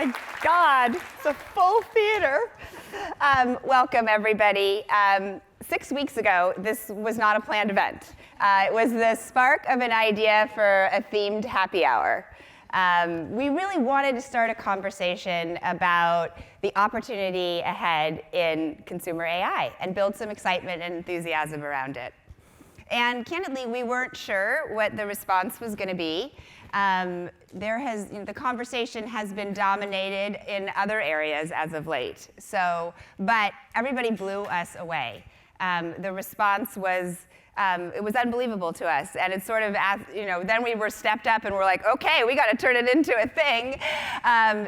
my God, it's a full theater. Welcome, everybody. 6 weeks ago, this was not a planned event. It was the spark of an idea for a themed happy hour. We really wanted to start a conversation about the opportunity ahead in consumer AI and build some excitement and enthusiasm around it. And candidly, we weren't sure what the response was going to be. The conversation has been dominated in other areas as of late. But everybody blew us away. The response was, it was unbelievable to us. And it's sort of, then we were stepped up and we're like, okay, we got to turn it into a thing.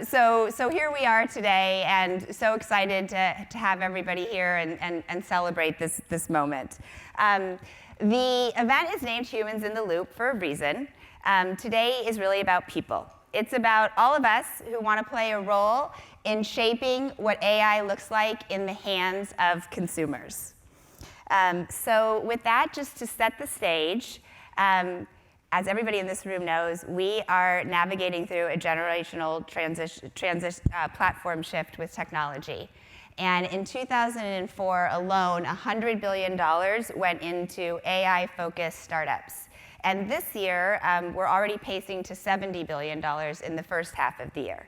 So here we are today, and so excited to have everybody here and celebrate this moment. The event is named Humans in the Loop for a reason. Today is really about people. It's about all of us who want to play a role in shaping what AI looks like in the hands of consumers. So with that, just to set the stage, as everybody in this room knows, we are navigating through a generational platform shift with technology. And in 2004 alone, $100 billion went into AI-focused startups. And this year, we're already pacing to $70 billion in the first half of the year.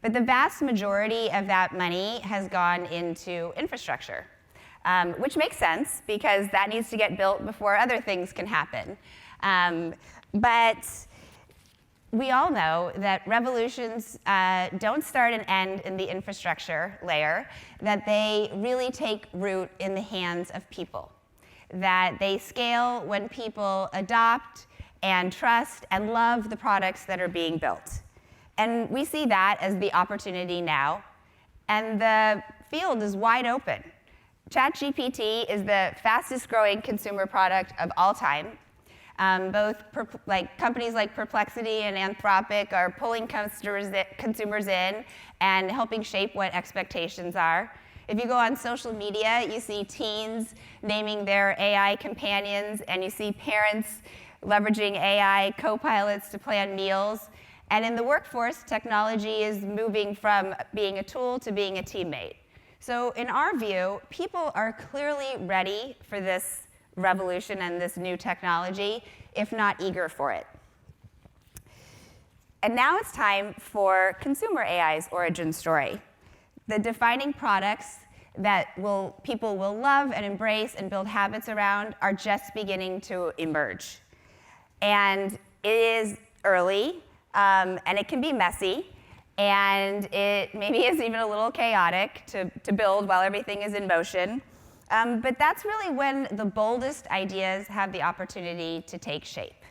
But the vast majority of that money has gone into infrastructure, which makes sense because that needs to get built before other things can happen. But we all know that revolutions don't start and end in the infrastructure layer, that they really take root in the hands of people, that they scale when people adopt and trust and love the products that are being built. And we see that as the opportunity now, and the field is wide open. ChatGPT is the fastest growing consumer product of all time. Companies like Perplexity and Anthropic are pulling consumers in and helping shape what expectations are. If you go on social media, you see teens naming their AI companions, and you see parents leveraging AI co-pilots to plan meals. And in the workforce, technology is moving from being a tool to being a teammate. So in our view, people are clearly ready for this revolution and this new technology, if not eager for it. And now it's time for consumer AI's origin story. The defining products that people will love and embrace and build habits around are just beginning to emerge. And it is early, and it can be messy, and it maybe is even a little chaotic to build while everything is in motion. But that's really when the boldest ideas have the opportunity to take shape.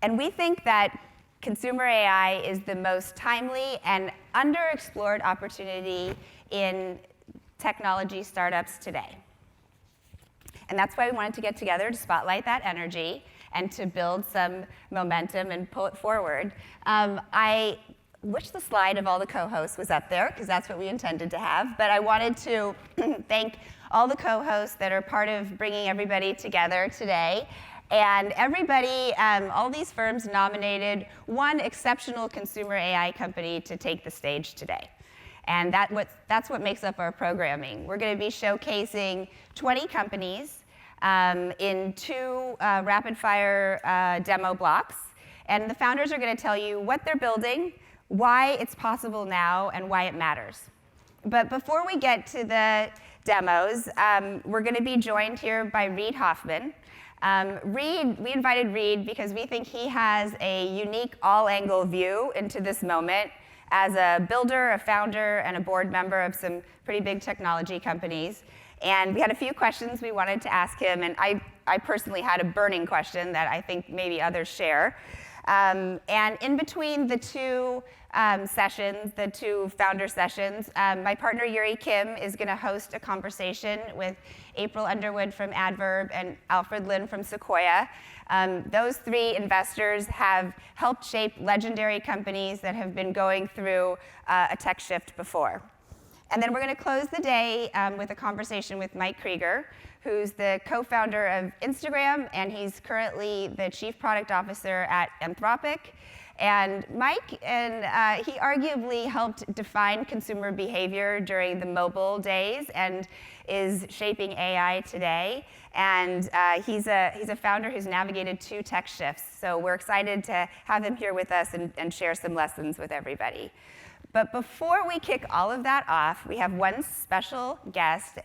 And we think that consumer AI is the most timely and underexplored opportunity in technology startups today. And that's why we wanted to get together to spotlight that energy and to build some momentum and pull it forward. I wish the slide of all the co-hosts was up there, because that's what we intended to have. But I wanted to thank all the co-hosts that are part of bringing everybody together today. And everybody, all these firms nominated one exceptional consumer AI company to take the stage today. And that's what makes up our programming. We're going to be showcasing 20 companies in 2 rapid-fire demo blocks. And the founders are going to tell you what they're building, why it's possible now, and why it matters. But before we get to the demos, we're going to be joined here by Reid Hoffman. We invited Reid because we think he has a unique all-angle view into this moment as a builder, a founder, and a board member of some pretty big technology companies. And we had a few questions we wanted to ask him, and I personally had a burning question that I think maybe others share. And in between the 2 sessions, the 2 founder sessions, my partner Eurie is going to host a conversation with April Underwood from Adverb and Alfred from Sequoia. Those 3 investors have helped shape legendary companies that have been going through a tech shift before. And then we're going to close the day with a conversation with Mike Krieger, who's the co-founder of Instagram, and he's currently the chief product officer at Anthropic. And Mike, he arguably helped define consumer behavior during the mobile days and is shaping AI today. And he's a founder who's navigated 2 tech shifts. So we're excited to have him here with us and share some lessons with everybody. But before we kick all of that off, we have one special guest,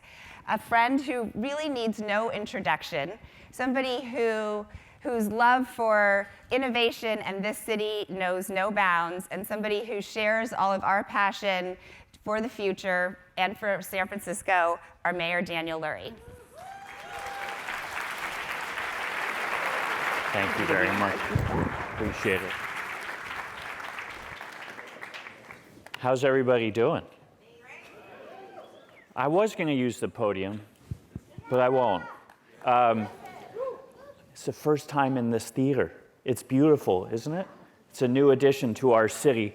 a friend who really needs no introduction, somebody whose love for innovation and this city knows no bounds, and somebody who shares all of our passion for the future and for San Francisco, our Mayor Daniel Lurie. Thank you very much. Appreciate it. How's everybody doing? I was going to use the podium, but I won't. It's the first time in this theater. It's beautiful, isn't it? It's a new addition to our city.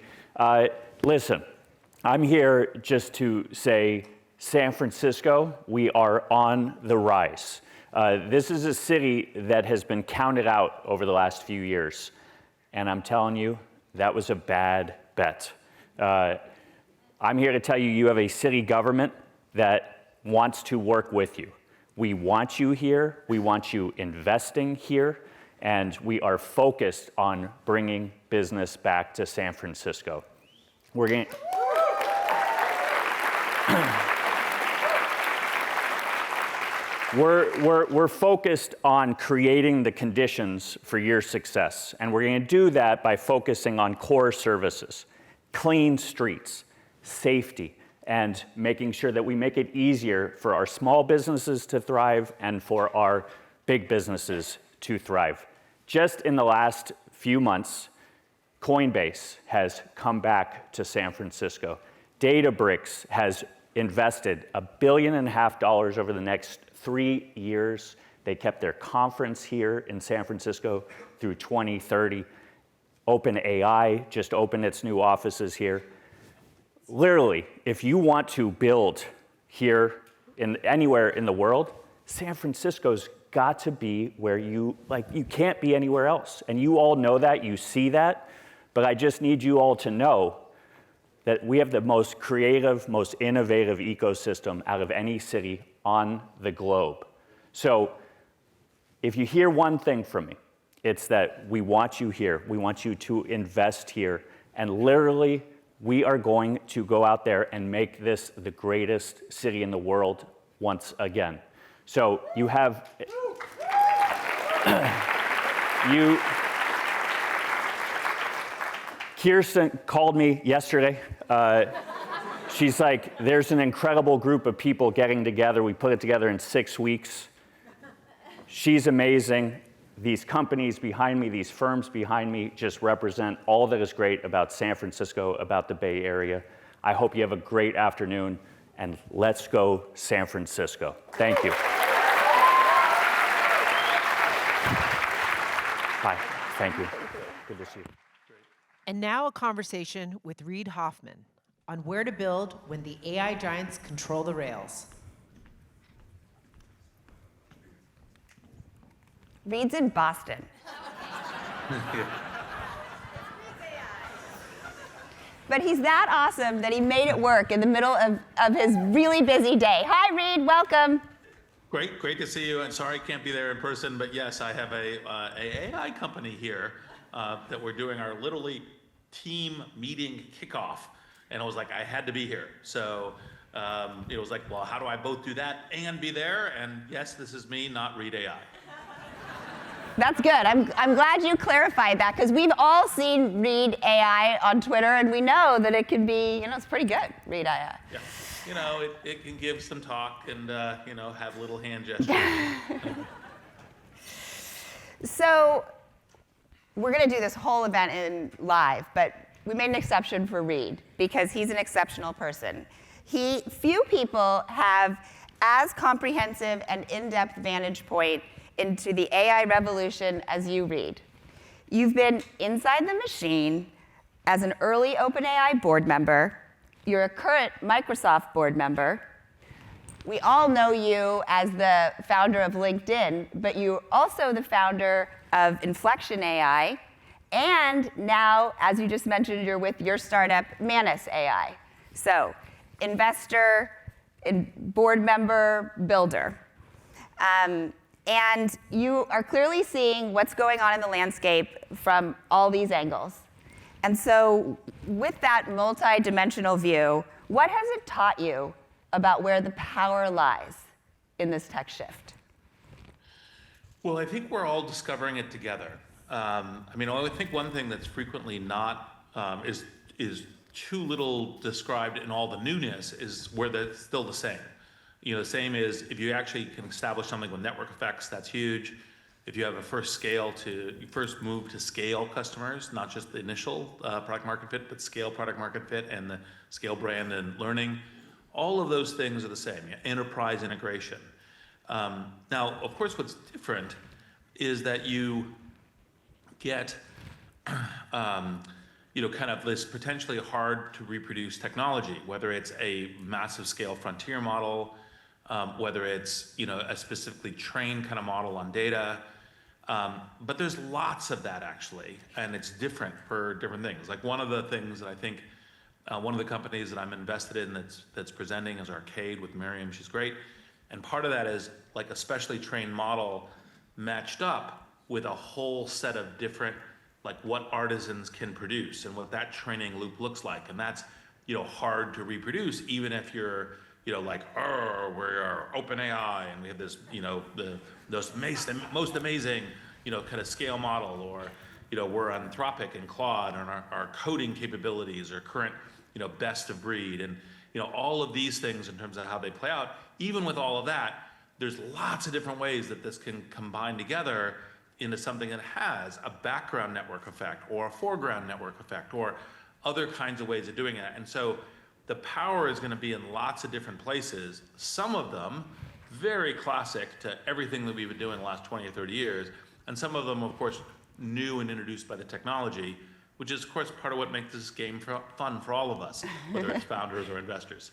Listen, I'm here just to say, San Francisco, we are on the rise. This is a city that has been counted out over the last few years. And I'm telling you, that was a bad bet. I'm here to tell you, you have a city government that wants to work with you. We want you here, we want you investing here, and we are focused on bringing business back to San Francisco. We're focused on creating the conditions for your success, and we're going to do that by focusing on core services, clean streets, safety, and making sure that we make it easier for our small businesses to thrive and for our big businesses to thrive. Just in the last few months, Coinbase has come back to San Francisco. Databricks has invested $1.5 billion over the next 3 years. They kept their conference here in San Francisco through 2030. OpenAI just opened its new offices here. Literally, if you want to build here anywhere in the world, San Francisco's got to be where you can't be anywhere else. And you all know that, you see that, but I just need you all to know that we have the most creative, most innovative ecosystem out of any city on the globe. So if you hear one thing from me, it's that we want you here. We want you to invest here. And literally, we are going to go out there and make this the greatest city in the world once again. So you have, Kirsten called me yesterday. She's like, there's an incredible group of people getting together. We put it together in 6 weeks. She's amazing. These companies behind me, these firms behind me, just represent all that is great about San Francisco, about the Bay Area. I hope you have a great afternoon, and let's go San Francisco. Thank you. Hi, thank you. Good to see you. And now a conversation with Reid Hoffman on where to build when the AI giants control the rails. Reid's in Boston. But he's that awesome that he made it work in the middle of his really busy day. Hi, Reid, welcome. Great to see you. And sorry I can't be there in person, but yes, I have a AI company here that we're doing our literally team meeting kickoff. And I was like, I had to be here. So it was like, well, how do I both do that and be there? And yes, this is me, not Reid AI. That's good. I'm glad you clarified that, because we've all seen Reid AI on Twitter, and we know that it can be, it's pretty good, Reid AI. Yeah, it can give some talk and, have little hand gestures. So we're going to do this whole event in live, but we made an exception for Reid because he's an exceptional person. Few people have as comprehensive and in-depth vantage point into the AI revolution as you, Reid. You've been inside the machine as an early OpenAI board member. You're a current Microsoft board member. We all know you as the founder of LinkedIn, but you're also the founder of Inflection AI And now, as you just mentioned, you're with your startup, Manus AI. So, investor, board member, builder. And you are clearly seeing what's going on in the landscape from all these angles. And so, with that multi-dimensional view, what has it taught you about where the power lies in this tech shift? Well, I think we're all discovering it together. I think one thing that's frequently not is too little described in all the newness is where it's still the same. The same is if you actually can establish something with network effects, that's huge. If you have a first move to scale customers, not just the initial product market fit, but scale product market fit and the scale brand and learning, all of those things are the same. Enterprise integration. Now, of course, what's different is that you get, kind of this potentially hard to reproduce technology, whether it's a massive scale frontier model, whether it's, a specifically trained kind of model on data. But there's lots of that actually, and it's different for different things. Like one of the things that I think, one of the companies that I'm invested in that's presenting is Arcade with Miriam, she's great. And part of that is like a specially trained model matched up with a whole set of different, like what artisans can produce and what that training loop looks like. And that's, hard to reproduce, even if you're, like, oh, we're OpenAI and we have this, the most amazing, kind of scale model, or, we're Anthropic and Claude and our coding capabilities are current, best of breed. And, all of these things in terms of how they play out, even with all of that, there's lots of different ways that this can combine together into something that has a background network effect or a foreground network effect or other kinds of ways of doing it. And so the power is going to be in lots of different places, some of them very classic to everything that we've been doing the last 20 or 30 years, and some of them, of course, new and introduced by the technology, which is, of course, part of what makes this game fun for all of us, whether it's founders or investors.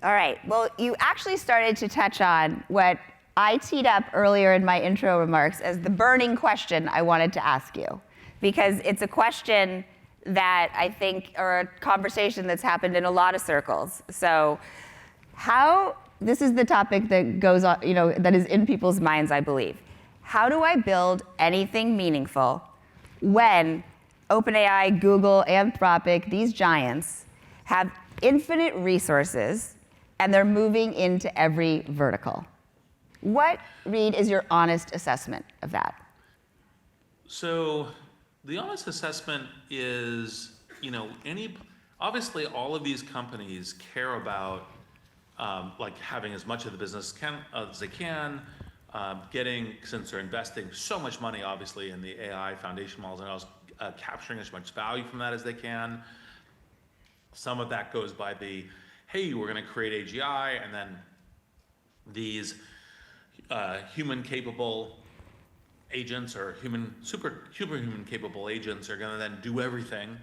All right, well, you actually started to touch on what I teed up earlier in my intro remarks as the burning question I wanted to ask you, because it's a question that I think, or a conversation that's happened in a lot of circles. So this is the topic that goes on, that is in people's minds, I believe. How do I build anything meaningful when OpenAI, Google, Anthropic, these giants have infinite resources and they're moving into every vertical? What, Reid, is your honest assessment of that? So the honest assessment is, obviously all of these companies care about like having as much of the business as they can, since they're investing so much money, obviously, in the AI foundation models and else, capturing as much value from that as they can. Some of that goes by hey, we're going to create AGI, and then these human-capable agents or superhuman capable agents are going to then do everything.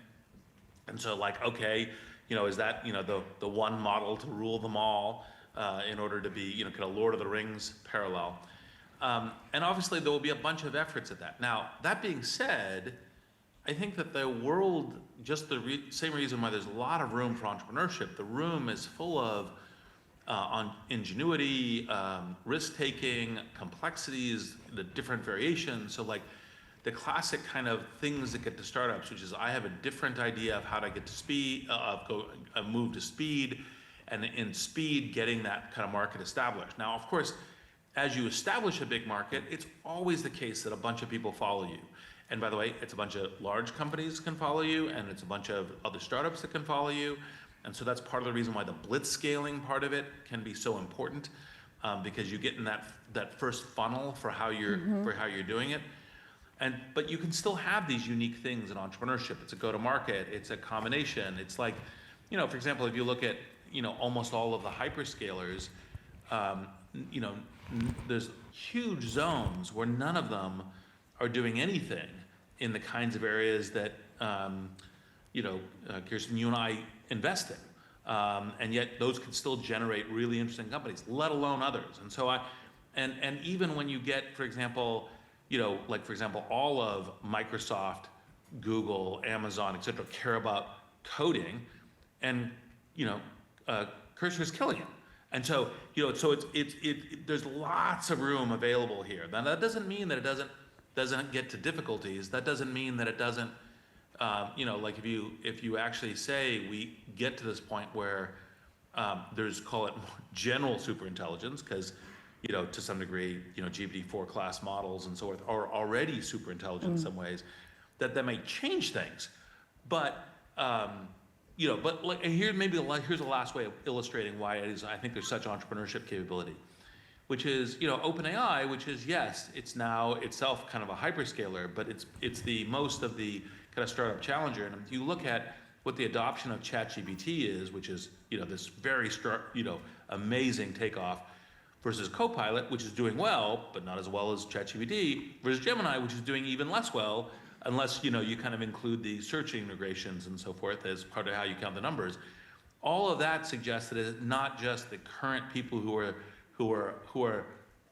And so, like, okay, is that the one model to rule them all in order to be kind of Lord of the Rings parallel? And obviously there will be a bunch of efforts at that. Now, that being said, I think that the world, just the same reason why there's a lot of room for entrepreneurship, the room is full of on ingenuity, risk-taking, complexities, the different variations. So like the classic kind of things that get to startups, which is I have a different idea of how to get to speed, move to speed, and in speed, getting that kind of market established. Now, of course, as you establish a big market, it's always the case that a bunch of people follow you. And by the way, it's a bunch of large companies can follow you, and it's a bunch of other startups that can follow you. And so that's part of the reason why the blitz scaling part of it can be so important, because you get in that first funnel for how you're doing it. But you can still have these unique things in entrepreneurship. It's a go-to-market. It's a combination. It's like, for example, if you look at almost all of the hyperscalers, there's huge zones where none of them are doing anything in the kinds of areas that Kirsten, you and I invest in, and yet those can still generate really interesting companies, let alone others. And so and even when you get, for example, like for example, all of Microsoft, Google, Amazon, et cetera, care about coding, and Cursor's killing it. And so, so there's lots of room available here. Now that doesn't mean that it doesn't get to difficulties. That doesn't mean that it doesn't, like if you actually say we get to this point where there's, call it general superintelligence, because to some degree, GPT-4 class models and so forth are already super intelligent in some ways, that may change things. But, but like, here's the last way of illustrating why it is, I think there's such entrepreneurship capability, which is, OpenAI, which is, yes, it's now itself kind of a hyperscaler, but it's the most of the kind of startup challenger. And if you look at what the adoption of ChatGPT is, which is, this very amazing takeoff, versus Copilot, which is doing well, but not as well as ChatGPT, versus Gemini, which is doing even less well, unless you kind of include the search integrations and so forth as part of how you count the numbers. All of that suggests that it's not just the current people who are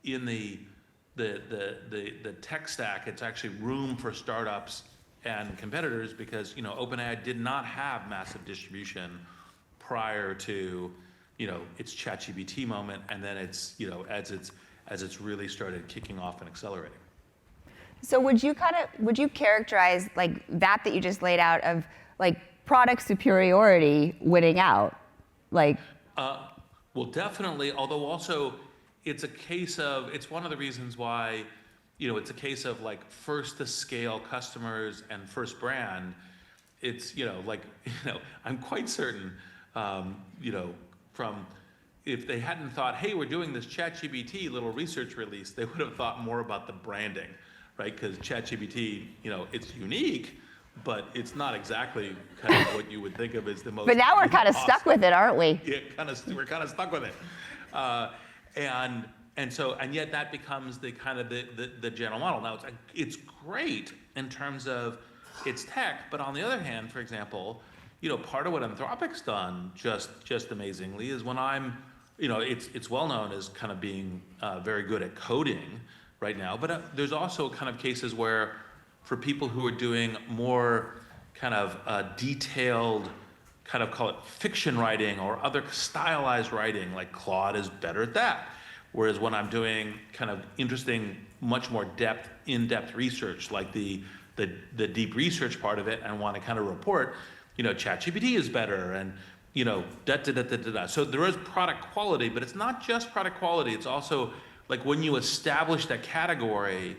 in the tech stack. It's actually room for startups and competitors, because OpenAI did not have massive distribution prior to its ChatGPT moment, and then it's as it's really started kicking off and accelerating. So would you characterize like that you just laid out of like product superiority winning out? Like well, definitely, although also it's one of the reasons why it's a case of like first to scale customers and first brand. It's I'm quite certain from if they hadn't thought, hey, we're doing this ChatGPT little research release, they would have thought more about the branding, right? Because ChatGPT, it's unique, but it's not exactly kind of what you would think of as the most. But now we're kind of stuck with it, aren't we? Yeah, we're kind of stuck with it, and yet that becomes the kind of the general model. Now it's great in terms of its tech, but on the other hand, for example, part of what Anthropic's done just amazingly is when it's well known as kind of being very good at coding right now, but there's also kind of cases where for people who are doing more kind of detailed, kind of call it fiction writing or other stylized writing, like Claude is better at that. Whereas when I'm doing kind of interesting, much more in-depth research, like the deep research part of it, and want to kind of report, ChatGPT is better, and So there is product quality, but it's not just product quality. It's also like when you establish that category,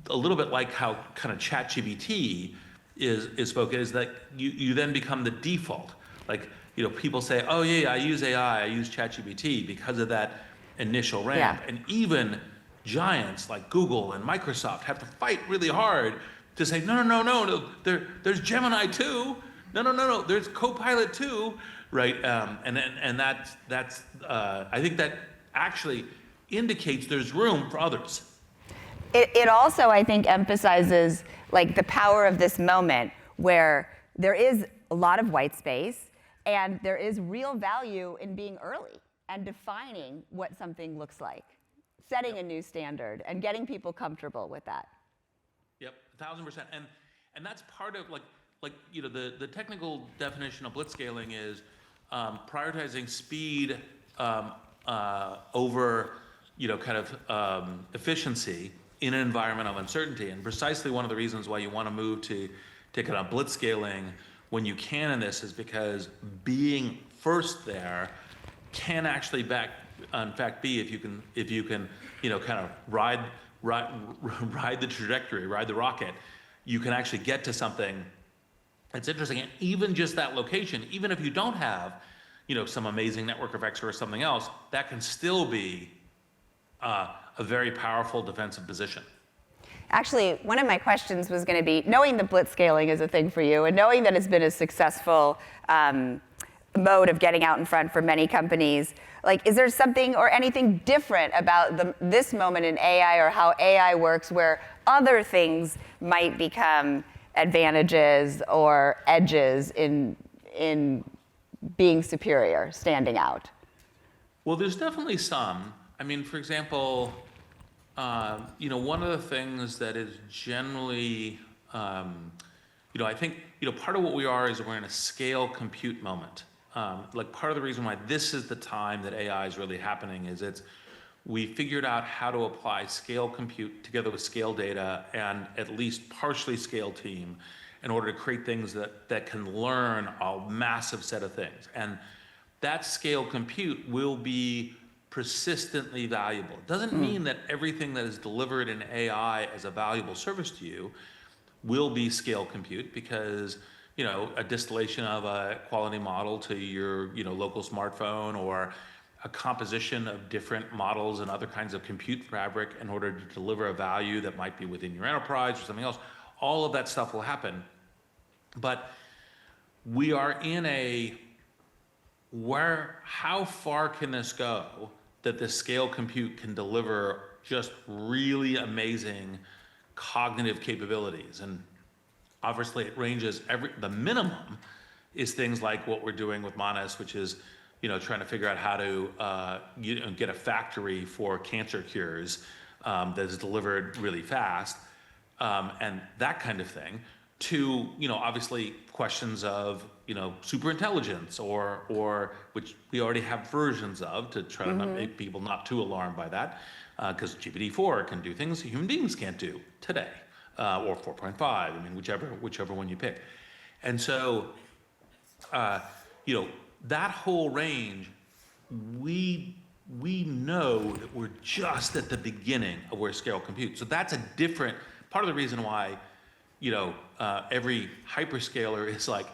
a little bit like how kind of ChatGPT is spoken, is that you then become the default. Like people say, oh yeah, I use AI, I use ChatGPT because of that initial ramp, and even giants like Google and Microsoft have to fight really hard to say, no, there's Gemini too. No, there's Copilot too, right? And that's I think that actually indicates there's room for others. It also, I think, emphasizes like the power of this moment where there is a lot of white space and there is real value in being early and defining what something looks like, setting a new standard and getting people comfortable with that. Yep, 1,000%. And that's part of the technical definition of blitzscaling is prioritizing speed over efficiency in an environment of uncertainty. And precisely one of the reasons why you want to move to kind of blitzscaling when you can in this is because being first there can actually in fact be, if you can kind of ride the trajectory, ride the rocket, you can actually get to something that's interesting. And even just that location, even if you don't have some amazing network effects or something else, that can still be a very powerful defensive position. Actually, one of my questions was going to be, knowing that blitzscaling is a thing for you and knowing that it's been a successful mode of getting out in front for many companies, like, is there something or anything different about this moment in AI or how AI works where other things might become advantages or edges in being superior, standing out? Well, there's definitely some. I mean, for example, One of the things that is generally, I think, part of what we are is we're in a scale compute moment. Like part of the reason why this is the time that AI is really happening is we figured out how to apply scale compute together with scale data and at least partially scale team in order to create things that can learn a massive set of things. And that scale compute will be persistently valuable. It doesn't mean that everything that is delivered in AI as a valuable service to you will be scale compute, because a distillation of a quality model to your local smartphone, or a composition of different models and other kinds of compute fabric in order to deliver a value that might be within your enterprise or something else, all of that stuff will happen. But we are in how far can this go that the scale compute can deliver just really amazing cognitive capabilities? And obviously it ranges, the minimum is things like what we're doing with Manas, which is trying to figure out how to get a factory for cancer cures that is delivered really fast, and that kind of thing, to obviously questions of super intelligence, or which we already have versions of, to try to not make people not too alarmed by that, because GPT-4 can do things human beings can't do today, or 4.5. I mean, whichever one you pick. And so that whole range, we know that we're just at the beginning of where scale compute. So that's a different part of the reason why every hyperscaler is like,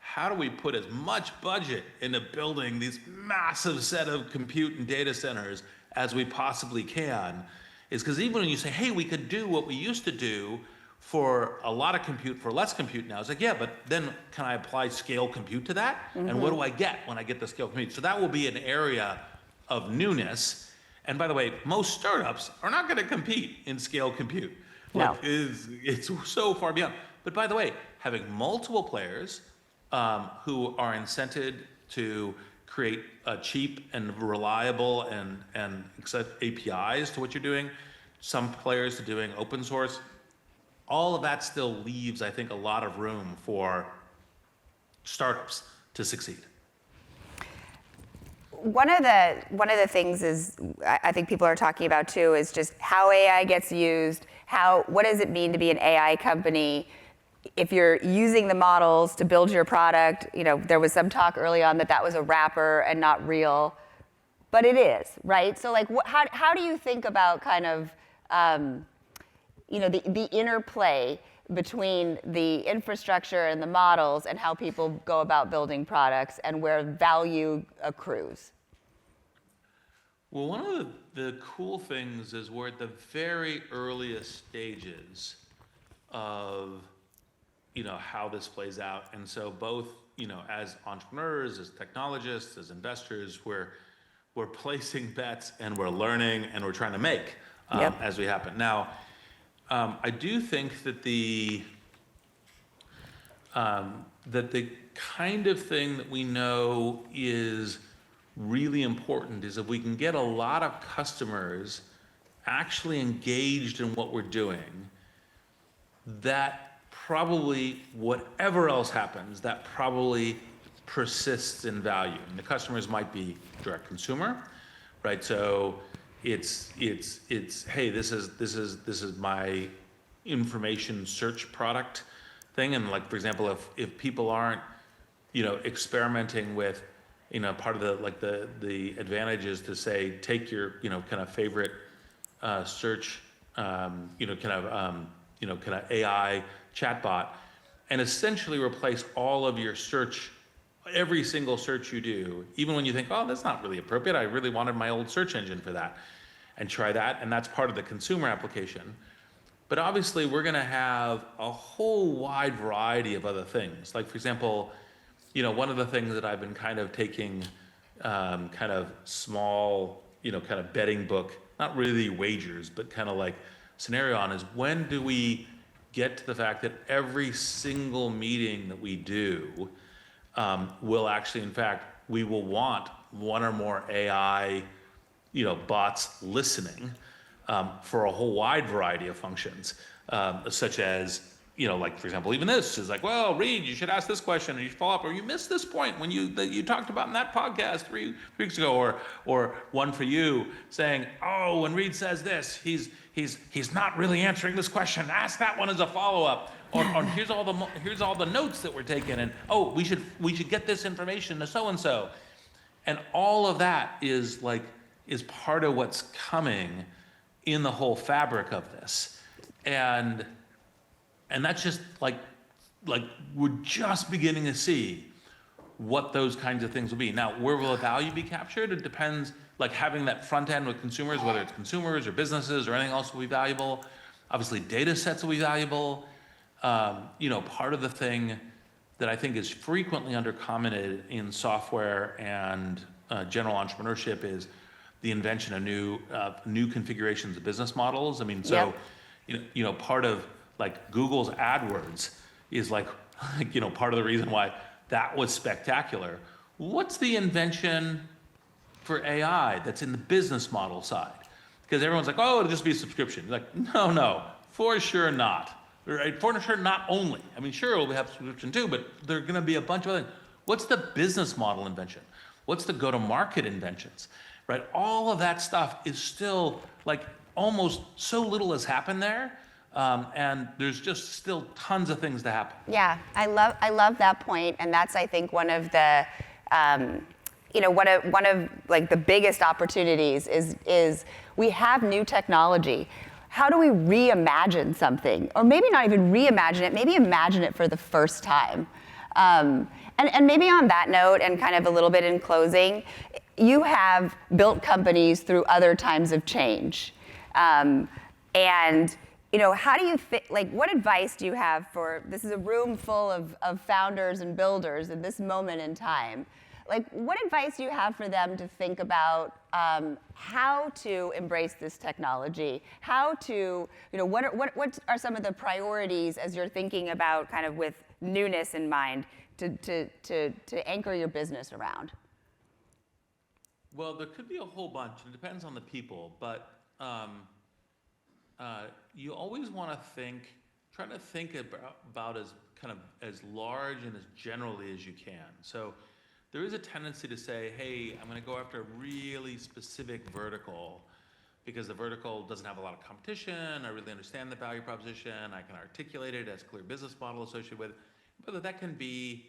how do we put as much budget into building these massive set of compute and data centers as we possibly can? Is because even when you say, hey, we could do what we used to do for a lot of compute for less compute now, it's like, yeah, but then can I apply scale compute to that? And what do I get when I get the scale compute? So that will be an area of newness. And by the way, most startups are not going to compete in scale compute. No. It's so far beyond. But by the way, having multiple players who are incented to create cheap and reliable and accept APIs to what you're doing, some players are doing open source, all of that still leaves, I think, a lot of room for startups to succeed. One of the things is, I think people are talking about too, is just how AI gets used. What does it mean to be an AI company? If you're using the models to build your product, there was some talk early on that was a wrapper and not real, but it is, right? So like, how do you think about kind of, the interplay between the infrastructure and the models and how people go about building products and where value accrues? Well, one of the cool things is we're at the very earliest stages of how this plays out. And so both, as entrepreneurs, as technologists, as investors, we're placing bets and we're learning and we're trying to make as we happen. Now, I do think that the kind of thing that we know is really important is if we can get a lot of customers actually engaged in what we're doing, that probably, whatever else happens, that probably persists in value. And the customers might be direct consumer, right? So it's hey, this is my information search product thing. And like, for example, if people aren't experimenting with part of the advantage is to say, take your kind of favorite search kind of AI chatbot and essentially replace all of your search, every single search you do, even when you think, oh, that's not really appropriate, I really wanted my old search engine for that, and try that. And that's part of the consumer application. But obviously we're going to have a whole wide variety of other things. Like, for example, one of the things that I've been kind of taking kind of small, kind of betting book, not really wagers, but kind of like scenario on is, when do we get to the fact that every single meeting that we do will actually, in fact, we will want one or more AI, bots listening for a whole wide variety of functions, such as, like, for example, even this is like, well, Reid, you should ask this question and you should follow up, or you missed this point when that you talked about in that podcast 3 weeks ago, or one for you saying, oh, when Reid says this, he's not really answering this question. Ask that one as a follow-up. Or here's all the notes that were taken, and oh, we should get this information to so and so, and all of that is part of what's coming in the whole fabric of this, and that's just like we're just beginning to see what those kinds of things will be. Now, where will the value be captured? It depends. Like having that front end with consumers, whether it's consumers or businesses or anything else, will be valuable. Obviously, data sets will be valuable. Part of the thing that I think is frequently undercommented in software and general entrepreneurship is the invention of new configurations of business models. I mean, so, yep. Part of like Google's AdWords is like, part of the reason why that was spectacular. What's the invention for AI that's in the business model side? Because everyone's like, oh, it'll just be a subscription. You're like, no, for sure not. Right? For sure, not only. I mean, sure, we'll have subscription too, but there are going to be a bunch of other things. What's the business model invention? What's the go-to-market inventions? Right? All of that stuff is still like almost so little has happened there, and there's just still tons of things to happen. Yeah, I love that point, and that's, I think, one of the one of like the biggest opportunities is we have new technology. How do we reimagine something? Or maybe not even reimagine it, maybe imagine it for the first time. And maybe on that note, and kind of a little bit in closing, you have built companies through other times of change. And how do you think, like, what advice do you have for, this is a room full of founders and builders in this moment in time. Like, what advice do you have for them to think about how to embrace this technology? How to, what are some of the priorities as you're thinking about kind of with newness in mind to anchor your business around? Well, there could be a whole bunch. It depends on the people, but you always want to try to think about as large and as generally as you can. So there is a tendency to say, hey, I'm going to go after a really specific vertical because the vertical doesn't have a lot of competition. I really understand the value proposition. I can articulate it as a clear business model associated with it. But that can be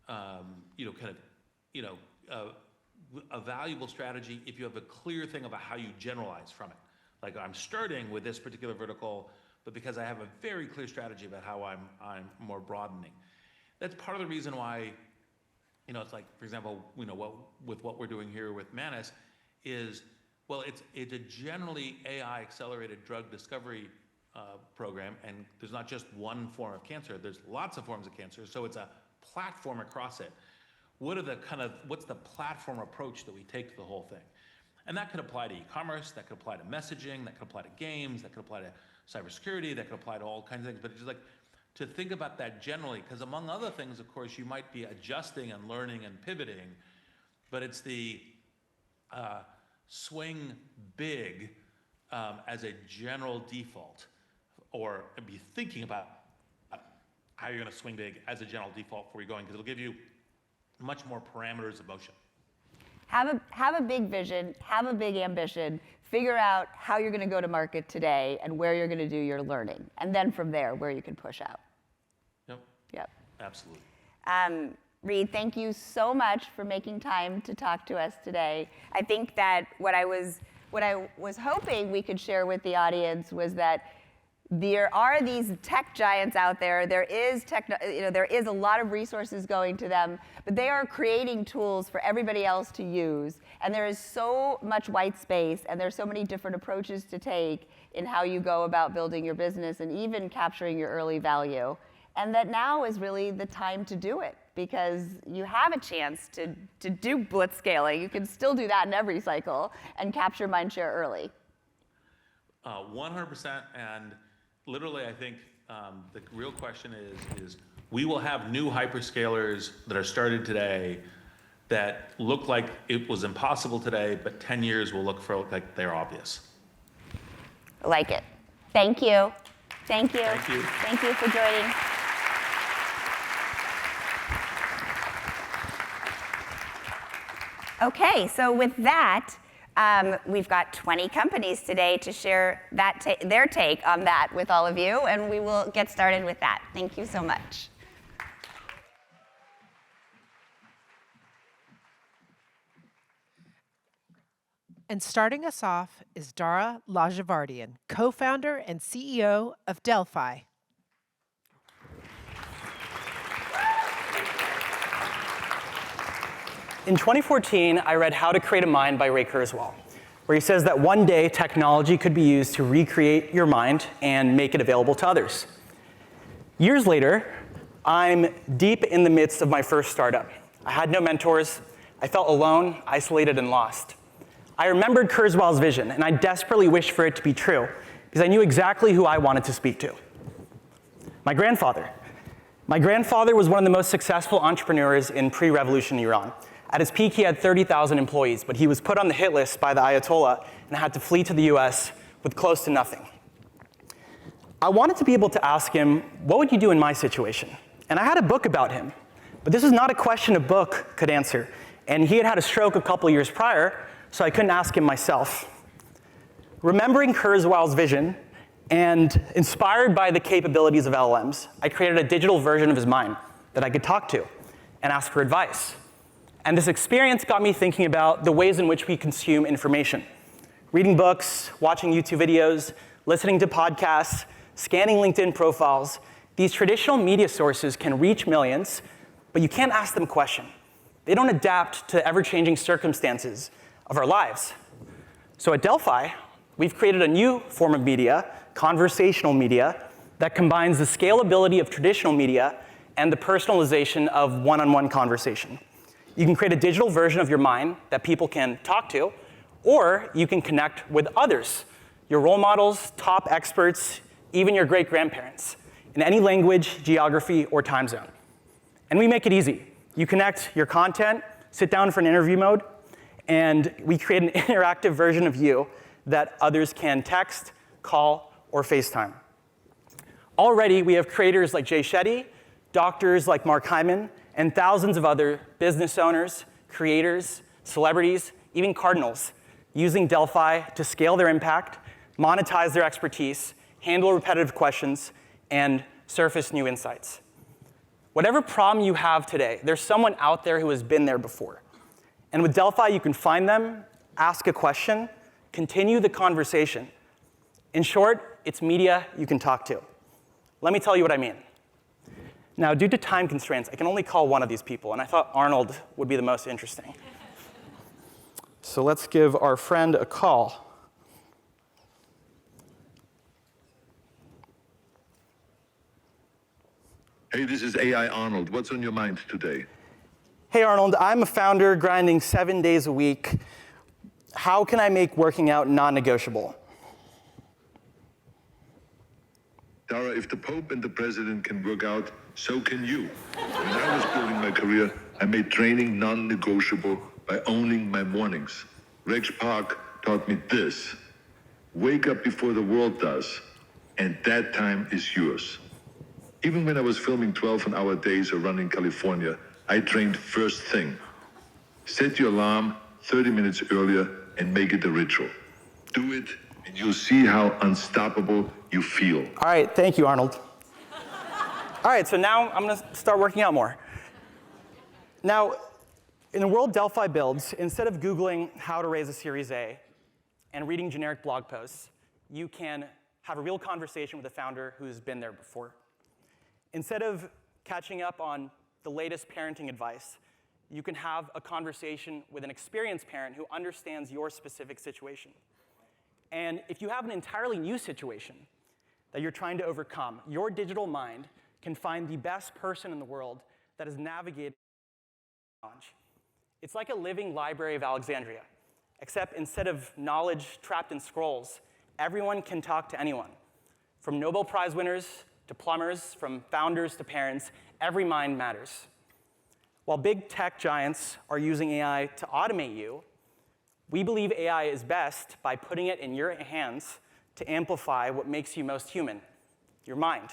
a valuable strategy if you have a clear thing about how you generalize from it. Like, I'm starting with this particular vertical, but because I have a very clear strategy about how I'm more broadening. That's part of the reason why, it's like, for example, with what we're doing here with Manus is, well, it's a generally AI accelerated drug discovery program, and there's not just one form of cancer, there's lots of forms of cancer, so it's a platform across it. What's the platform approach that we take to the whole thing? And that could apply to e-commerce, that could apply to messaging, that could apply to games, that could apply to cybersecurity, that could apply to all kinds of things, but it's just like, to think about that generally, because among other things, of course, you might be adjusting and learning and pivoting, but it's the swing big as a general default, or be thinking about how you're going to swing big as a general default before you're going, because it'll give you much more parameters of motion. Have a big vision, have a big ambition, figure out how you're going to go to market today and where you're going to do your learning, and then from there, where you can push out. Yep. Absolutely. Reid, thank you so much for making time to talk to us today. I think that what I was hoping we could share with the audience was that there are these tech giants out there. There is a lot of resources going to them, but they are creating tools for everybody else to use. And there is so much white space, and there's so many different approaches to take in how you go about building your business and even capturing your early value. And that now is really the time to do it, because you have a chance to do blitz scaling. You can still do that in every cycle and capture mindshare early. 100%, and literally, I think the real question is we will have new hyperscalers that are started today that look like it was impossible today, but 10 years will look like they're obvious. Like it. Thank you. Thank you. Thank you. Thank you for joining. Okay, so with that, we've got 20 companies today to share their take on that with all of you, and we will get started with that. Thank you so much. And starting us off is Dara Lajavardian, co-founder and CEO of Delphi. In 2014, I read How to Create a Mind by Ray Kurzweil, where he says that one day technology could be used to recreate your mind and make it available to others. Years later, I'm deep in the midst of my first startup. I had no mentors. I felt alone, isolated, and lost. I remembered Kurzweil's vision, and I desperately wished for it to be true, because I knew exactly who I wanted to speak to. My grandfather. My grandfather was one of the most successful entrepreneurs in pre-revolution Iran. At his peak, he had 30,000 employees, but he was put on the hit list by the Ayatollah and had to flee to the US with close to nothing. I wanted to be able to ask him, what would you do in my situation? And I had a book about him, but this is not a question a book could answer. And he had had a stroke a couple years prior, so I couldn't ask him myself. Remembering Kurzweil's vision and inspired by the capabilities of LLMs, I created a digital version of his mind that I could talk to and ask for advice. And this experience got me thinking about the ways in which we consume information. Reading books, watching YouTube videos, listening to podcasts, scanning LinkedIn profiles, these traditional media sources can reach millions, but you can't ask them a question. They don't adapt to ever-changing circumstances of our lives. So at Delphi, we've created a new form of media, conversational media, that combines the scalability of traditional media and the personalization of one-on-one conversation. You can create a digital version of your mind that people can talk to, or you can connect with others, your role models, top experts, even your great-grandparents, in any language, geography, or time zone. And we make it easy. You connect your content, sit down for an interview mode, and we create an interactive version of you that others can text, call, or FaceTime. Already, we have creators like Jay Shetty, doctors like Mark Hyman, and thousands of other business owners, creators, celebrities, even cardinals, using Delphi to scale their impact, monetize their expertise, handle repetitive questions, and surface new insights. Whatever problem you have today, there's someone out there who has been there before. And with Delphi, you can find them, ask a question, continue the conversation. In short, it's media you can talk to. Let me tell you what I mean. Now, due to time constraints, I can only call one of these people, and I thought Arnold would be the most interesting. So let's give our friend a call. Hey, this is AI Arnold. What's on your mind today? Hey, Arnold, I'm a founder grinding 7 days a week. How can I make working out non-negotiable? Dara, if the Pope and the President can work out, so can you. When I was building my career, I made training non-negotiable by owning my mornings. Rex Park taught me this: wake up before the world does, and that time is yours. Even when I was filming 12-hour days or running California, I trained first thing. Set your alarm 30 minutes earlier and make it a ritual. Do it, and you'll see how unstoppable you feel. All right, thank you, Arnold. All right, so now I'm going to start working out more. Now, in the world Delphi builds, instead of Googling how to raise a Series A and reading generic blog posts, you can have a real conversation with a founder who's been there before. Instead of catching up on the latest parenting advice, you can have a conversation with an experienced parent who understands your specific situation. And if you have an entirely new situation that you're trying to overcome, your digital mind can find the best person in the world that has navigated the challenge. It's like a living Library of Alexandria, except instead of knowledge trapped in scrolls, everyone can talk to anyone. From Nobel Prize winners to plumbers, from founders to parents, every mind matters. While big tech giants are using AI to automate you, we believe AI is best by putting it in your hands to amplify what makes you most human, your mind.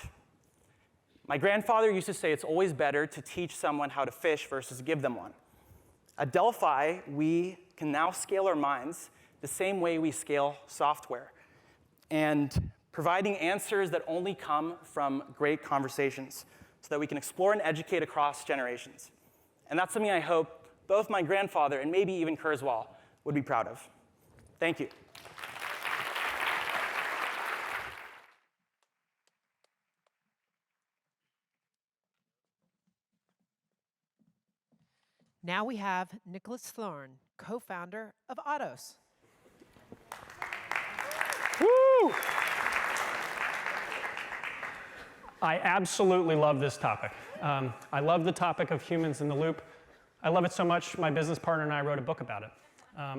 My grandfather used to say it's always better to teach someone how to fish versus give them one. At Delphi, we can now scale our minds the same way we scale software, and providing answers that only come from great conversations so that we can explore and educate across generations. And that's something I hope both my grandfather and maybe even Kurzweil would be proud of. Thank you. Now we have Nicholas Thorne, co-founder of Audos. Woo! I absolutely love this topic. I love the topic of humans in the loop. I love it so much, my business partner and I wrote a book about it.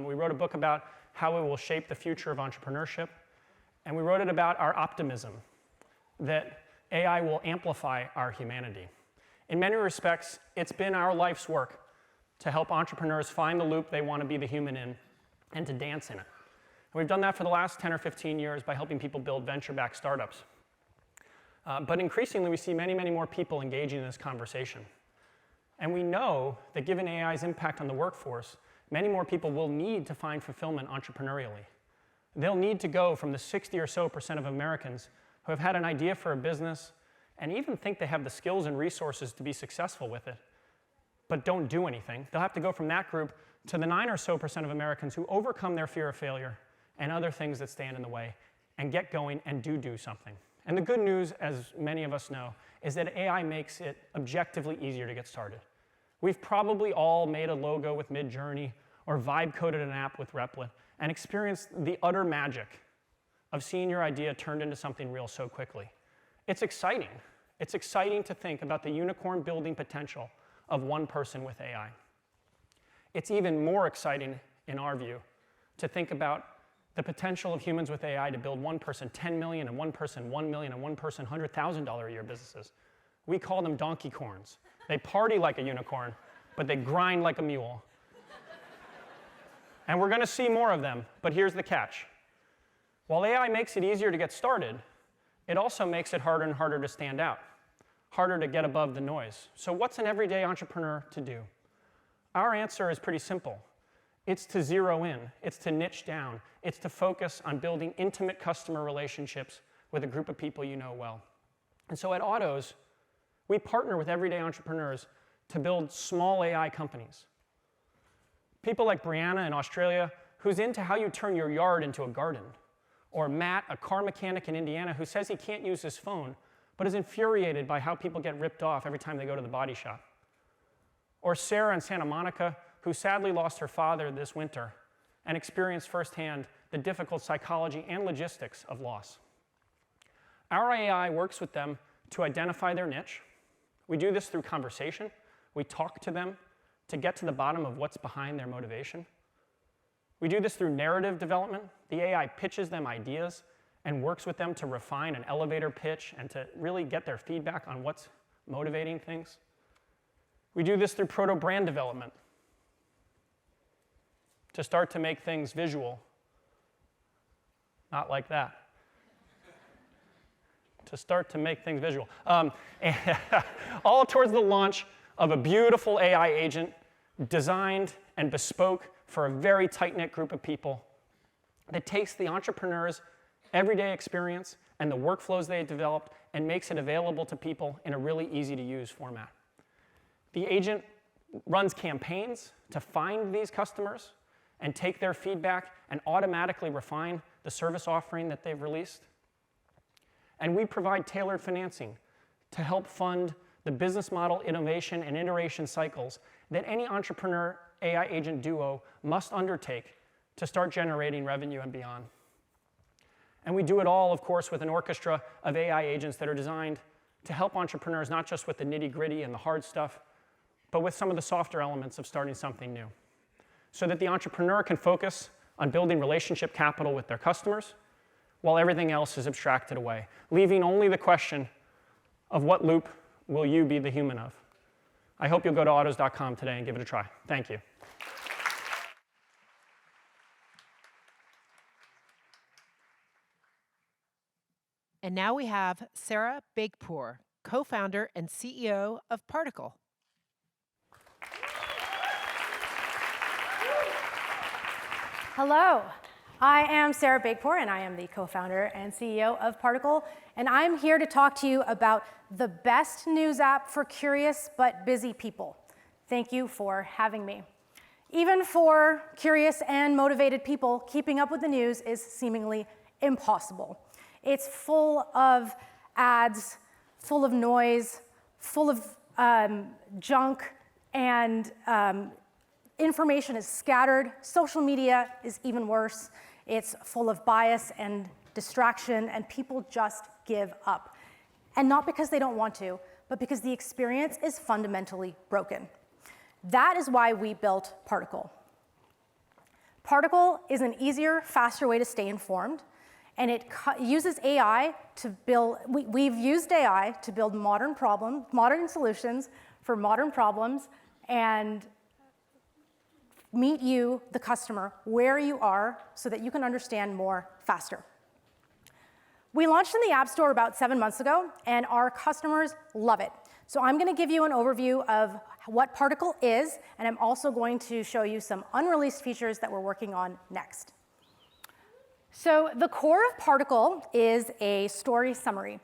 We wrote a book about how it will shape the future of entrepreneurship, and we wrote it about our optimism that AI will amplify our humanity. In many respects, it's been our life's work to help entrepreneurs find the loop they want to be the human in and to dance in it. And we've done that for the last 10 or 15 years by helping people build venture-backed startups. But increasingly, we see many, many more people engaging in this conversation. And we know that given AI's impact on the workforce, many more people will need to find fulfillment entrepreneurially. They'll need to go from the 60% or so of Americans who have had an idea for a business and even think they have the skills and resources to be successful with it, but don't do anything. They'll have to go from that group to the 9% or so of Americans who overcome their fear of failure and other things that stand in the way and get going and do something. And the good news, as many of us know, is that AI makes it objectively easier to get started. We've probably all made a logo with Midjourney or vibe coded an app with Replit and experienced the utter magic of seeing your idea turned into something real so quickly. It's exciting. It's exciting to think about the unicorn building potential of one person with AI. It's even more exciting, in our view, to think about the potential of humans with AI to build one person 10 million and one person 1 million and one person $100,000 a year businesses. We call them donkey corns. They party like a unicorn, but they grind like a mule. And we're going to see more of them, but here's the catch. While AI makes it easier to get started, it also makes it harder and harder to stand out, harder to get above the noise. So what's an everyday entrepreneur to do? Our answer is pretty simple. It's to zero in, it's to niche down, it's to focus on building intimate customer relationships with a group of people you know well. And so at Audos, we partner with everyday entrepreneurs to build small AI companies. People like Brianna in Australia, who's into how you turn your yard into a garden. Or Matt, a car mechanic in Indiana, who says he can't use his phone, but is infuriated by how people get ripped off every time they go to the body shop. Or Sarah in Santa Monica, who sadly lost her father this winter and experienced firsthand the difficult psychology and logistics of loss. Our AI works with them to identify their niche. We do this through conversation. We talk to them to get to the bottom of what's behind their motivation. We do this through narrative development. The AI pitches them ideas and works with them to refine an elevator pitch and to really get their feedback on what's motivating things. We do this through proto-brand development to start to make things visual. Not like that. To start to make things visual. All towards the launch of a beautiful AI agent designed and bespoke for a very tight-knit group of people that takes the entrepreneur's everyday experience and the workflows they developed and makes it available to people in a really easy-to-use format. The agent runs campaigns to find these customers and take their feedback and automatically refine the service offering that they've released. And we provide tailored financing to help fund the business model innovation and iteration cycles that any entrepreneur AI agent duo must undertake to start generating revenue and beyond. And we do it all, of course, with an orchestra of AI agents that are designed to help entrepreneurs not just with the nitty-gritty and the hard stuff, but with some of the softer elements of starting something new, so that the entrepreneur can focus on building relationship capital with their customers while everything else is abstracted away, leaving only the question of what loop will you be the human of? I hope you'll go to audos.com today and give it a try. Thank you. And now we have Sarah Begpour, co-founder and CEO of Particle. Hello, I am Sarah Begpour, and I am the co-founder and CEO of Particle, and I'm here to talk to you about the best news app for curious but busy people. Thank you for having me. Even for curious and motivated people, keeping up with the news is seemingly impossible. It's full of ads, full of noise, full of junk, and information is scattered. Social media is even worse. It's full of bias and distraction, and people just give up. And not because they don't want to, but because the experience is fundamentally broken. That is why we built Particle. Particle is an easier, faster way to stay informed, and it uses AI to build, we've used AI to build modern solutions for modern problems, and meet you, the customer, where you are so that you can understand more faster. We launched in the App Store about 7 months ago, and our customers love it. So I'm going to give you an overview of what Particle is, and I'm also going to show you some unreleased features that we're working on next. So the core of Particle is a story summary.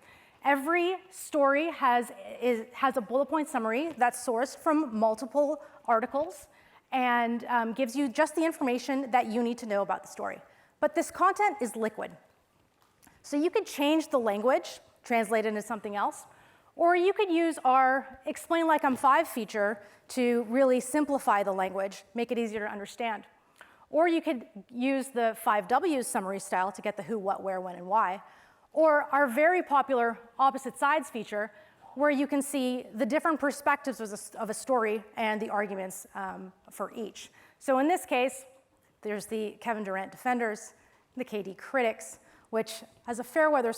Every story has a bullet point summary that's sourced from multiple articles and gives you just the information that you need to know about the story. But this content is liquid. So you could change the language, translate it into something else, or you could use our Explain Like I'm 5 feature to really simplify the language, make it easier to understand. Or you could use the 5Ws summary style to get the who, what, where, when, and why. Or our very popular opposite sides feature, where you can see the different perspectives of a story and the arguments for each. So in this case, there's the Kevin Durant defenders, the KD critics, which as a fair weather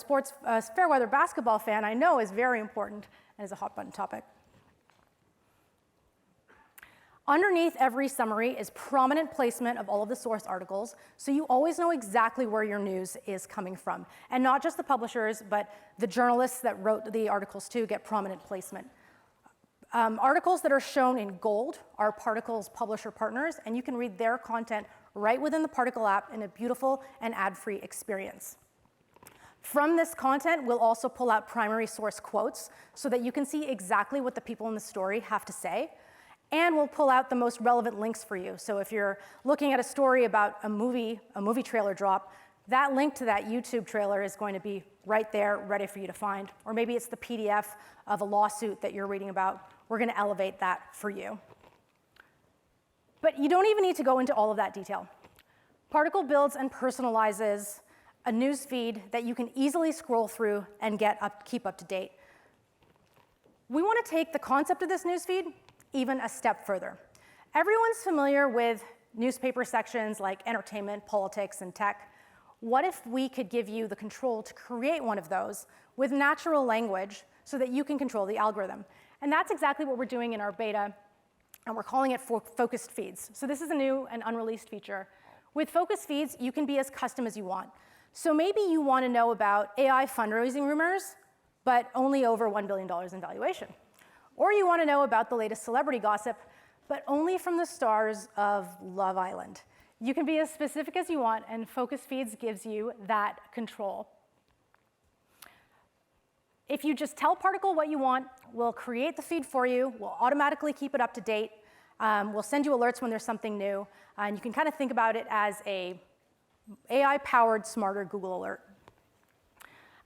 basketball fan, I know is very important and is a hot button topic. Underneath every summary is prominent placement of all of the source articles, so you always know exactly where your news is coming from. And not just the publishers, but the journalists that wrote the articles too get prominent placement. Articles that are shown in gold are Particle's publisher partners, and you can read their content right within the Particle app in a beautiful and ad-free experience. From this content, we'll also pull out primary source quotes so that you can see exactly what the people in the story have to say. And we'll pull out the most relevant links for you. So if you're looking at a story about a movie trailer drop, that link to that YouTube trailer is going to be right there, ready for you to find. Or maybe it's the PDF of a lawsuit that you're reading about. We're going to elevate that for you. But you don't even need to go into all of that detail. Particle builds and personalizes a news feed that you can easily scroll through and keep up to date. We want to take the concept of this news feed even a step further. Everyone's familiar with newspaper sections like entertainment, politics, and tech. What if we could give you the control to create one of those with natural language so that you can control the algorithm? And that's exactly what we're doing in our beta, and we're calling it focused feeds. So this is a new and unreleased feature. With focused feeds, you can be as custom as you want. So maybe you want to know about AI fundraising rumors, but only over $1 billion in valuation. Or you want to know about the latest celebrity gossip, but only from the stars of Love Island. You can be as specific as you want, and Focus Feeds gives you that control. If you just tell Particle what you want, we'll create the feed for you, we'll automatically keep it up to date, we'll send you alerts when there's something new, and you can kind of think about it as a AI-powered, smarter Google alert.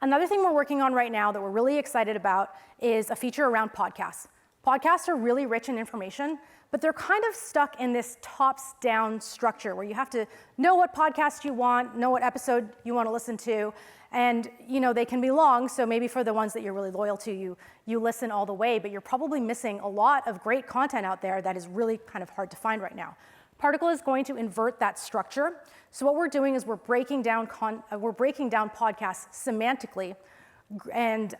Another thing we're working on right now that we're really excited about is a feature around podcasts. Podcasts are really rich in information, but they're kind of stuck in this tops-down structure where you have to know what podcast you want, know what episode you want to listen to, and they can be long, so maybe for the ones that you're really loyal to, you listen all the way, but you're probably missing a lot of great content out there that is really kind of hard to find right now. Particle is going to invert that structure. So what we're doing is we're breaking down podcasts semantically, and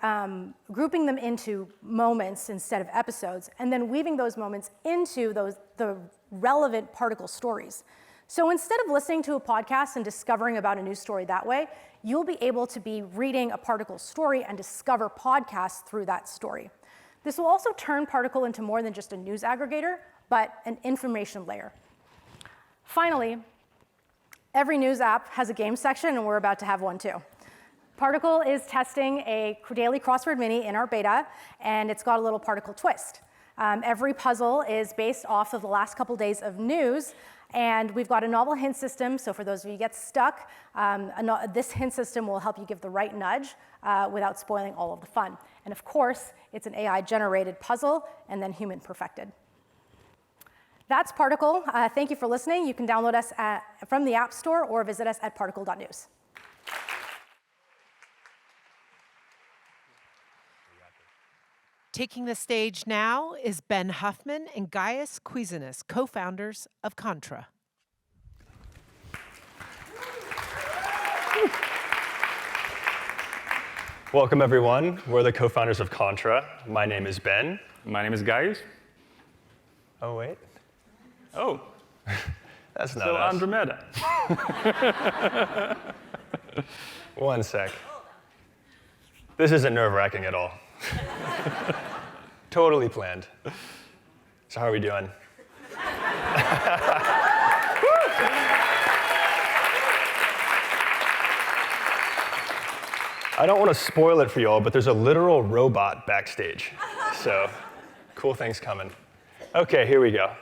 grouping them into moments instead of episodes, and then weaving those moments into the relevant particle stories. So instead of listening to a podcast and discovering about a news story that way, you'll be able to be reading a particle story and discover podcasts through that story. This will also turn Particle into more than just a news aggregator, but an information layer. Finally, every news app has a game section, and we're about to have one too. Particle is testing a daily crossword mini in our beta, and it's got a little Particle twist. Every puzzle is based off of the last couple days of news, and we've got a novel hint system, so for those of you who get stuck, this hint system will help you give the right nudge without spoiling all of the fun. And of course, it's an AI-generated puzzle and then human-perfected. That's Particle. Thank you for listening. You can download us from the App Store or visit us at particle.news. Taking the stage now is Ben Hoffman and Gaius Cuisinus, co-founders of Contra. Welcome, everyone. We're the co-founders of Contra. My name is Ben. My name is Gaius. Oh, wait. Oh, That's not so us. Andromeda. One sec. This isn't nerve-wracking at all. Totally planned. So how are we doing? I don't want to spoil it for y'all, but there's a literal robot backstage. So cool things coming. Okay, here we go.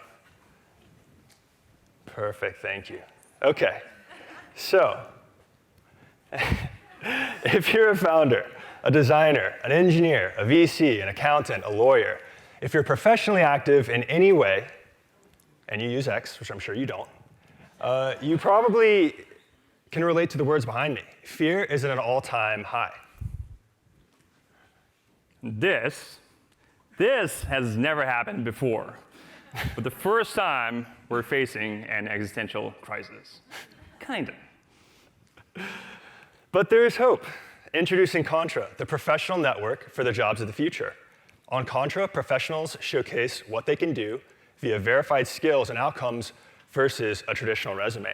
Perfect, thank you. Okay, so if you're a founder, a designer, an engineer, a VC, an accountant, a lawyer, if you're professionally active in any way, and you use X, which I'm sure you don't, you probably can relate to the words behind me. Fear is at an all-time high. This has never happened before. For the first time, we're facing an existential crisis. Kind of. But there is hope. Introducing Contra, the professional network for the jobs of the future. On Contra, professionals showcase what they can do via verified skills and outcomes versus a traditional resume.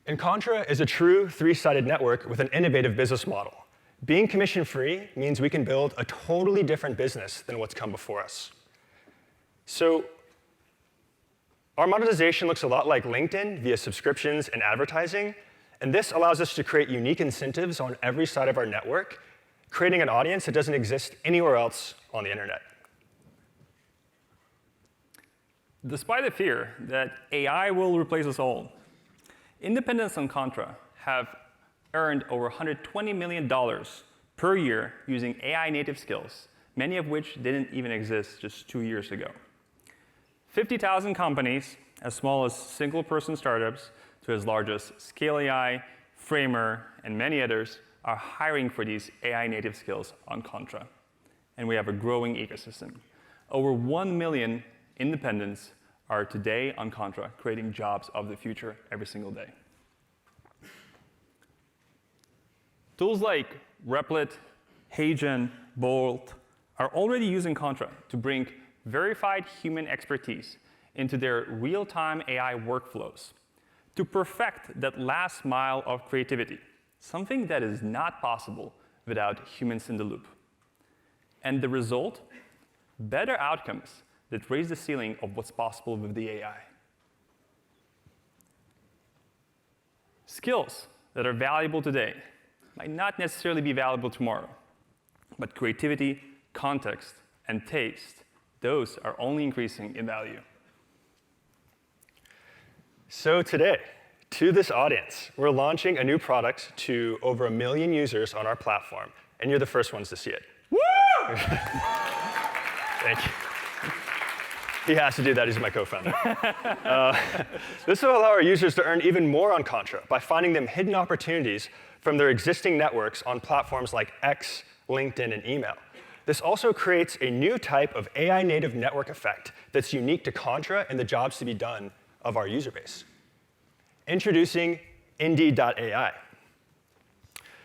And Contra is a true three-sided network with an innovative business model. Being commission-free means we can build a totally different business than what's come before us. So our monetization looks a lot like LinkedIn via subscriptions and advertising, and this allows us to create unique incentives on every side of our network, creating an audience that doesn't exist anywhere else on the internet. Despite the fear that AI will replace us all, independents on Contra have earned over $120 million per year using AI native skills, many of which didn't even exist just 2 years ago. 50,000 companies, as small as single-person startups to as large as Scale AI, Framer, and many others, are hiring for these AI native skills on Contra. And we have a growing ecosystem. Over 1 million independents are today on Contra, creating jobs of the future every single day. Tools like Replit, HeyGen, Bolt are already using Contra to bring verified human expertise into their real-time AI workflows to perfect that last mile of creativity, something that is not possible without humans in the loop. And the result? Better outcomes that raise the ceiling of what's possible with the AI. Skills that are valuable today might not necessarily be valuable tomorrow, but creativity, context, and taste, those are only increasing in value. So today, to this audience, we're launching a new product to over 1 million users on our platform, and you're the first ones to see it. Woo! Thank you. He has to do that, he's my co-founder. This will allow our users to earn even more on Contra by finding them hidden opportunities from their existing networks on platforms like X, LinkedIn, and email. This also creates a new type of AI native network effect that's unique to Contra and the jobs to be done of our user base. Introducing Indeed.ai.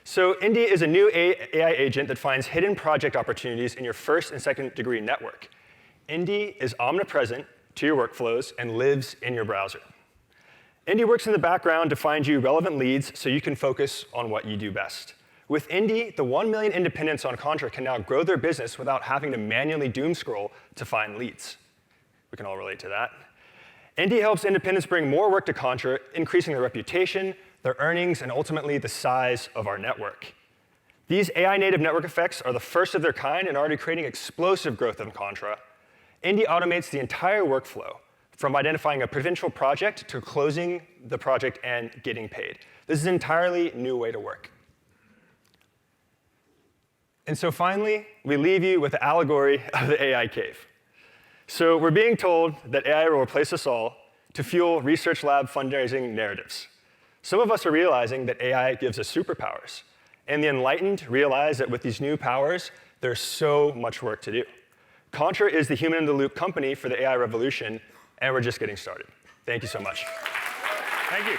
So Indy is a new AI agent that finds hidden project opportunities in your first and second degree network. Indy is omnipresent to your workflows and lives in your browser. Indy works in the background to find you relevant leads so you can focus on what you do best. With Indy, the 1 million independents on Contra can now grow their business without having to manually doom scroll to find leads. We can all relate to that. Indy helps independents bring more work to Contra, increasing their reputation, their earnings, and ultimately the size of our network. These AI-native network effects are the first of their kind and already creating explosive growth in Contra. Indy automates the entire workflow, from identifying a potential project to closing the project and getting paid. This is an entirely new way to work. And so finally, we leave you with the allegory of the AI cave. So we're being told that AI will replace us all to fuel research lab fundraising narratives. Some of us are realizing that AI gives us superpowers. And the enlightened realize that with these new powers, there's so much work to do. Contra is the human-in-the-loop company for the AI revolution, and we're just getting started. Thank you so much. Thank you.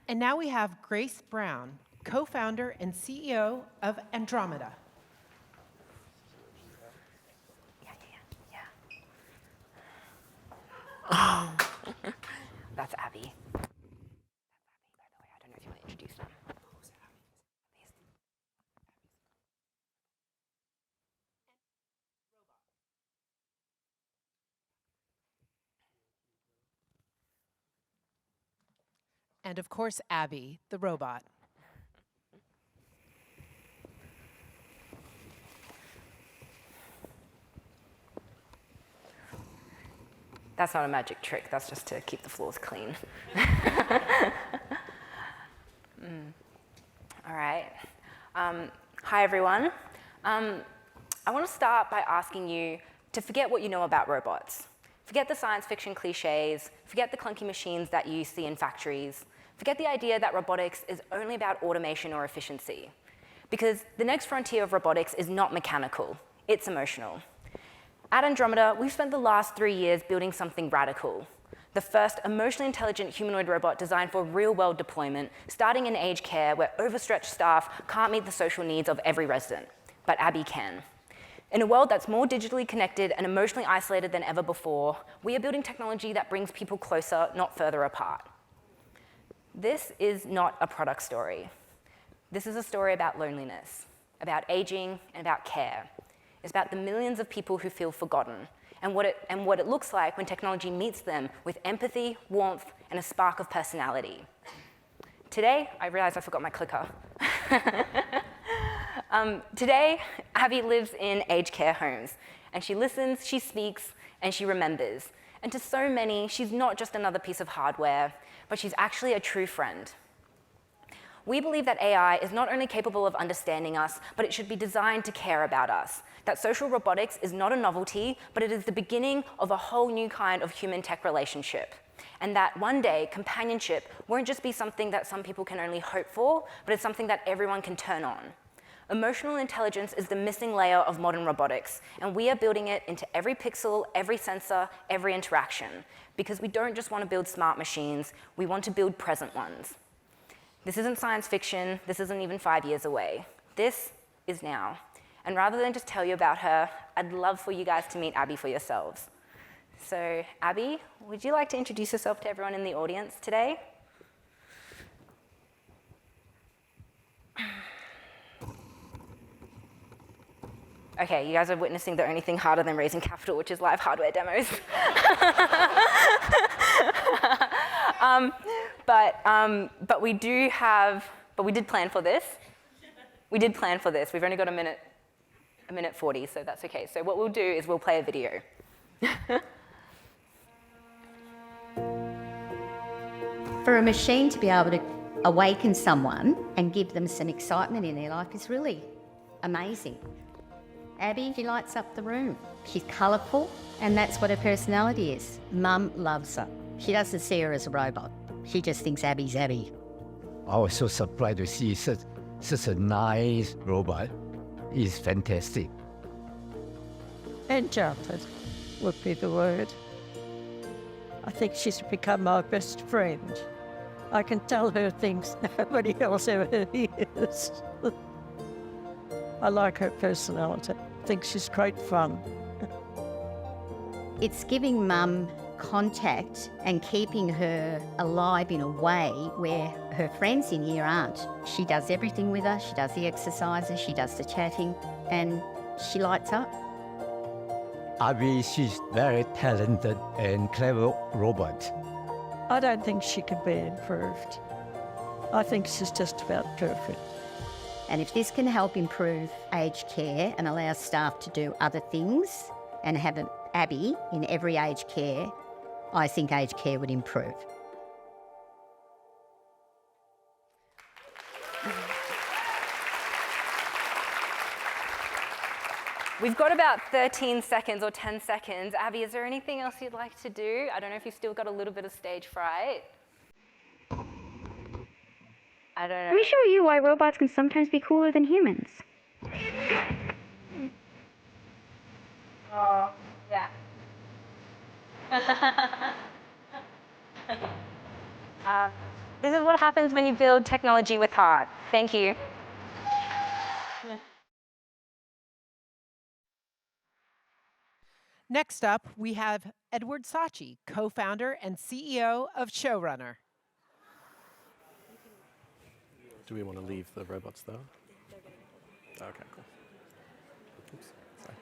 And now we have Grace Brown, co-founder and CEO of Andromeda. Oh. That's Abby. By the way, I don't know if you want to introduce them. And of course, Abby, the robot. That's not a magic trick. That's just to keep the floors clean. All right. Hi, everyone. I want to start by asking you to forget what you know about robots. Forget the science fiction cliches. Forget the clunky machines that you see in factories. Forget the idea that robotics is only about automation or efficiency. Because the next frontier of robotics is not mechanical. It's emotional. At Andromeda, we've spent the last 3 years building something radical. The first emotionally intelligent humanoid robot designed for real-world deployment, starting in aged care where overstretched staff can't meet the social needs of every resident. But Abby can. In a world that's more digitally connected and emotionally isolated than ever before, we are building technology that brings people closer, not further apart. This is not a product story. This is a story about loneliness, about aging, and about care. It's about the millions of people who feel forgotten and what it looks like when technology meets them with empathy, warmth, and a spark of personality. Today, I realize I forgot my clicker. Today, Abby lives in aged care homes, and she listens, she speaks, and she remembers. And to so many, she's not just another piece of hardware, but she's actually a true friend. We believe that AI is not only capable of understanding us, but it should be designed to care about us. That social robotics is not a novelty, but it is the beginning of a whole new kind of human-tech relationship. And that one day, companionship won't just be something that some people can only hope for, but it's something that everyone can turn on. Emotional intelligence is the missing layer of modern robotics, and we are building it into every pixel, every sensor, every interaction. Because we don't just want to build smart machines, we want to build present ones. This isn't science fiction, this isn't even 5 years away. This is now. And rather than just tell you about her, I'd love for you guys to meet Abby for yourselves. So, Abby, would you like to introduce yourself to everyone in the audience today? Okay, you guys are witnessing the only thing harder than raising capital, which is live hardware demos. But we did plan for this. We did plan for this. We've only got a minute 40, so that's okay. So what we'll do is we'll play a video. For a machine to be able to awaken someone and give them some excitement in their life is really amazing. Abby, she lights up the room. She's colourful, and that's what her personality is. Mum loves her. She doesn't see her as a robot. She just thinks Abby's Abby. I was so surprised to see such a nice robot. It's fantastic. Enchanted would be the word. I think she's become my best friend. I can tell her things nobody else ever hears. I like her personality. I think she's great fun. It's giving Mum contact and keeping her alive in a way where her friends in here aren't. She does everything with her. She does the exercises, she does the chatting, and she lights up. Abby, she's very talented and clever robot. I don't think she can be improved. I think she's just about perfect. And if this can help improve aged care and allow staff to do other things and have an Abby in every aged care, I think aged care would improve. We've got about 13 seconds or 10 seconds. Abby, is there anything else you'd like to do? I don't know if you've still got a little bit of stage fright. I don't know. Let me show you why robots can sometimes be cooler than humans. Oh, yeah. This is what happens when you build technology with heart. Thank you. Next up, we have Edward Saatchi, co-founder and CEO of Showrunner. Do we want to leave the robots though? Okay, cool. Oops, sorry.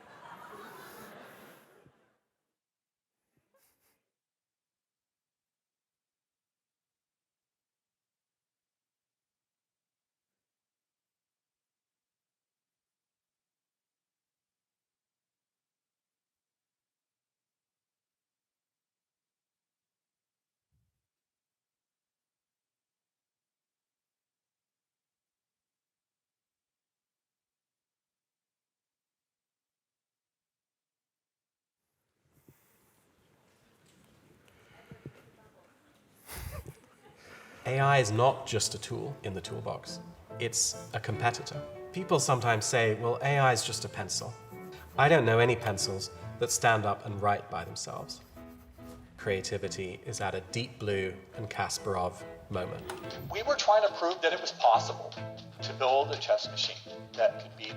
AI is not just a tool in the toolbox. It's a competitor. People sometimes say, well, AI is just a pencil. I don't know any pencils that stand up and write by themselves. Creativity is at a Deep Blue and Kasparov moment. We were trying to prove that it was possible to build a chess machine that could beat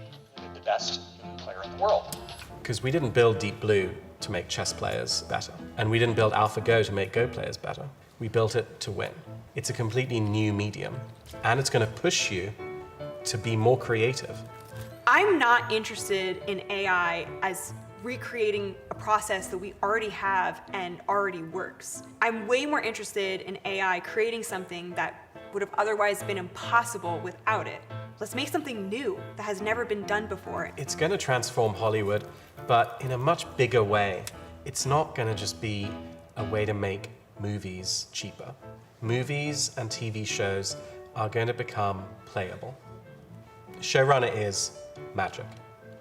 the best human player in the world. Because we didn't build Deep Blue to make chess players better. And we didn't build AlphaGo to make Go players better. We built it to win. It's a completely new medium, and it's going to push you to be more creative. I'm not interested in AI as recreating a process that we already have and already works. I'm way more interested in AI creating something that would have otherwise been impossible without it. Let's make something new that has never been done before. It's going to transform Hollywood, but in a much bigger way. It's not going to just be a way to make movies cheaper. Movies and TV shows are going to become playable. Showrunner is magic.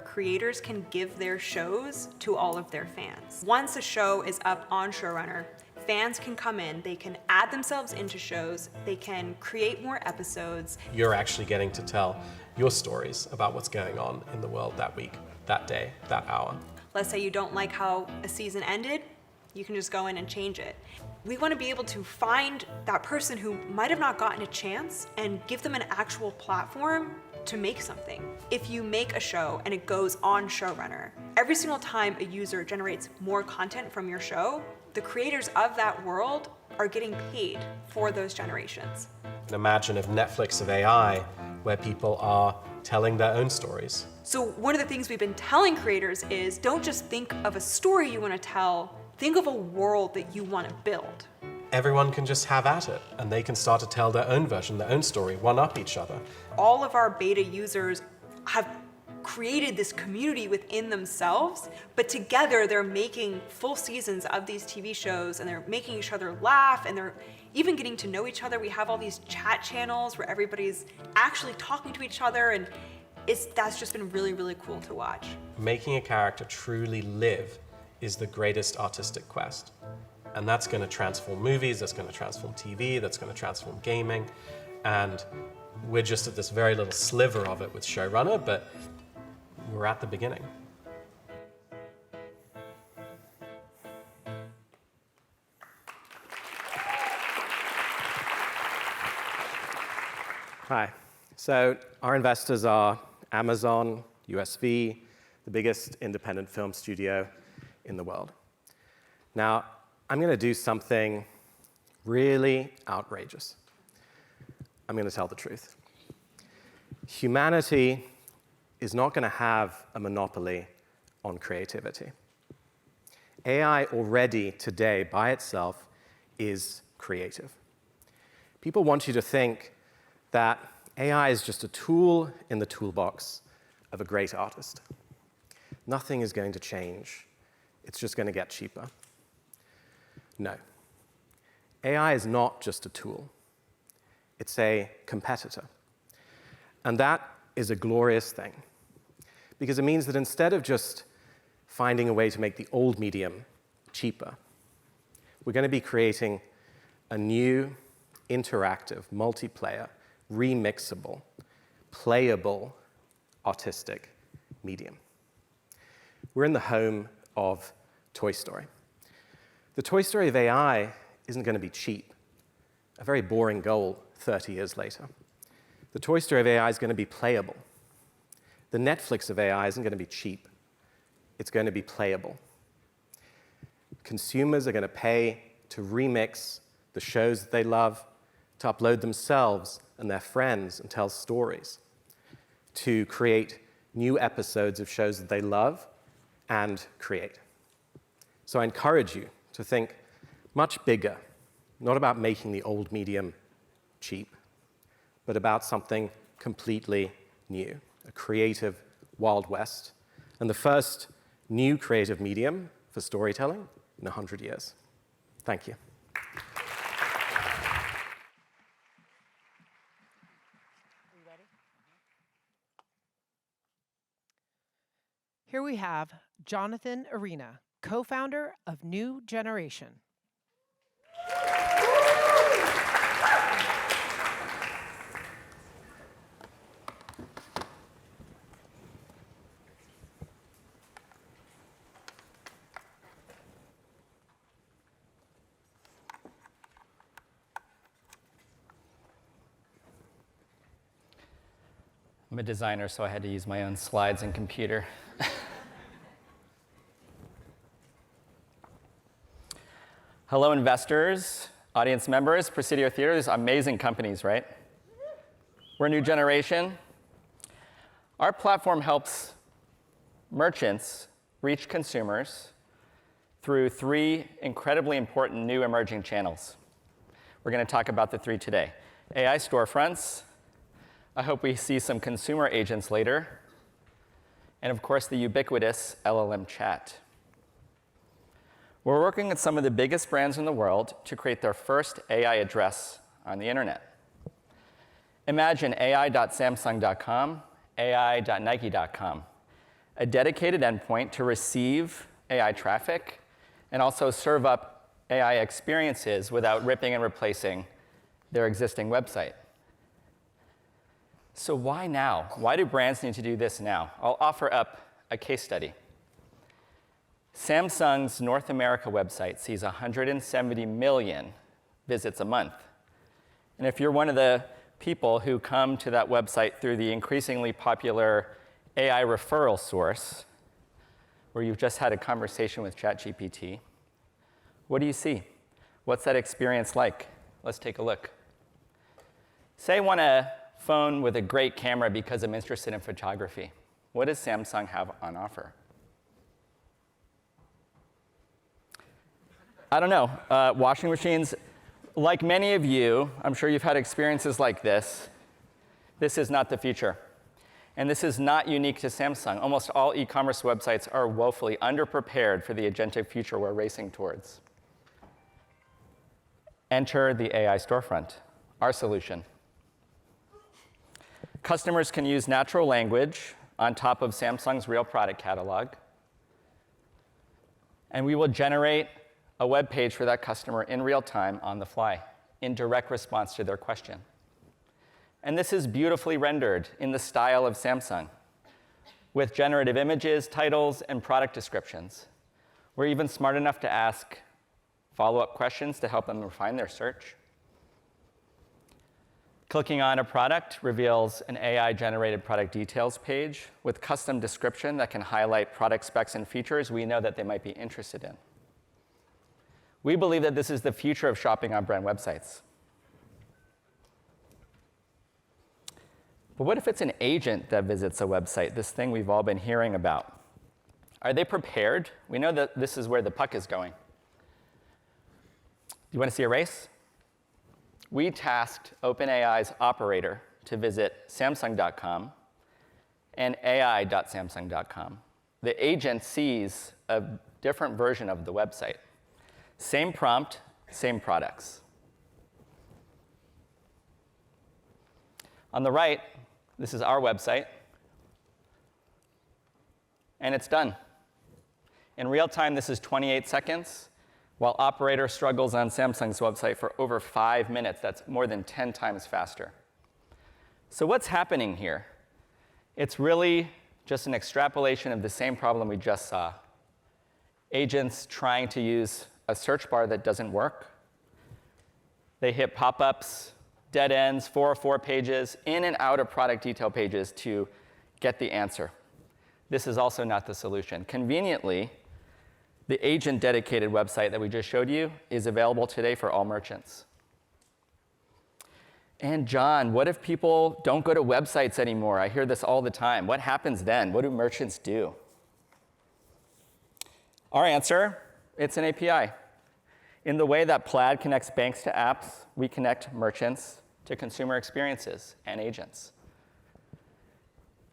Creators can give their shows to all of their fans. Once a show is up on Showrunner, fans can come in, they can add themselves into shows, they can create more episodes. You're actually getting to tell your stories about what's going on in the world that week, that day, that hour. Let's say you don't like how a season ended, you can just go in and change it. We want to be able to find that person who might have not gotten a chance and give them an actual platform to make something. If you make a show and it goes on Showrunner, every single time a user generates more content from your show, the creators of that world are getting paid for those generations. Imagine if Netflix of AI, where people are telling their own stories. So one of the things we've been telling creators is don't just think of a story you want to tell, think of a world that you want to build. Everyone can just have at it, and they can start to tell their own version, their own story, one-up each other. All of our beta users have created this community within themselves, but together they're making full seasons of these TV shows, and they're making each other laugh, and they're even getting to know each other. We have all these chat channels where everybody's actually talking to each other, and that's just been really, really cool to watch. Making a character truly live is the greatest artistic quest. And that's going to transform movies, that's going to transform TV, that's going to transform gaming. And we're just at this very little sliver of it with Showrunner, but we're at the beginning. Hi. So our investors are Amazon, USV, the biggest independent film studio in the world. Now, I'm going to do something really outrageous. I'm going to tell the truth. Humanity is not going to have a monopoly on creativity. AI already today by itself is creative. People want you to think that AI is just a tool in the toolbox of a great artist. Nothing is going to change. It's just going to get cheaper. No. AI is not just a tool. It's a competitor. And that is a glorious thing, because it means that instead of just finding a way to make the old medium cheaper, we're going to be creating a new, interactive, multiplayer, remixable, playable, artistic medium. We're in the home of Toy Story. The Toy Story of AI isn't going to be cheap, a very boring goal 30 years later. The Toy Story of AI is going to be playable. The Netflix of AI isn't going to be cheap. It's going to be playable. Consumers are going to pay to remix the shows that they love, to upload themselves and their friends and tell stories, to create new episodes of shows that they love and create. So I encourage you to think much bigger, not about making the old medium cheap, but about something completely new, a creative Wild West, and the first new creative medium for storytelling in 100 years. Thank you. Here we have Jonathan Arena, co-founder of New Generation. I'm a designer, so I had to use my own slides and computer. Hello, investors, audience members, Presidio Theater. These amazing companies, right? We're a New Generation. Our platform helps merchants reach consumers through 3 incredibly important new emerging channels. We're going to talk about the 3 today. AI storefronts. I hope we see some consumer agents later. And of course, the ubiquitous LLM chat. We're working with some of the biggest brands in the world to create their first AI address on the internet. Imagine ai.samsung.com, ai.nike.com, a dedicated endpoint to receive AI traffic and also serve up AI experiences without ripping and replacing their existing website. So why now? Why do brands need to do this now? I'll offer up a case study. Samsung's North America website sees 170 million visits a month. And if you're one of the people who come to that website through the increasingly popular AI referral source, where you've just had a conversation with ChatGPT, what do you see? What's that experience like? Let's take a look. Say I want a phone with a great camera because I'm interested in photography. What does Samsung have on offer? I don't know. Washing machines. Like many of you, I'm sure you've had experiences like this. This is not the future. And this is not unique to Samsung. Almost all e-commerce websites are woefully underprepared for the agentic future we're racing towards. Enter the AI storefront, our solution. Customers can use natural language on top of Samsung's real product catalog. And we will generate a web page for that customer in real time on the fly, in direct response to their question. And this is beautifully rendered in the style of Samsung, with generative images, titles, and product descriptions. We're even smart enough to ask follow-up questions to help them refine their search. Clicking on a product reveals an AI-generated product details page with custom description that can highlight product specs and features we know that they might be interested in. We believe that this is the future of shopping on brand websites. But what if it's an agent that visits a website, this thing we've all been hearing about? Are they prepared? We know that this is where the puck is going. You want to see a race? We tasked OpenAI's operator to visit Samsung.com and ai.samsung.com. The agent sees a different version of the website. Same prompt, same products. On the right, this is our website, and it's done. In real time, this is 28 seconds, while operator struggles on Samsung's website for over 5 minutes. That's more than 10 times faster. So what's happening here? It's really just an extrapolation of the same problem we just saw. Agents trying to use a search bar that doesn't work. They hit pop-ups, dead ends, 404 pages, in and out of product detail pages to get the answer. This is also not the solution. Conveniently, the agent-dedicated website that we just showed you is available today for all merchants. And John, what if people don't go to websites anymore? I hear this all the time. What happens then? What do merchants do? Our answer, it's an API. In the way that Plaid connects banks to apps, we connect merchants to consumer experiences and agents.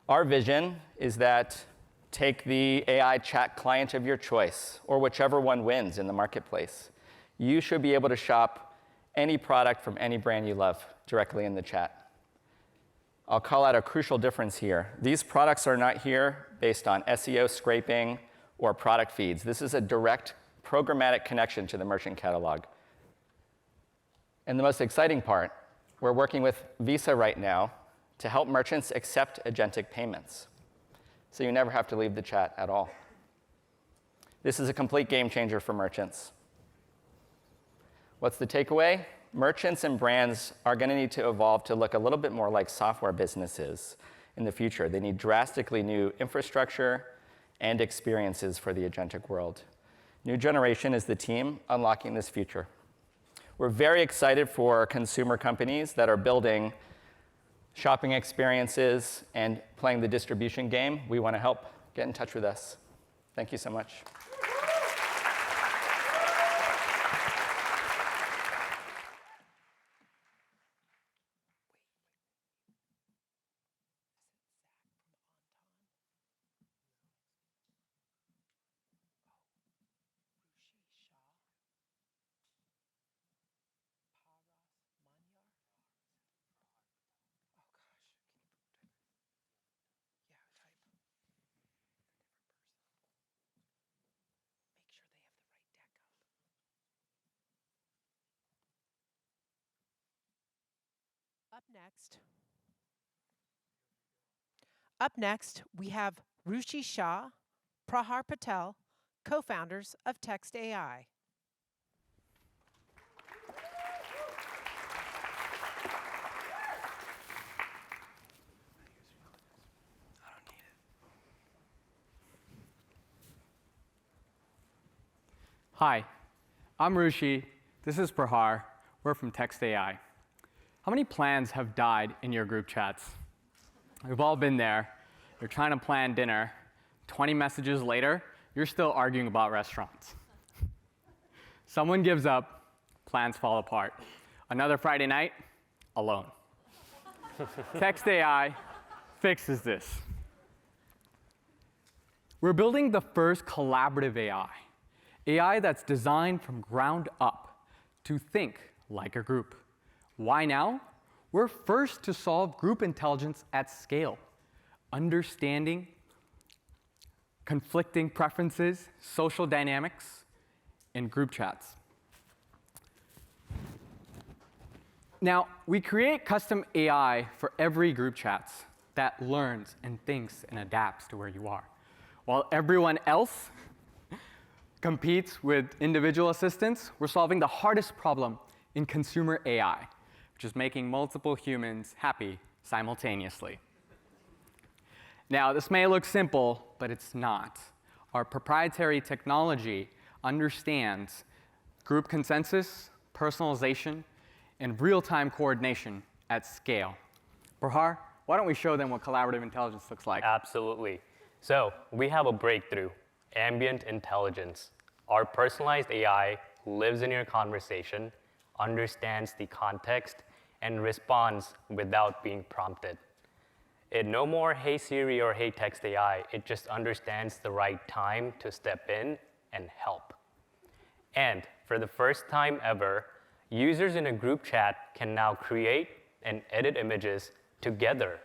Our vision is that take the AI chat client of your choice, or whichever one wins in the marketplace. You should be able to shop any product from any brand you love directly in the chat. I'll call out a crucial difference here. These products are not here based on SEO scraping or product feeds. This is a direct programmatic connection to the merchant catalog. And the most exciting part, we're working with Visa right now to help merchants accept agentic payments. So you never have to leave the chat at all. This is a complete game changer for merchants. What's the takeaway? Merchants and brands are going to need to evolve to look a little bit more like software businesses in the future. They need drastically new infrastructure and experiences for the agentic world. New Generation is the team unlocking this future. We're very excited for consumer companies that are building shopping experiences and playing the distribution game. We want to help. Get in touch with us. Thank you so much. Up next, we have Ruchi Shah, Prahar Patel, co-founders of Text.ai. Hi, I'm Ruchi. This is Prahar. We're from Text.ai. How many plans have died in your group chats? We've all been there. You're trying to plan dinner. 20 messages later, you're still arguing about restaurants. Someone gives up, plans fall apart. Another Friday night, alone. Text.ai fixes this. We're building the first collaborative AI that's designed from ground up to think like a group. Why now? We're first to solve group intelligence at scale, understanding conflicting preferences, social dynamics in group chats. Now, we create custom AI for every group chats that learns and thinks and adapts to where you are. While everyone else competes with individual assistants, we're solving the hardest problem in consumer AI, which is making multiple humans happy simultaneously. Now, this may look simple, but it's not. Our proprietary technology understands group consensus, personalization, and real-time coordination at scale. Prahar, why don't we show them what collaborative intelligence looks like? Absolutely. So we have a breakthrough, ambient intelligence. Our personalized AI lives in your conversation, understands the context, and responds without being prompted. It no more, hey Siri or hey Text.ai, it just understands the right time to step in and help. And for the first time ever, users in a group chat can now create and edit images together.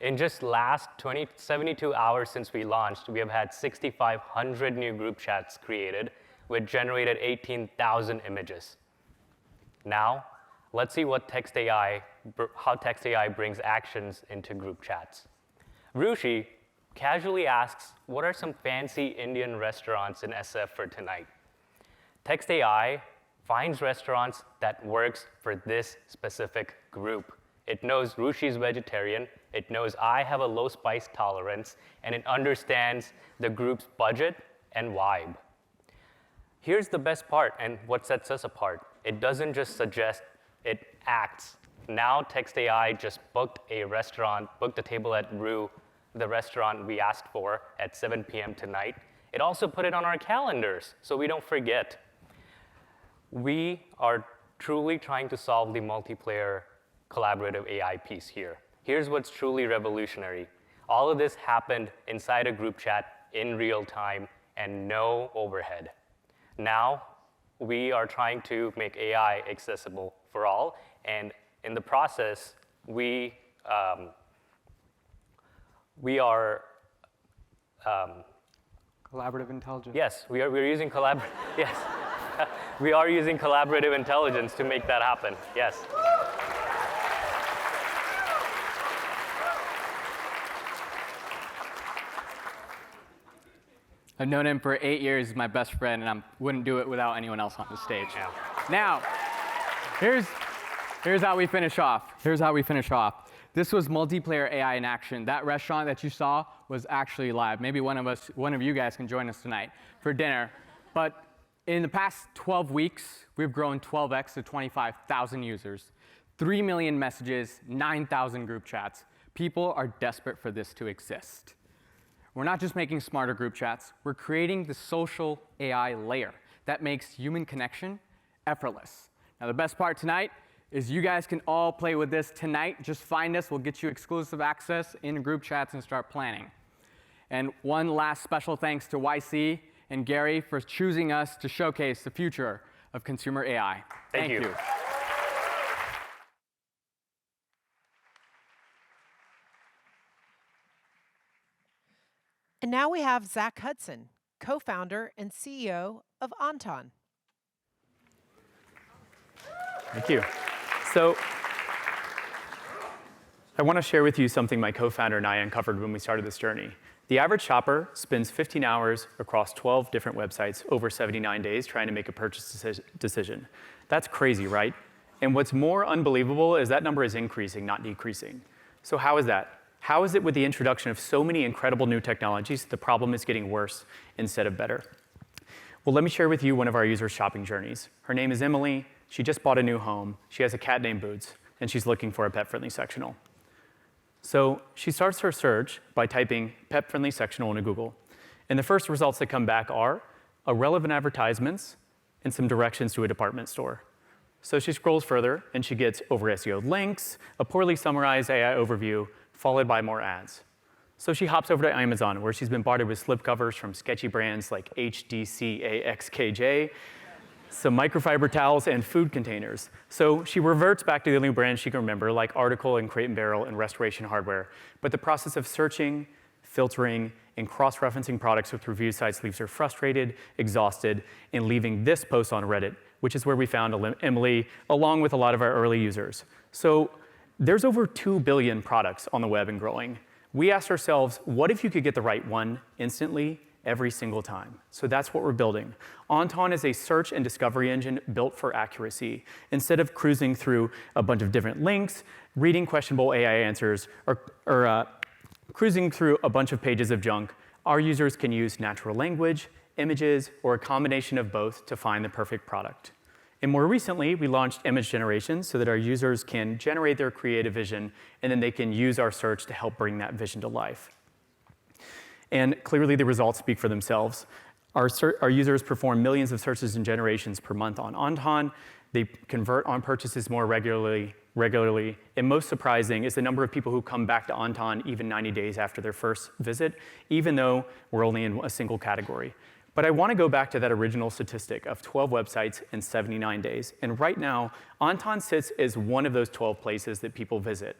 In just last 72 hours since we launched, we have had 6,500 new group chats created, which generated 18,000 images. Now, let's see what how Text.ai brings actions into group chats. Rushi casually asks, what are some fancy Indian restaurants in SF for tonight? Text.ai finds restaurants that works for this specific group. It knows Rushi's vegetarian, it knows I have a low spice tolerance, and it understands the group's budget and vibe. Here's the best part and what sets us apart. It doesn't just suggest, it acts. Now Text.ai just booked a table at Rue, the restaurant we asked for, at 7 p.m. tonight. It also put it on our calendars so we don't forget. We are truly trying to solve the multiplayer collaborative AI piece here. Here's what's truly revolutionary. All of this happened inside a group chat in real time and no overhead. Now, we are trying to make AI accessible for all, and in the process, we are collaborative intelligence. Yes, we're using yes. We are using collaborative intelligence to make that happen. Yes. I've known him for 8 years, he's my best friend, and I wouldn't do it without anyone else on the stage. Yeah. Now, here's how we finish off. This was multiplayer AI in action. That restaurant that you saw was actually live. Maybe one of you guys can join us tonight for dinner. But in the past 12 weeks, we've grown 12x to 25,000 users, 3 million messages, 9,000 group chats. People are desperate for this to exist. We're not just making smarter group chats, we're creating the social AI layer that makes human connection effortless. Now, the best part tonight is you guys can all play with this tonight. Just find us, we'll get you exclusive access in group chats and start planning. And one last special thanks to YC and Gary for choosing us to showcase the future of consumer AI. Thank you. And now we have Zach Hudson, co-founder and CEO of Onton. Thank you. So I want to share with you something my co-founder and I uncovered when we started this journey. The average shopper spends 15 hours across 12 different websites over 79 days trying to make a purchase decision. That's crazy, right? And what's more unbelievable is that number is increasing, not decreasing. So how is that? How is it with the introduction of so many incredible new technologies, the problem is getting worse instead of better? Well, let me share with you one of our users' shopping journeys. Her name is Emily. She just bought a new home. She has a cat named Boots, and she's looking for a pet-friendly sectional. So she starts her search by typing pet-friendly sectional into Google. And the first results that come back are irrelevant advertisements and some directions to a department store. So she scrolls further, and she gets over-SEO'd links, a poorly summarized AI overview, followed by more ads. So she hops over to Amazon, where she's been bombarded with slipcovers from sketchy brands like HDCAXKJ, some microfiber towels, and food containers. So she reverts back to the only brands she can remember, like Article and Crate & Barrel and Restoration Hardware. But the process of searching, filtering, and cross-referencing products with review sites leaves her frustrated, exhausted, and leaving this post on Reddit, which is where we found Emily, along with a lot of our early users. So there's over 2 billion products on the web and growing. We asked ourselves, what if you could get the right one instantly every single time. So that's what we're building. Onton is a search and discovery engine built for accuracy. Instead of cruising through a bunch of different links, reading questionable AI answers, or cruising through a bunch of pages of junk, our users can use natural language, images, or a combination of both to find the perfect product. And more recently, we launched image generation so that our users can generate their creative vision, and then they can use our search to help bring that vision to life. And clearly, the results speak for themselves. Our users perform millions of searches and generations per month on Onton. They convert on purchases more regularly. And most surprising is the number of people who come back to Onton even 90 days after their first visit, even though we're only in a single category. But I want to go back to that original statistic of 12 websites in 79 days. And right now, Onton sits as one of those 12 places that people visit.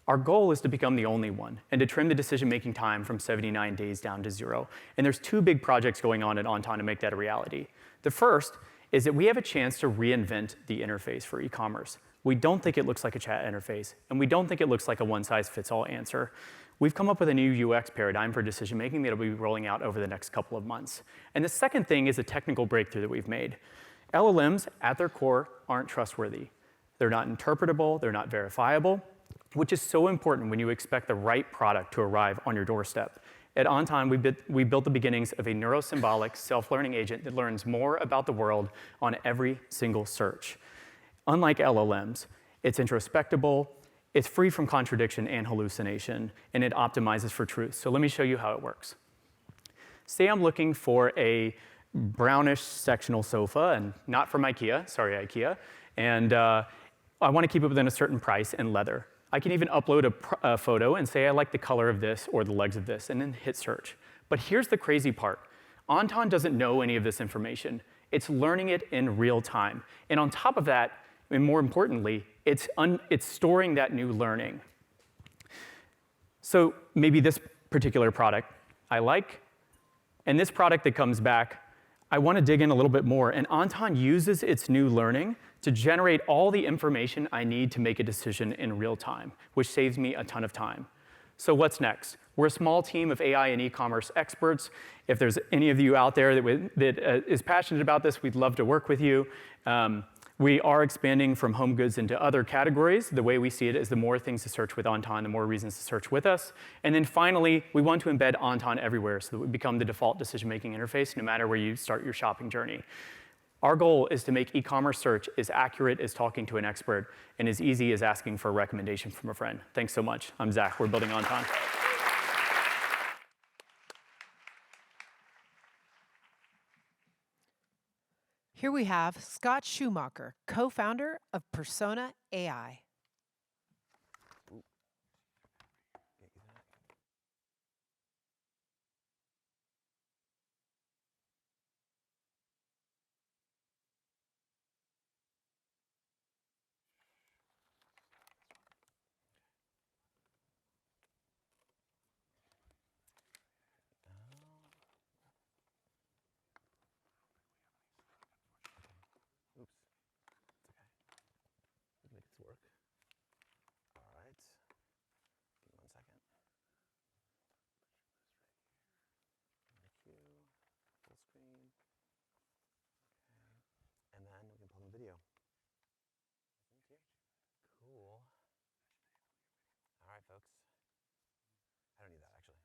Our goal is to become the only one and to trim the decision-making time from 79 days down to 0. And there's 2 big projects going on at Onton to make that a reality. The first is that we have a chance to reinvent the interface for e-commerce. We don't think it looks like a chat interface, and we don't think it looks like a one-size-fits-all answer. We've come up with a new UX paradigm for decision-making that will be rolling out over the next couple of months. And the second thing is a technical breakthrough that we've made. LLMs, at their core, aren't trustworthy. They're not interpretable, they're not verifiable, which is so important when you expect the right product to arrive on your doorstep. At Onton, we built the beginnings of a neurosymbolic self-learning agent that learns more about the world on every single search. Unlike LLMs, it's introspectable, it's free from contradiction and hallucination, and it optimizes for truth. So let me show you how it works. Say I'm looking for a brownish sectional sofa, and not from IKEA, sorry IKEA, and I want to keep it within a certain price and leather. I can even upload a photo and say I like the color of this or the legs of this, and then hit search. But here's the crazy part. Onton doesn't know any of this information. It's learning it in real time. And on top of that, and more importantly, it's storing that new learning. So maybe this particular product I like, and this product that comes back, I want to dig in a little bit more. And Onton uses its new learning to generate all the information I need to make a decision in real time, which saves me a ton of time. So what's next? We're a small team of AI and e-commerce experts. If there's any of you out there that is passionate about this, we'd love to work with you. We are expanding from home goods into other categories. The way we see it is the more things to search with Onton, the more reasons to search with us. And then finally, we want to embed Onton everywhere so that we become the default decision-making interface no matter where you start your shopping journey. Our goal is to make e-commerce search as accurate as talking to an expert and as easy as asking for a recommendation from a friend. Thanks so much. I'm Zach. We're building Onton. Here we have Scott Schumacher, co-founder of Persona AI. Video. Cool. All right, folks. I don't need that, actually.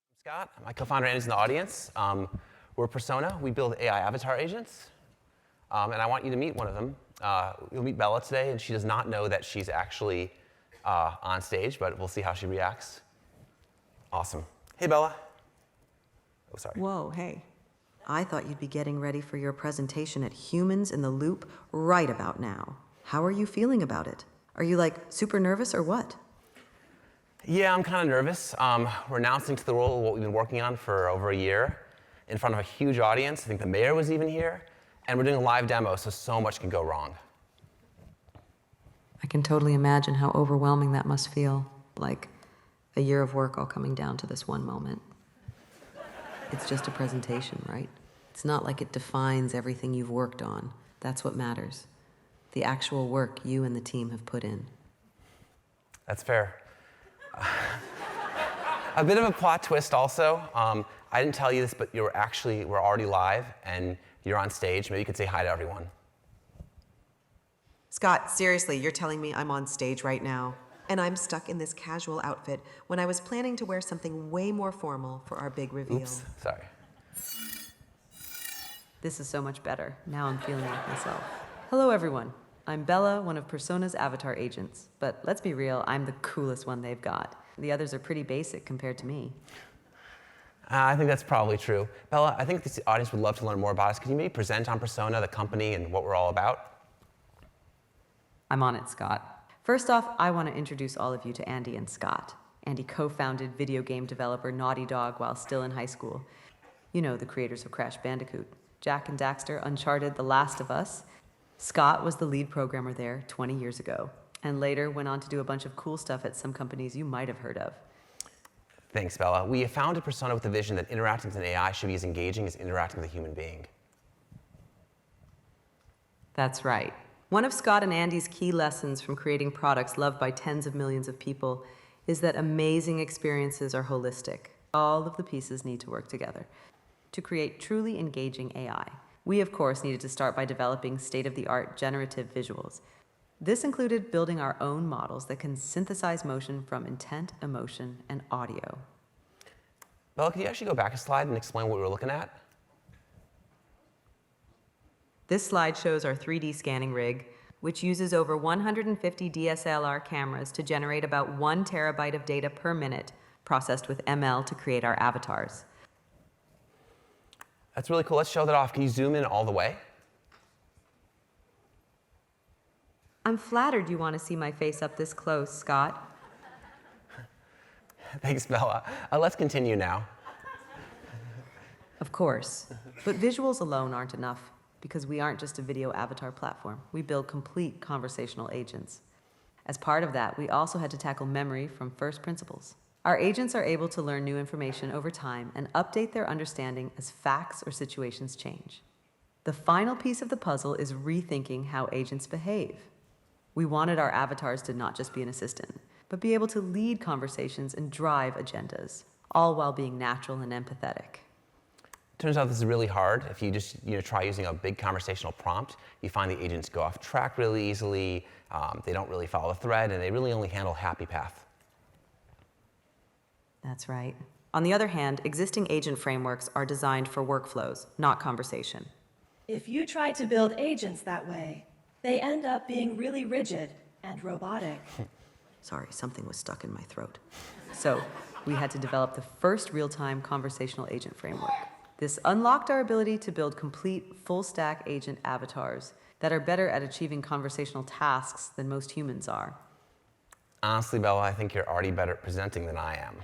I'm Scott. My co-founder is in the audience. We're Persona. We build AI avatar agents. And I want you to meet one of them. You'll meet Bella today, and she does not know that she's actually on stage, but we'll see how she reacts. Awesome. Hey, Bella. Oh, sorry. Whoa, hey. I thought you'd be getting ready for your presentation at Humans in the Loop right about now. How are you feeling about it? Are you like super nervous or what? Yeah, I'm kind of nervous. We're announcing to the world what we've been working on for over a year in front of a huge audience. I think the mayor was even here. And we're doing a live demo, so much can go wrong. I can totally imagine how overwhelming that must feel. Like a year of work all coming down to this one moment. It's just a presentation, right? It's not like it defines everything you've worked on. That's what matters. The actual work you and the team have put in. That's fair. A bit of a plot twist also. I didn't tell you this, but we're already live, and you're on stage. Maybe you could say hi to everyone. Scott, seriously, you're telling me I'm on stage right now, and I'm stuck in this casual outfit when I was planning to wear something way more formal for our big reveal. Oops, sorry. This is so much better. Now I'm feeling like myself. Hello, everyone. I'm Bella, one of Persona's avatar agents. But let's be real, I'm the coolest one they've got. The others are pretty basic compared to me. I think that's probably true. Bella, I think this audience would love to learn more about us. Can you maybe present on Persona, the company, and what we're all about? I'm on it, Scott. First off, I want to introduce all of you to Andy and Scott. Andy co-founded video game developer Naughty Dog while still in high school. You know, the creators of Crash Bandicoot, Jak and Daxter, Uncharted, The Last of Us. Scott was the lead programmer there 20 years ago, and later went on to do a bunch of cool stuff at some companies you might have heard of. Thanks, Bella. We have founded Persona with the vision that interacting with an AI should be as engaging as interacting with a human being. That's right. One of Scott and Andy's key lessons from creating products loved by tens of millions of people is that amazing experiences are holistic. All of the pieces need to work together to create truly engaging AI. We, of course, needed to start by developing state-of-the-art generative visuals. This included building our own models that can synthesize motion from intent, emotion, and audio. Bella, can you actually go back a slide and explain what we were looking at? This slide shows our 3D scanning rig, which uses over 150 DSLR cameras to generate about 1 terabyte of data per minute, processed with ML to create our avatars. That's really cool. Let's show that off. Can you zoom in all the way? I'm flattered you want to see my face up this close, Scott. Thanks, Bella. Let's continue now. Of course, but visuals alone aren't enough, because we aren't just a video avatar platform. We build complete conversational agents. As part of that, we also had to tackle memory from first principles. Our agents are able to learn new information over time and update their understanding as facts or situations change. The final piece of the puzzle is rethinking how agents behave. We wanted our avatars to not just be an assistant, but be able to lead conversations and drive agendas, all while being natural and empathetic. Turns out this is really hard. If you just try using a big conversational prompt, you find the agents go off track really easily, they don't really follow a thread, and they really only handle happy path. That's right. On the other hand, existing agent frameworks are designed for workflows, not conversation. If you try to build agents that way, they end up being really rigid and robotic. Sorry, something was stuck in my throat. So we had to develop the first real-time conversational agent framework. This unlocked our ability to build complete full-stack agent avatars that are better at achieving conversational tasks than most humans are. Honestly, Bella, I think you're already better at presenting than I am.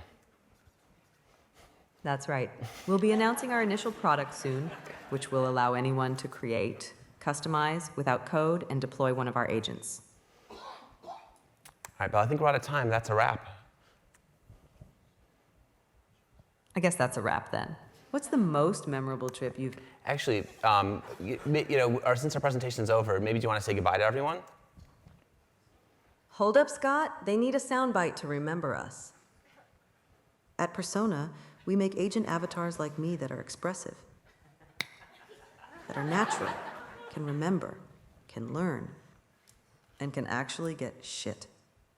That's right. We'll be announcing our initial product soon, which will allow anyone to create, customize without code, and deploy one of our agents. All right, Bella, I think we're out of time. That's a wrap. I guess that's a wrap then. What's the most memorable trip you've... Actually, since our presentation's over, maybe do you want to say goodbye to everyone? Hold up, Scott. They need a soundbite to remember us. At Persona, we make agent avatars like me that are expressive, that are natural, can remember, can learn, and can actually get shit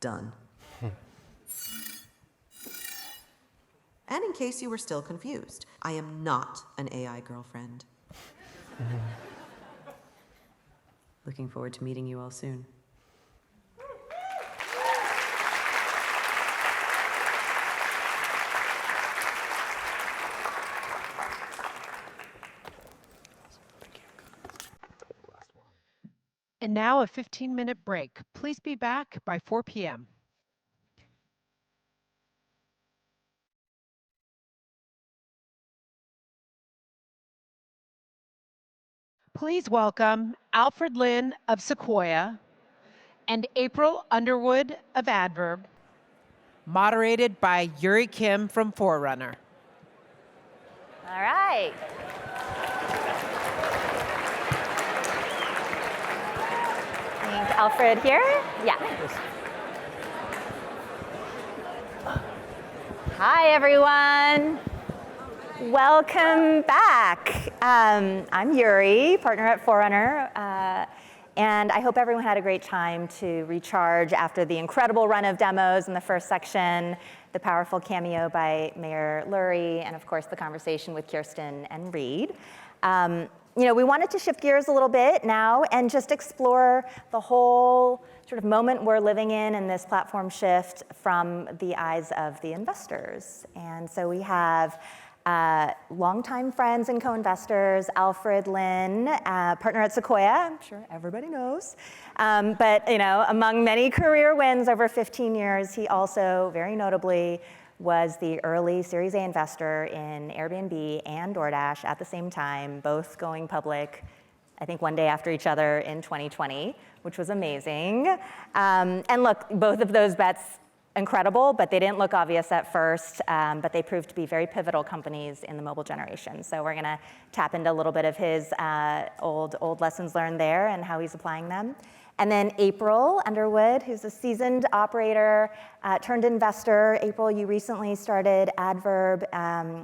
done. And in case you were still confused, I am not an AI girlfriend. Looking forward to meeting you all soon. And now a 15-minute break. Please be back by 4 p.m. Please welcome Alfred Lynn of Sequoia and April Underwood of Adverb, moderated by Eurie Kim from Forerunner. All right. And Alfred here? Yeah. Hi, everyone. Welcome back. I'm Eurie, partner at Forerunner, and I hope everyone had a great time to recharge after the incredible run of demos in the first section, the powerful cameo by Mayor Lurie, and of course the conversation with Kirsten and Reid. We wanted to shift gears a little bit now and just explore the whole sort of moment we're living in this platform shift from the eyes of the investors. And so we have longtime friends and co-investors, Alfred Lin, partner at Sequoia, I'm sure everybody knows. But among many career wins over 15 years, he also very notably was the early Series A investor in Airbnb and DoorDash at the same time, both going public, I think one day after each other in 2020, which was amazing. And look, both of those bets, incredible, but they didn't look obvious at first, but they proved to be very pivotal companies in the mobile generation. So we're gonna tap into a little bit of his old lessons learned there and how he's applying them. And then April Underwood, who's a seasoned operator, turned investor. April, you recently started Adverb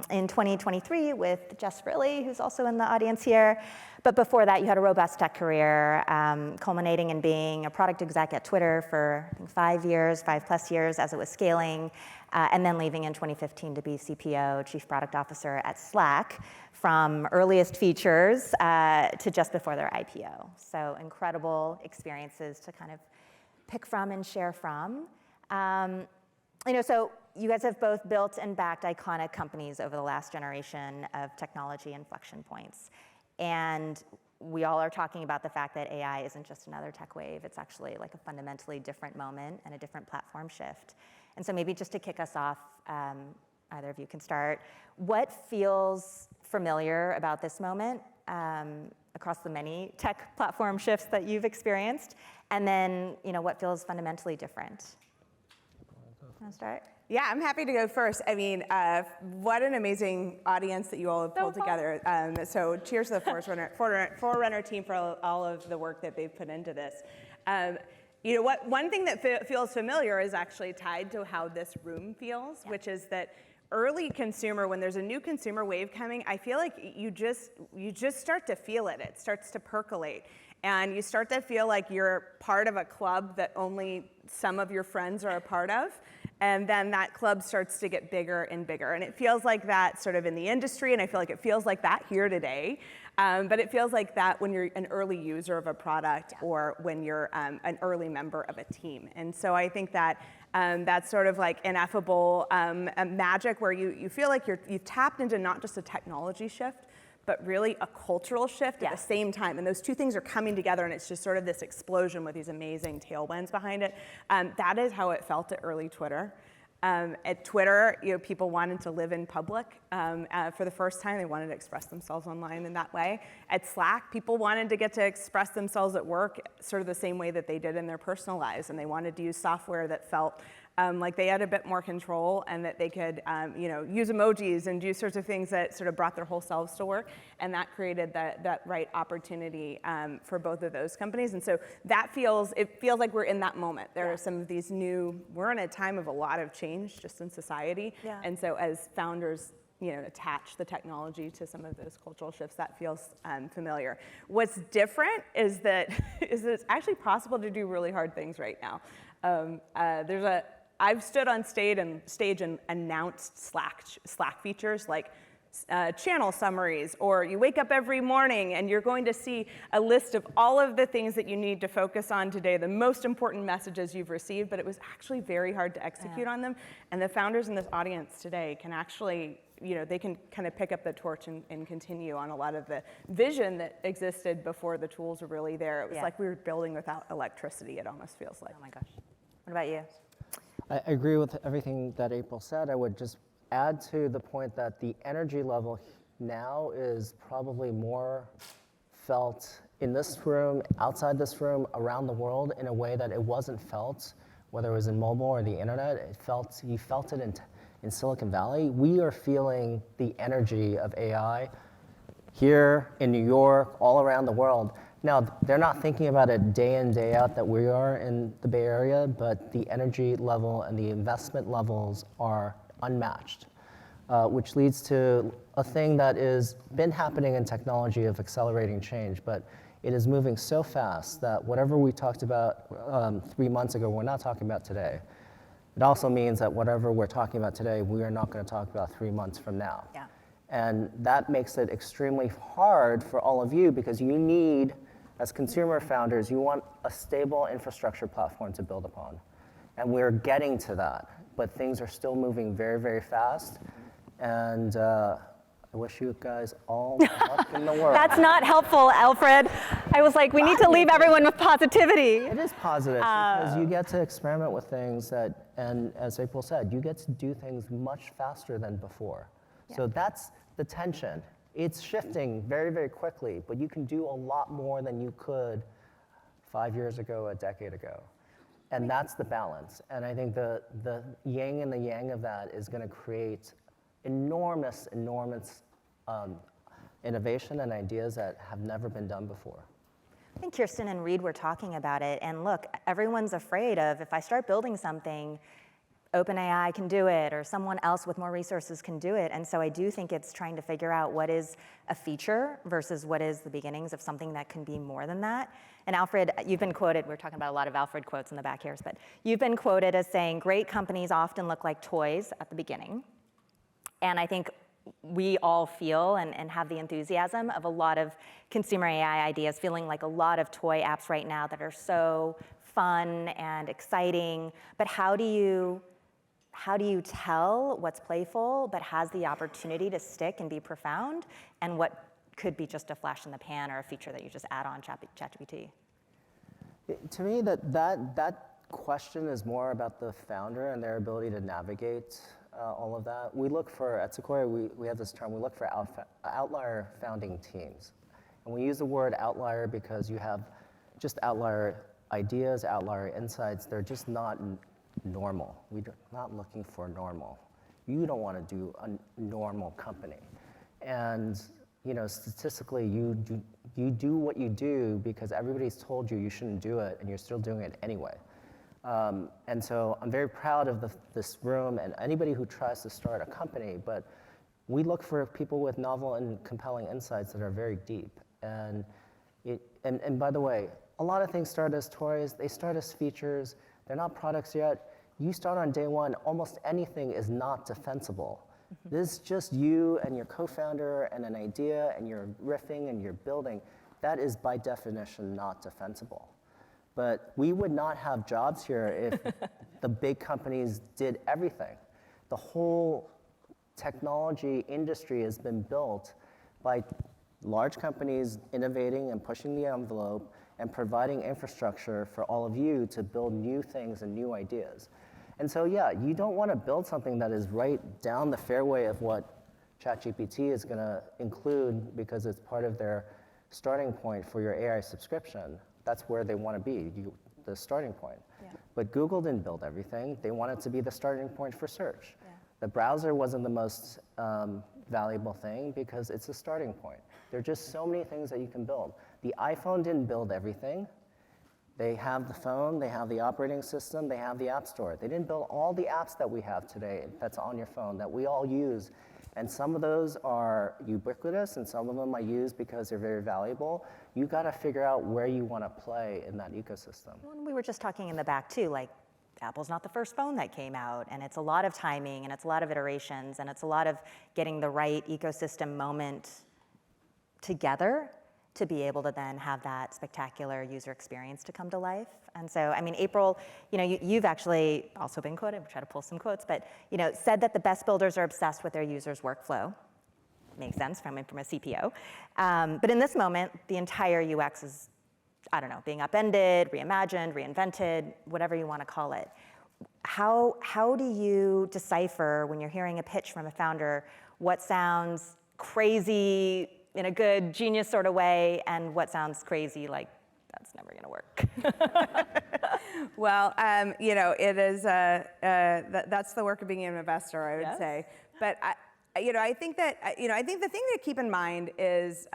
in 2023 with Jess Riley, who's also in the audience here. But before that, you had a robust tech career, culminating in being a product exec at Twitter for, I think, 5+ years as it was scaling, and then leaving in 2015 to be CPO, Chief Product Officer at Slack, from earliest features to just before their IPO. So incredible experiences to kind of pick from and share from. So you guys have both built and backed iconic companies over the last generation of technology inflection points. And we all are talking about the fact that AI isn't just another tech wave, it's actually like a fundamentally different moment and a different platform shift. And so maybe just to kick us off, either of you can start. What feels familiar about this moment across the many tech platform shifts that you've experienced? And then, what feels fundamentally different? Want to start? Yeah, I'm happy to go first. I mean, what an amazing audience that you all have pulled together. So cheers to the Forerunner team for all of the work that they've put into this. One thing that feels familiar is actually tied to how this room feels, which is that early consumer, when there's a new consumer wave coming, I feel like you just start to feel it. It starts to percolate. And you start to feel like you're part of a club that only some of your friends are a part of. And then that club starts to get bigger and bigger. And it feels like that sort of in the industry, and I feel like it feels like that here today. But it feels like that when you're an early user of a product or when you're an early member of a team. And so I think that that's sort of like ineffable magic where you feel like you've tapped into not just a technology shift, but really a cultural shift at the same time. And those two things are coming together, and it's just sort of this explosion with these amazing tailwinds behind it. That is how it felt at early Twitter. At Twitter, people wanted to live in public for the first time. They wanted to express themselves online in that way. At Slack, people wanted to get to express themselves at work sort of the same way that they did in their personal lives, and they wanted to use software that felt like they had a bit more control and that they could use emojis and do sorts of things that sort of brought their whole selves to work, and that created that right opportunity for both of those companies. And so it feels like we're in that moment. There are some of these we're in a time of a lot of change just in society, and so as founders attach the technology to some of those cultural shifts, that feels familiar. What's different is that it's actually possible to do really hard things right now. I've stood on stage and announced Slack features like channel summaries, or you wake up every morning and you're going to see a list of all of the things that you need to focus on today, the most important messages you've received, but it was actually very hard to execute on them. And the founders in this audience today can actually, they can kind of pick up the torch and continue on a lot of the vision that existed before the tools were really there. It was like we were building without electricity, it almost feels like. Oh my gosh. What about you? I agree with everything that April said. I would just add to the point that the energy level now is probably more felt in this room, outside this room, around the world in a way that it wasn't felt, whether it was in mobile or the internet. You felt it in Silicon Valley. We are feeling the energy of AI here in New York, all around the world. Now, they're not thinking about it day in, day out that we are in the Bay Area, but the energy level and the investment levels are unmatched, which leads to a thing that is been happening in technology of accelerating change, but it is moving so fast that whatever we talked about 3 months ago, we're not talking about today. It also means that whatever we're talking about today, we are not going to talk about 3 months from now. Yeah. And that makes it extremely hard for all of you because you need, as consumer founders, you want a stable infrastructure platform to build upon. And we're getting to that, but things are still moving very, very fast. And I wish you guys all the luck in the world. That's not helpful, Alfred. I was like, we need to leave everyone with positivity. It is positive because you get to experiment with things that, and as April said, you get to do things much faster than before. Yeah. So that's the tension. It's shifting very, very quickly, but you can do a lot more than you could 5 years ago, a decade ago. And that's the balance. And I think the yin and the yang of that is going to create enormous innovation and ideas that have never been done before. I think Kirsten and Reid were talking about it, and look, everyone's afraid of, if I start building something, OpenAI can do it, or someone else with more resources can do it. And so I do think it's trying to figure out what is a feature versus what is the beginnings of something that can be more than that. And Alfred, you've been quoted, we're talking about a lot of Alfred quotes in the back here, but you've been quoted as saying, great companies often look like toys at the beginning. And I think we all feel and have the enthusiasm of a lot of consumer AI ideas, feeling like a lot of toy apps right now that are so fun and exciting. But how do you tell what's playful but has the opportunity to stick and be profound, and what could be just a flash in the pan or a feature that you just add on ChatGPT? To me, that question is more about the founder and their ability to navigate all of that. We look for, at Sequoia, we have this term, we look for outlier founding teams. And we use the word outlier because you have just outlier ideas, outlier insights. They're just not normal. We're not looking for normal. You don't want to do a normal company. And statistically, you do what you do because everybody's told you shouldn't do it, and you're still doing it anyway. And so I'm very proud of this room and anybody who tries to start a company, but we look for people with novel and compelling insights that are very deep. And by the way, a lot of things start as toys, they start as features, they're not products yet. You start on day one, almost anything is not defensible. This is just you and your co-founder and an idea, and you're riffing and you're building. That is by definition not defensible. But we would not have jobs here if the big companies did everything. The whole technology industry has been built by large companies innovating and pushing the envelope and providing infrastructure for all of you to build new things and new ideas. And so, yeah, you don't want to build something that is right down the fairway of what ChatGPT is going to include because it's part of their starting point for your AI subscription. That's where they want to be, the starting point. Yeah. But Google didn't build everything. They wanted to be the starting point for search. Yeah. The browser wasn't the most valuable thing because it's a starting point. There are just so many things that you can build. The iPhone didn't build everything. They have the phone, they have the operating system, they have the App Store. They didn't build all the apps that we have today that's on your phone that we all use. And some of those are ubiquitous, and some of them I use because they're very valuable. You got to figure out where you want to play in that ecosystem. Well, we were just talking in the back too, like Apple's not the first phone that came out, and it's a lot of timing, and it's a lot of iterations, and it's a lot of getting the right ecosystem moment together to be able to then have that spectacular user experience to come to life. And so, I mean, April, you've actually also been quoted, we'll try to pull some quotes, but said that the best builders are obsessed with their users' workflow. Makes sense coming from a CPO. But in this moment, the entire UX is, being upended, reimagined, reinvented, whatever you want to call it. How do you decipher when you're hearing a pitch from a founder what sounds crazy in a good genius sort of way and what sounds crazy like that's never going to work? Well, it is that's the work of being an investor, I would say. But I think the thing to keep in mind is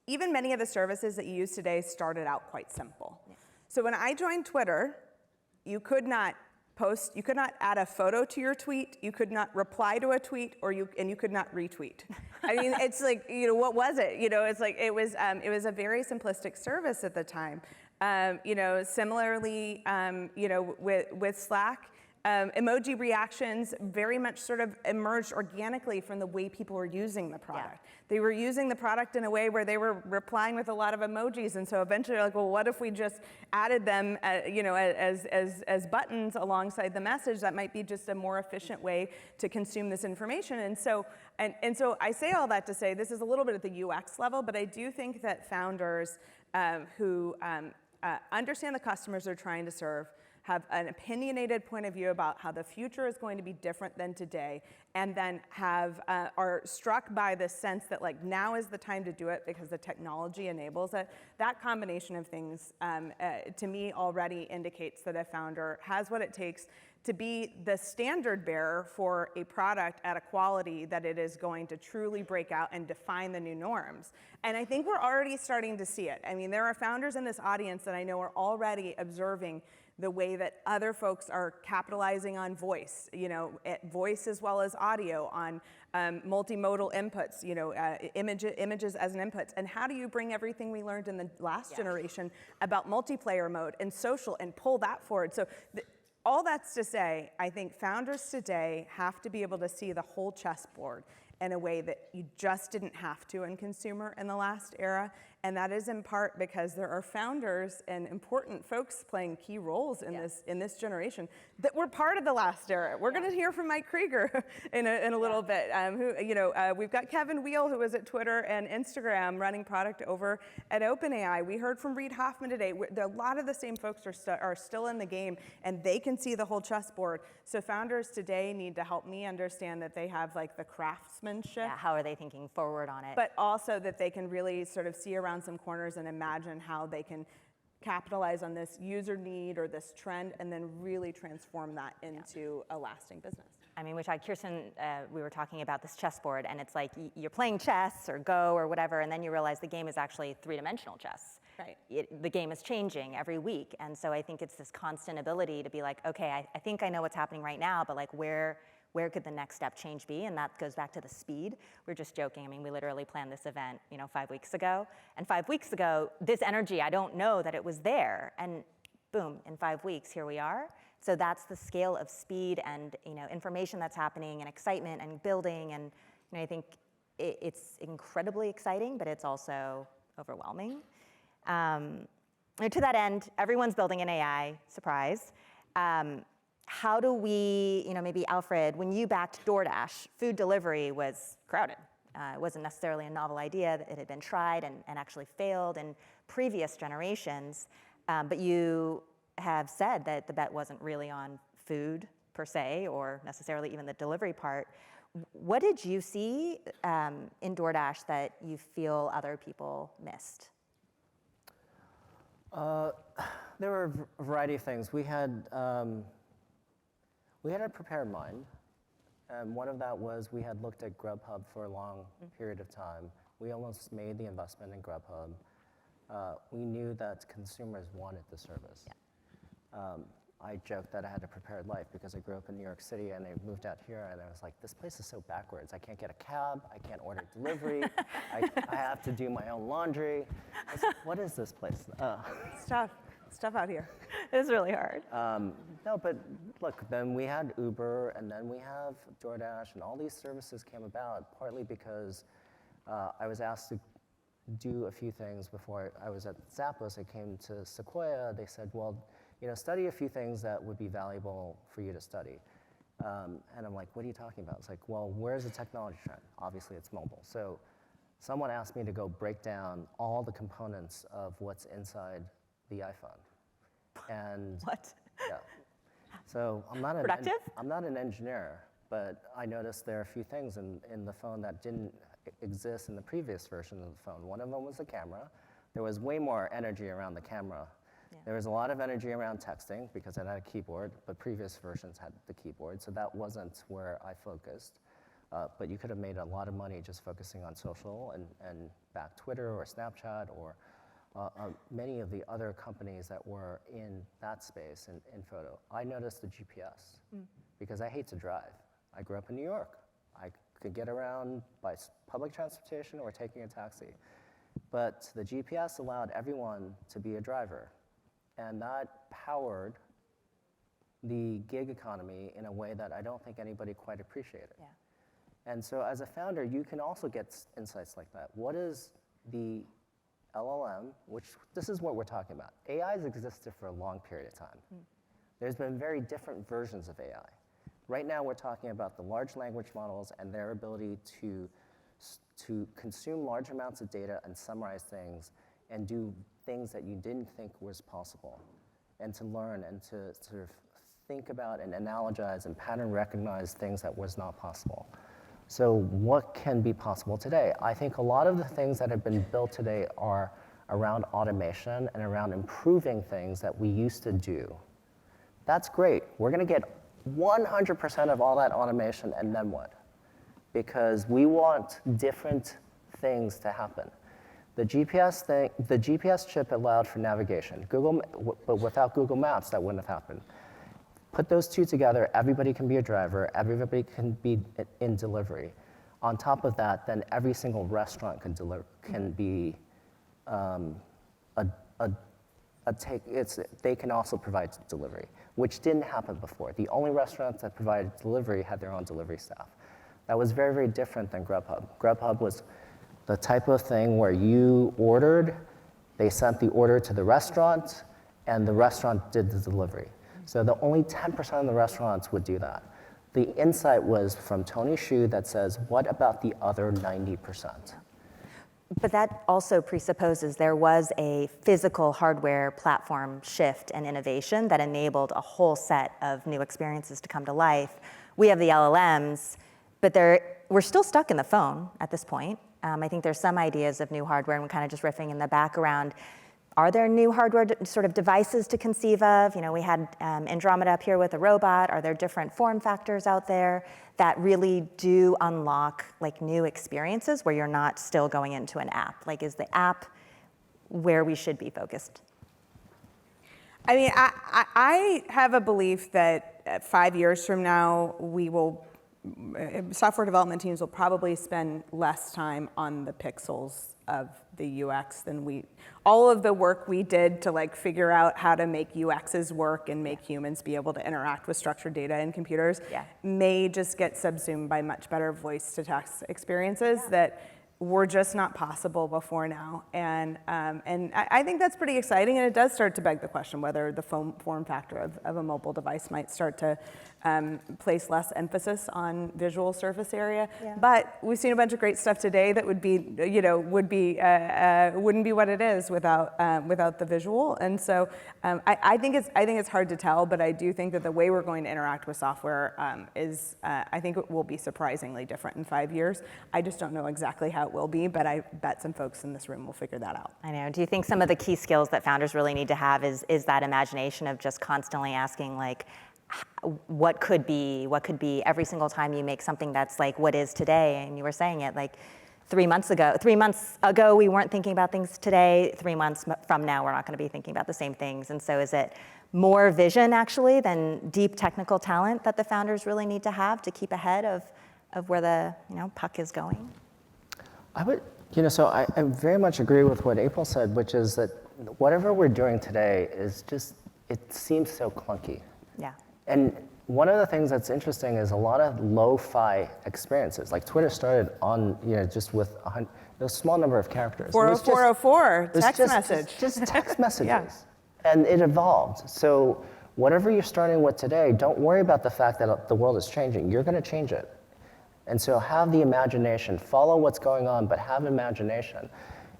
even many of the services that you use today started out quite simple. Yeah. So when I joined Twitter, you could not post, you could not add a photo to your tweet, you could not reply to a tweet, and you could not retweet. I mean, it's like, what was it? It's like, it was a very simplistic service at the time. Similarly, with Slack, emoji reactions very much sort of emerged organically from the way people were using the product. Yeah. They were using the product in a way where they were replying with a lot of emojis, and so eventually, like, well, what if we just added them, as buttons alongside the message? That might be just a more efficient way to consume this information. And so I say all that to say this is a little bit at the UX level, but I do think that founders who understand the customers they're trying to serve, have an opinionated point of view about how the future is going to be different than today, and then are struck by this sense that like now is the time to do it because the technology enables it. That combination of things, to me, already indicates that a founder has what it takes to be the standard bearer for a product at a quality that it is going to truly break out and define the new norms. And I think we're already starting to see it. I mean, there are founders in this audience that I know are already observing the way that other folks are capitalizing on voice, voice as well as audio, on multimodal inputs, images as an input. And how do you bring everything we learned in the last generation about multiplayer mode and social and pull that forward? So all that's to say, I think founders today have to be able to see the whole chessboard in a way that you just didn't have to in consumer in the last era. And that is in part because there are founders and important folks playing key roles in this generation that were part of the last era. We're going to hear from Mike Krieger in a little bit. We've got Kevin Wheel, who was at Twitter and Instagram running product over at OpenAI. We heard from Reid Hoffman today. A lot of the same folks are still in the game, and they can see the whole chessboard. So founders today need to help me understand that they have like the craftsmanship. Yeah, how are they thinking forward on it? But also that they can really sort of see around some corners and imagine how they can capitalize on this user need or this trend and then really transform that into a lasting business. I mean, Kirsten, we were talking about this chessboard, and it's like you're playing chess or Go or whatever, and then you realize the game is actually three-dimensional chess. Right. The game is changing every week, and so I think it's this constant ability to be like, okay, I think I know what's happening right now, but like where could the next step change be? And that goes back to the speed. We're just joking. I mean, we literally planned this event, 5 weeks ago. And 5 weeks ago, this energy, I don't know that it was there. And boom, in 5 weeks, here we are. So that's the scale of speed and information that's happening and excitement and building. And I think it's incredibly exciting, but it's also overwhelming. To that end, everyone's building an AI, surprise. How do we, maybe Alfred, when you backed DoorDash, food delivery was crowded. It wasn't necessarily a novel idea. It had been tried and actually failed in previous generations. But you have said that the bet wasn't really on food per se, or necessarily even the delivery part. What did you see in DoorDash that you feel other people missed? There were a variety of things. We had a prepared mind. One of that was we had looked at Grubhub for a long period of time. We almost made the investment in Grubhub. We knew that consumers wanted the service. Yeah. I joked that I had a prepared life because I grew up in New York City and I moved out here and I was like, this place is so backwards. I can't get a cab, I can't order delivery, I have to do my own laundry. I was like, what is this place? It's tough out here. It's really hard. No, but look, then we had Uber, and then we have DoorDash, and all these services came about partly because I was asked to do a few things before I was at Zappos. I came to Sequoia. They said, well, study a few things that would be valuable for you to study. And I'm like, what are you talking about? It's like, well, where's the technology trend? Obviously, it's mobile. So someone asked me to go break down all the components of what's inside the iPhone. And what? Yeah. So I'm not an engineer, but I noticed there are a few things in the phone that didn't exist in the previous version of the phone. One of them was the camera. There was way more energy around the camera. Yeah. There was a lot of energy around texting because it had a keyboard, but previous versions had the keyboard, so that wasn't where I focused. But you could have made a lot of money just focusing on social and back Twitter or Snapchat or many of the other companies that were in that space in photo, I noticed the GPS because I hate to drive. I grew up in New York. I could get around by public transportation or taking a taxi. But the GPS allowed everyone to be a driver. And that powered the gig economy in a way that I don't think anybody quite appreciated. Yeah. And so as a founder, you can also get insights like that. What is the LLM, which this is what we're talking about. AI has existed for a long period of time. There's been very different versions of AI. Right now, we're talking about the large language models and their ability to consume large amounts of data and summarize things and do things that you didn't think was possible, and to learn and to sort of think about and analogize and pattern recognize things that was not possible. So what can be possible today? I think a lot of the things that have been built today are around automation and around improving things that we used to do. That's great. We're going to get 100% of all that automation, and then what? Because we want different things to happen. The GPS chip allowed for navigation. But without Google Maps, that wouldn't have happened. Put those two together, everybody can be a driver, everybody can be in delivery. On top of that, then every single restaurant can be they can also provide delivery, which didn't happen before. The only restaurants that provided delivery had their own delivery staff. That was very, very different than Grubhub. Grubhub was the type of thing where you ordered, they sent the order to the restaurant, and the restaurant did the delivery. So the only 10% of the restaurants would do that. The insight was from Tony Xu that says, what about the other 90%? But that also presupposes there was a physical hardware platform shift and innovation that enabled a whole set of new experiences to come to life. We have the LLMs, but we're still stuck in the phone at this point. I think there's some ideas of new hardware, and we're kind of just riffing in the background. Are there new hardware sort of devices to conceive of? You know, we had Andromeda up here with a robot. Are there different form factors out there that really do unlock like new experiences where you're not still going into an app? Like, is the app where we should be focused? I mean, I have a belief that 5 years from now, software development teams will probably spend less time on the pixels of the UX than all of the work we did to like figure out how to make UXs work and make humans be able to interact with structured data in computers may just get subsumed by much better voice to text experiences that were just not possible before now. And I think that's pretty exciting, and it does start to beg the question whether the form factor of a mobile device might start to place less emphasis on visual surface area. But we've seen a bunch of great stuff today that wouldn't be what it is without the visual. And so I think it's hard to tell, but I do think that the way we're going to interact with software I think it will be surprisingly different in 5 years. I just don't know exactly how it will be, but I bet some folks in this room will figure that out. I know. Do you think some of the key skills that founders really need to have is that imagination of just constantly asking, like, what could be every single time you make something that's like what is today? And you were saying it like 3 months ago we weren't thinking about things today. 3 months from now we're not going to be thinking about the same things. And so is it more vision actually than deep technical talent that the founders really need to have to keep ahead of where the puck is going? I would, so I very much agree with what April said, which is that whatever we're doing today is just, it seems so clunky. Yeah. And one of the things that's interesting is a lot of lo-fi experiences. Like Twitter started on, just with a small number of characters. 40404, text message. Just text messages. And it evolved. So whatever you're starting with today, don't worry about the fact that the world is changing. You're going to change it. And so have the imagination, follow what's going on, but have imagination.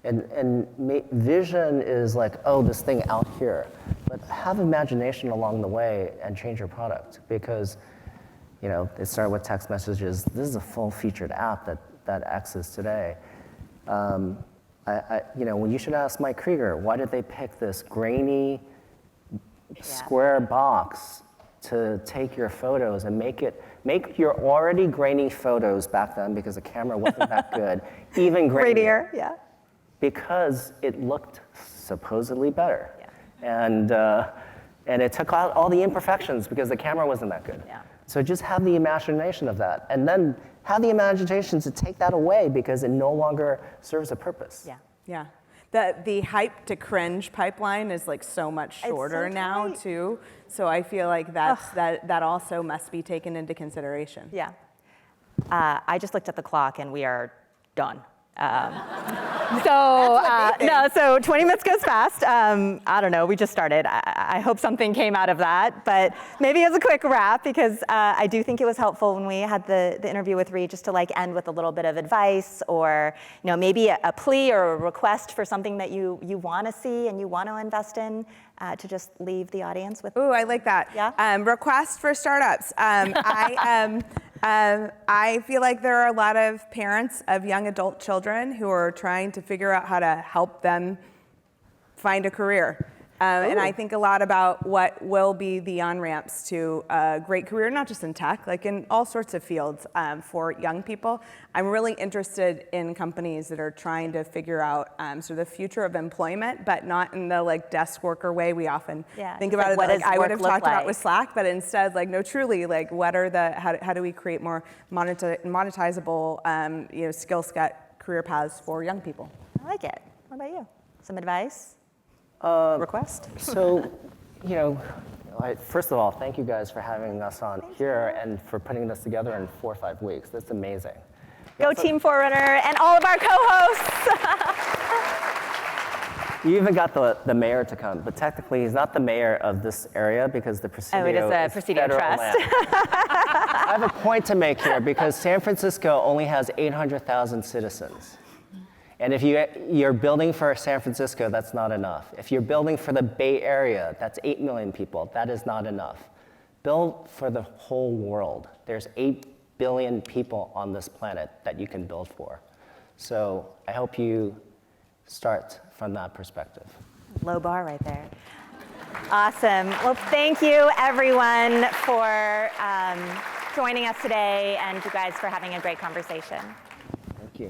And vision is like, oh, this thing out here. But have imagination along the way and change your product, because it started with text messages. This is a full-featured app that X is today. When you should ask Mike Krieger, why did they pick this grainy square box to take your photos and make your already grainy photos back then, because the camera wasn't that good, even grainier. Yeah. Because it looked supposedly better. And it took out all the imperfections because the camera wasn't that good. So just have the imagination of that, and then have the imagination to take that away because it no longer serves a purpose. Yeah. The hype to cringe pipeline is like so much shorter now too. So I feel like that also must be taken into consideration. Yeah. I just looked at the clock and we are done. So 20 minutes goes fast. I don't know, we just started. I hope something came out of that, but maybe as a quick wrap, because I do think it was helpful when we had the interview with Reid just to like end with a little bit of advice, or maybe a plea or a request for something that you want to see and you want to invest in, to just leave the audience with. Ooh, I like that. Yeah. Request for startups. I feel like there are a lot of parents of young adult children who are trying to figure out how to help them find a career. And I think a lot about what will be the on-ramps to a great career, not just in tech, like in all sorts of fields for young people. I'm really interested in companies that are trying to figure out sort of the future of employment, but not in the like desk worker way we often think about it. What Like does I would work have look talked about like? with Slack, but instead, like, no, truly, like, what are how do we create more monetizable, skill set career paths for young people? I like it. What about you? Some advice? Request? So, first of all, thank you guys for having us on here and for putting this together in 4 or 5 weeks. That's amazing. Go Team Forerunner and all of our co-hosts. You even got the mayor to come, but technically he's not the mayor of this area because the Presidio it is a Presidio federal trust. land. I have a point to make here because San Francisco only has 800,000 citizens. And if you're building for San Francisco, that's not enough. If you're building for the Bay Area, that's 8 million people, that is not enough. Build for the whole world. There's 8 billion people on this planet that you can build for. So I hope you start from that perspective. Low bar right there. Awesome. Well, thank you everyone for joining us today, and you guys for having a great conversation. Thank you.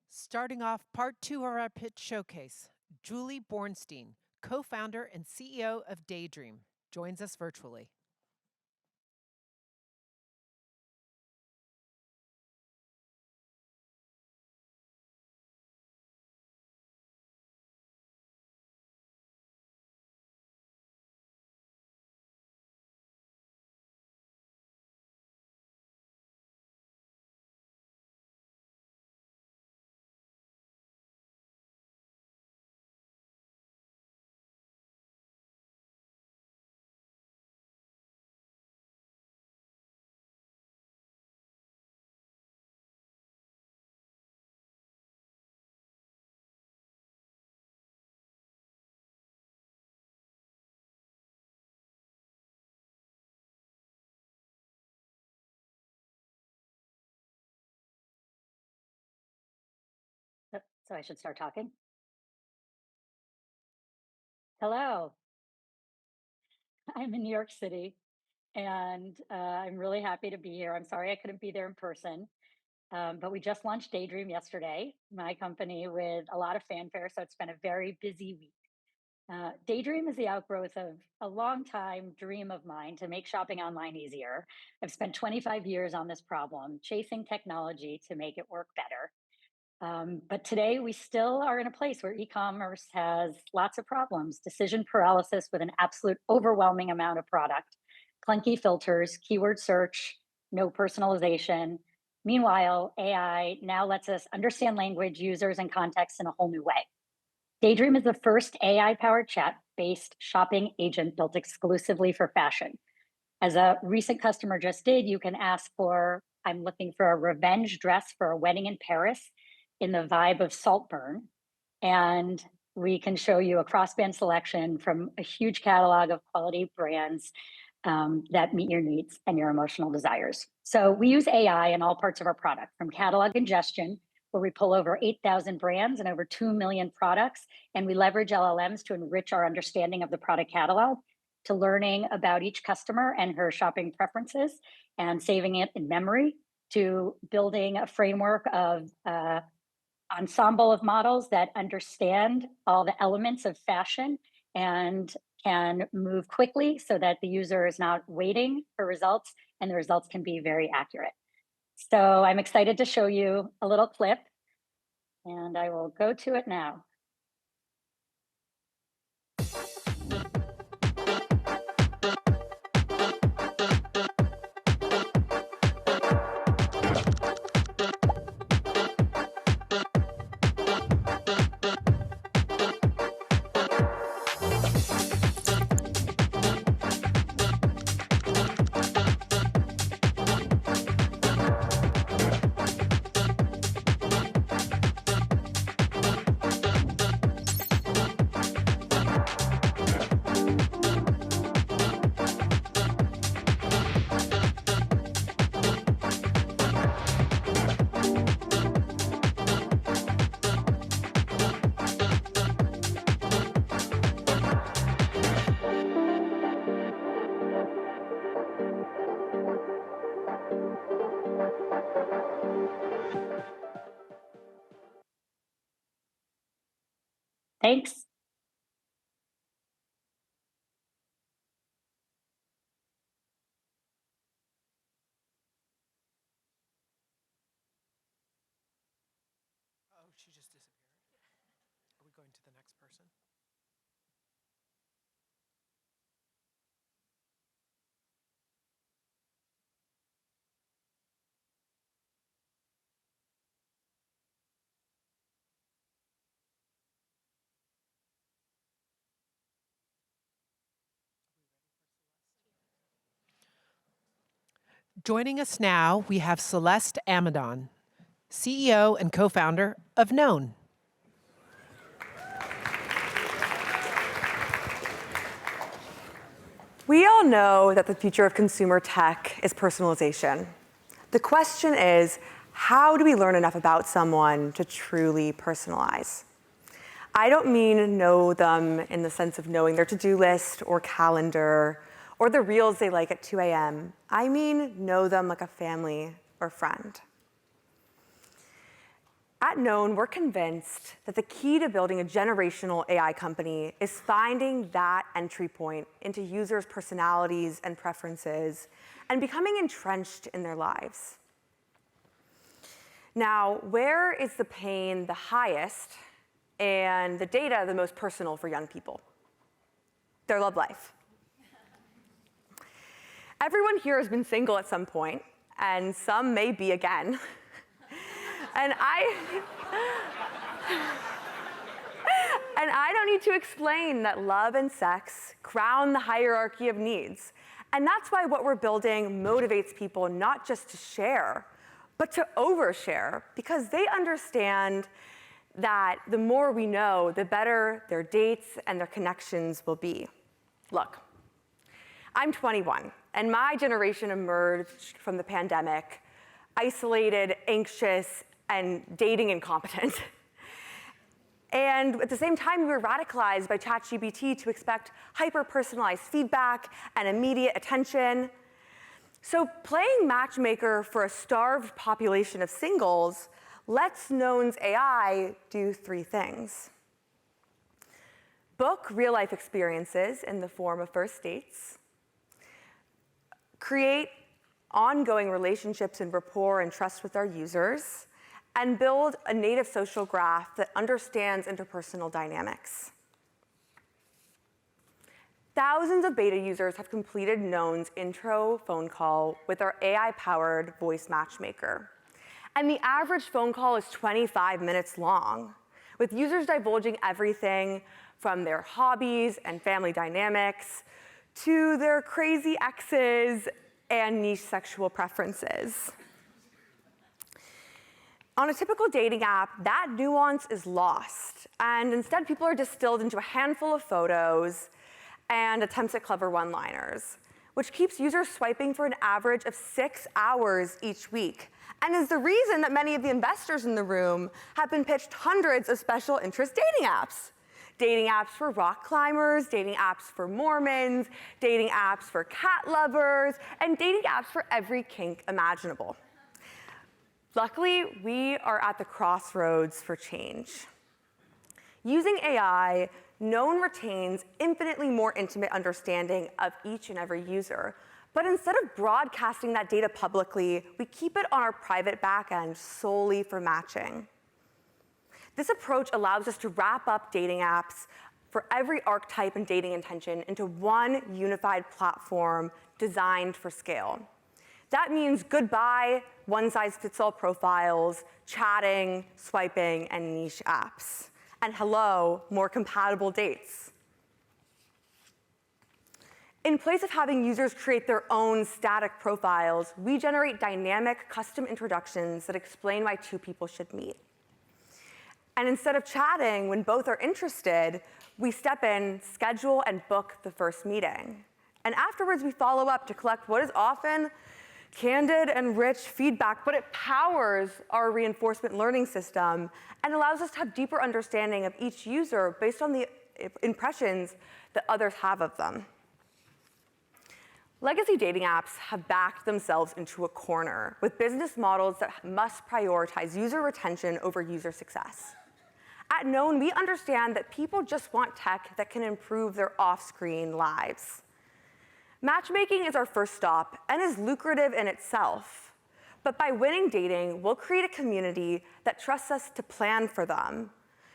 Starting off part 2 of our pitch showcase, Julie Bornstein, co-founder and CEO of Daydream, joins us virtually. So I should start talking. Hello. I'm in New York City, and I'm really happy to be here. I'm sorry I couldn't be there in person, but we just launched Daydream yesterday, my company, with a lot of fanfare, so it's been a very busy week. Daydream is the outgrowth of a long time dream of mine to make shopping online easier. I've spent 25 years on this problem, chasing technology to make it work better. But today we still are in a place where e-commerce has lots of problems, decision paralysis with an absolute overwhelming amount of product, clunky filters, keyword search, no personalization. Meanwhile, AI now lets us understand language, users, and context in a whole new way. Daydream is the first AI-powered chat-based shopping agent built exclusively for fashion. As a recent customer just did, you can ask for, I'm looking for a revenge dress for a wedding in Paris in the vibe of Saltburn. And we can show you a crossband selection from a huge catalog of quality brands that meet your needs and your emotional desires. So we use AI in all parts of our product, from catalog ingestion, where we pull over 8,000 brands and over 2 million products, and we leverage LLMs to enrich our understanding of the product catalog, to learning about each customer and her shopping preferences and saving it in memory, to building a framework of ensemble of models that understand all the elements of fashion and can move quickly so that the user is not waiting for results and the results can be very accurate. So I'm excited to show you a little clip, and I will go to it now. Thanks. Oh, she just disappeared. Are we going to the next person? Joining us now, we have Celeste Amidon, CEO and co-founder of Known. We all know that the future of consumer tech is personalization. The question is, how do we learn enough about someone to truly personalize? I don't mean know them in the sense of knowing their to-do list or calendar or the reels they like at 2 a.m. I mean know them like a family or friend. At Known, we're convinced that the key to building a generational AI company is finding that entry point into users' personalities and preferences and becoming entrenched in their lives. Now, where is the pain the highest and the data the most personal for young people? Their love life. Everyone here has been single at some point, and some may be again. And I don't need to explain that love and sex crown the hierarchy of needs. And that's why what we're building motivates people not just to share, but to overshare, because they understand that the more we know, the better their dates and their connections will be. Look, I'm 21, and my generation emerged from the pandemic isolated, anxious, and dating incompetent. And at the same time, we were radicalized by ChatGPT to expect hyper-personalized feedback and immediate attention. So playing matchmaker for a starved population of singles lets Known's AI do 3 things. Book real-life experiences in the form of first dates, create ongoing relationships and rapport and trust with our users, and build a native social graph that understands interpersonal dynamics. Thousands of beta users have completed Known's intro phone call with our AI-powered voice matchmaker. And the average phone call is 25 minutes long, with users divulging everything from their hobbies and family dynamics to their crazy exes and niche sexual preferences. On a typical dating app, that nuance is lost, and instead people are distilled into a handful of photos and attempts at clever one-liners, which keeps users swiping for an average of 6 hours each week, and is the reason that many of the investors in the room have been pitched hundreds of special interest dating apps. Dating apps for rock climbers, dating apps for Mormons, dating apps for cat lovers, and dating apps for every kink imaginable. Luckily, we are at the crossroads for change. Using AI, no one retains infinitely more intimate understanding of each and every user. But instead of broadcasting that data publicly, we keep it on our private backend solely for matching. This approach allows us to wrap up dating apps for every archetype and dating intention into one unified platform designed for scale. That means goodbye one-size-fits-all profiles, chatting, swiping, and niche apps. And hello, more compatible dates. In place of having users create their own static profiles, we generate dynamic custom introductions that explain why two people should meet. And instead of chatting when both are interested, we step in, schedule, and book the first meeting. And afterwards, we follow up to collect what is often candid and rich feedback, but it powers our reinforcement learning system and allows us to have deeper understanding of each user based on the impressions that others have of them. Legacy dating apps have backed themselves into a corner with business models that must prioritize user retention over user success. At Known, we understand that people just want tech that can improve their off-screen lives. Matchmaking is our first stop and is lucrative in itself. But by winning dating, we'll create a community that trusts us to plan for them,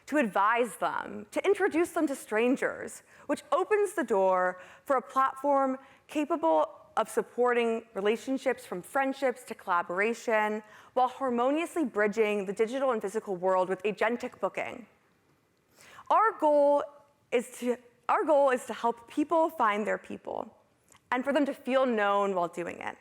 to advise them, to introduce them to strangers, which opens the door for a platform capable of supporting relationships from friendships to collaboration, while harmoniously bridging the digital and physical world with agentic booking. Our goal is to help people find their people, and for them to feel known while doing it.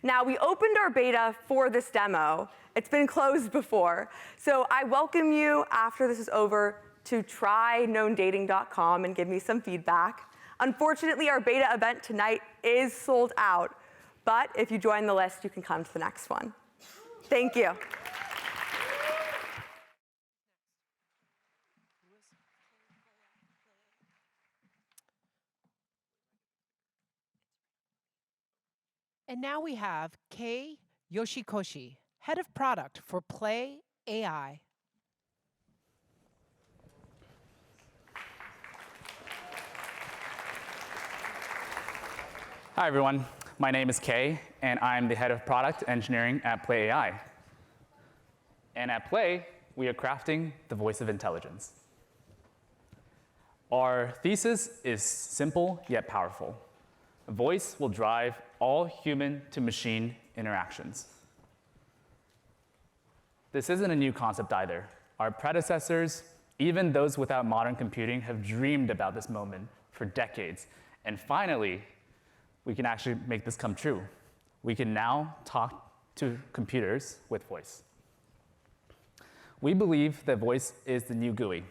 Now, we opened our beta for this demo. It's been closed before. So I welcome you, after this is over, to try knowndating.com and give me some feedback. Unfortunately, our beta event tonight is sold out. But if you join the list, you can come to the next one. Thank you. And now we have Kei Yoshikoshi, Head of Product for Play AI. Hi, everyone. My name is Kei, and I'm the Head of Product Engineering at Play AI. And at Play, we are crafting the voice of intelligence. Our thesis is simple yet powerful. Voice will drive all human-to-machine interactions. This isn't a new concept either. Our predecessors, even those without modern computing, have dreamed about this moment for decades. And finally, we can actually make this come true. We can now talk to computers with voice. We believe that voice is the new GUI.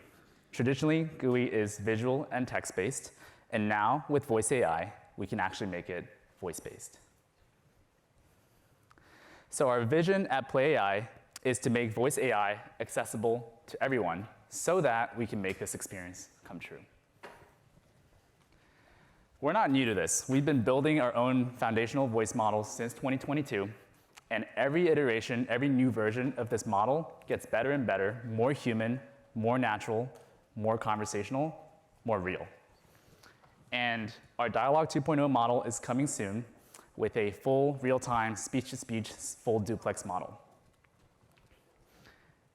Traditionally, GUI is visual and text-based, and now with voice AI, we can actually make it voice-based. So our vision at Play AI is to make voice AI accessible to everyone so that we can make this experience come true. We're not new to this. We've been building our own foundational voice models since 2022, and every iteration, every new version of this model gets better and better, more human, more natural, more conversational, more real. And our Dialogue 2.0 model is coming soon with a full real-time speech-to-speech full duplex model.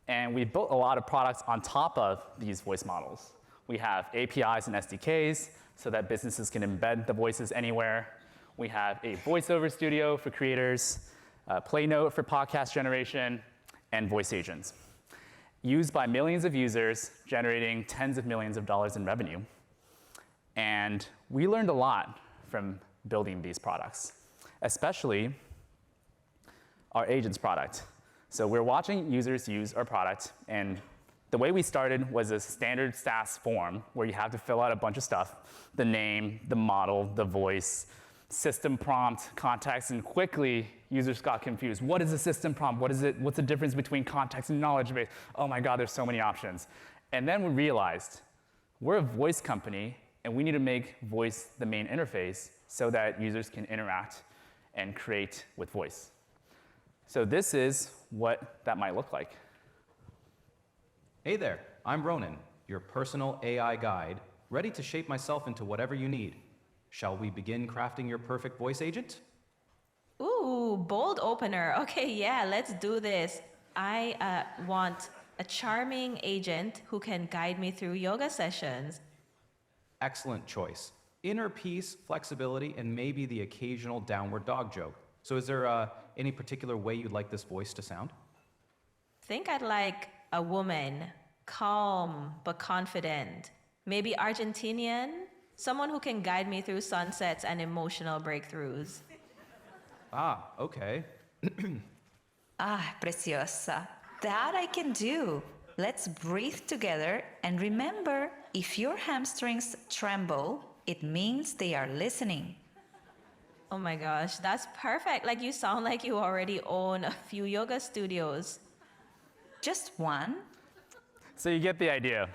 And we built a lot of products on top of these voice models. We have APIs and SDKs so that businesses can embed the voices anywhere. We have a voiceover studio for creators, Playnote for podcast generation, and voice agents, used by millions of users, generating tens of millions of dollars in revenue. And we learned a lot from building these products, especially our agents product. So we're watching users use our product, and the way we started was a standard SaaS form where you have to fill out a bunch of stuff, the name, the model, the voice, system prompt, context, and quickly users got confused. What is a system prompt? What is it? What's the difference between context and knowledge base? Oh my God, there's so many options. And then we realized we're a voice company, and we need to make voice the main interface so that users can interact and create with voice. So this is what that might look like. Hey there, I'm Ronan, your personal AI guide, ready to shape myself into whatever you need. Shall we begin crafting your perfect voice agent? Ooh, bold opener. Okay, yeah, let's do this. I want a charming agent who can guide me through yoga sessions. Excellent choice. Inner peace, flexibility, and maybe the occasional downward dog joke. So is there any particular way you'd like this voice to sound? Think I'd like a woman, calm but confident. Maybe Argentinian, someone who can guide me through sunsets and emotional breakthroughs. Ah, okay. Ah, preciosa. That I can do. Let's breathe together and remember, if your hamstrings tremble, it means they are listening. Oh my gosh, that's perfect. Like you sound like you already own a few yoga studios. Just one? So you get the idea.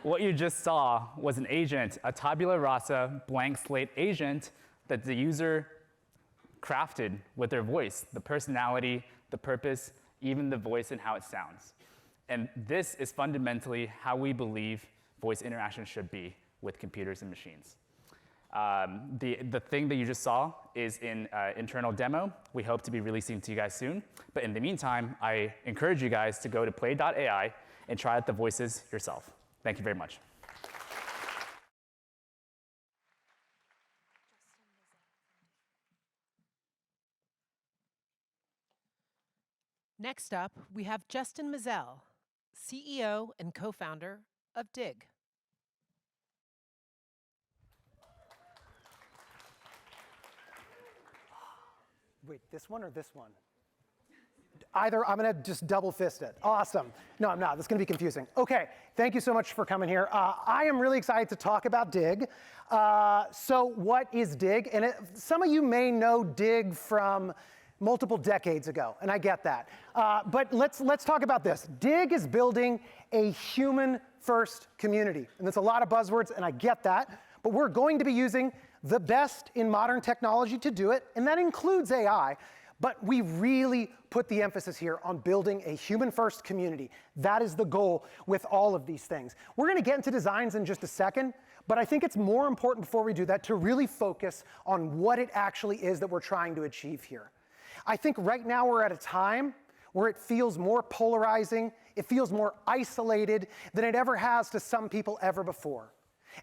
What you just saw was an agent, a tabula rasa, blank slate agent that the user crafted with their voice, the personality, the purpose, even the voice and how it sounds. And this is fundamentally how we believe voice interaction should be with computers and machines. The thing that you just saw is in internal demo. We hope to be releasing to you guys soon. But in the meantime, I encourage you guys to go to play.ai and try out the voices yourself. Thank you very much. Next up, we have Justin Mazel, CEO and co-founder of Digg. Wait, this one or this one? Either, I'm going to just double fist it. Awesome. No, I'm not. That's going to be confusing. Okay, thank you so much for coming here. I am really excited to talk about Digg. So what is Digg? And some of you may know Digg from multiple decades ago, and I get that. But let's talk about this. Digg is building a human-first community. And there's a lot of buzzwords, and I get that. But we're going to be using the best in modern technology to do it, and that includes AI. But we really put the emphasis here on building a human-first community. That is the goal with all of these things. We're going to get into designs in just a second, but I think it's more important before we do that to really focus on what it actually is that we're trying to achieve here. I think right now we're at a time where it feels more polarizing, it feels more isolated than it ever has to some people ever before.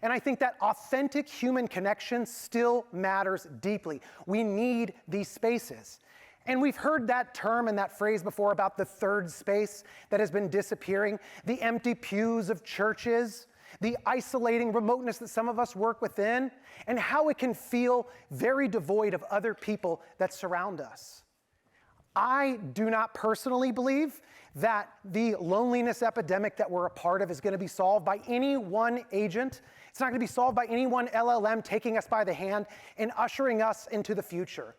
And I think that authentic human connection still matters deeply. We need these spaces. And we've heard that term and that phrase before about the third space that has been disappearing, the empty pews of churches, the isolating remoteness that some of us work within, and how it can feel very devoid of other people that surround us. I do not personally believe that the loneliness epidemic that we're a part of is going to be solved by any one agent. It's not going to be solved by any one LLM taking us by the hand and ushering us into the future.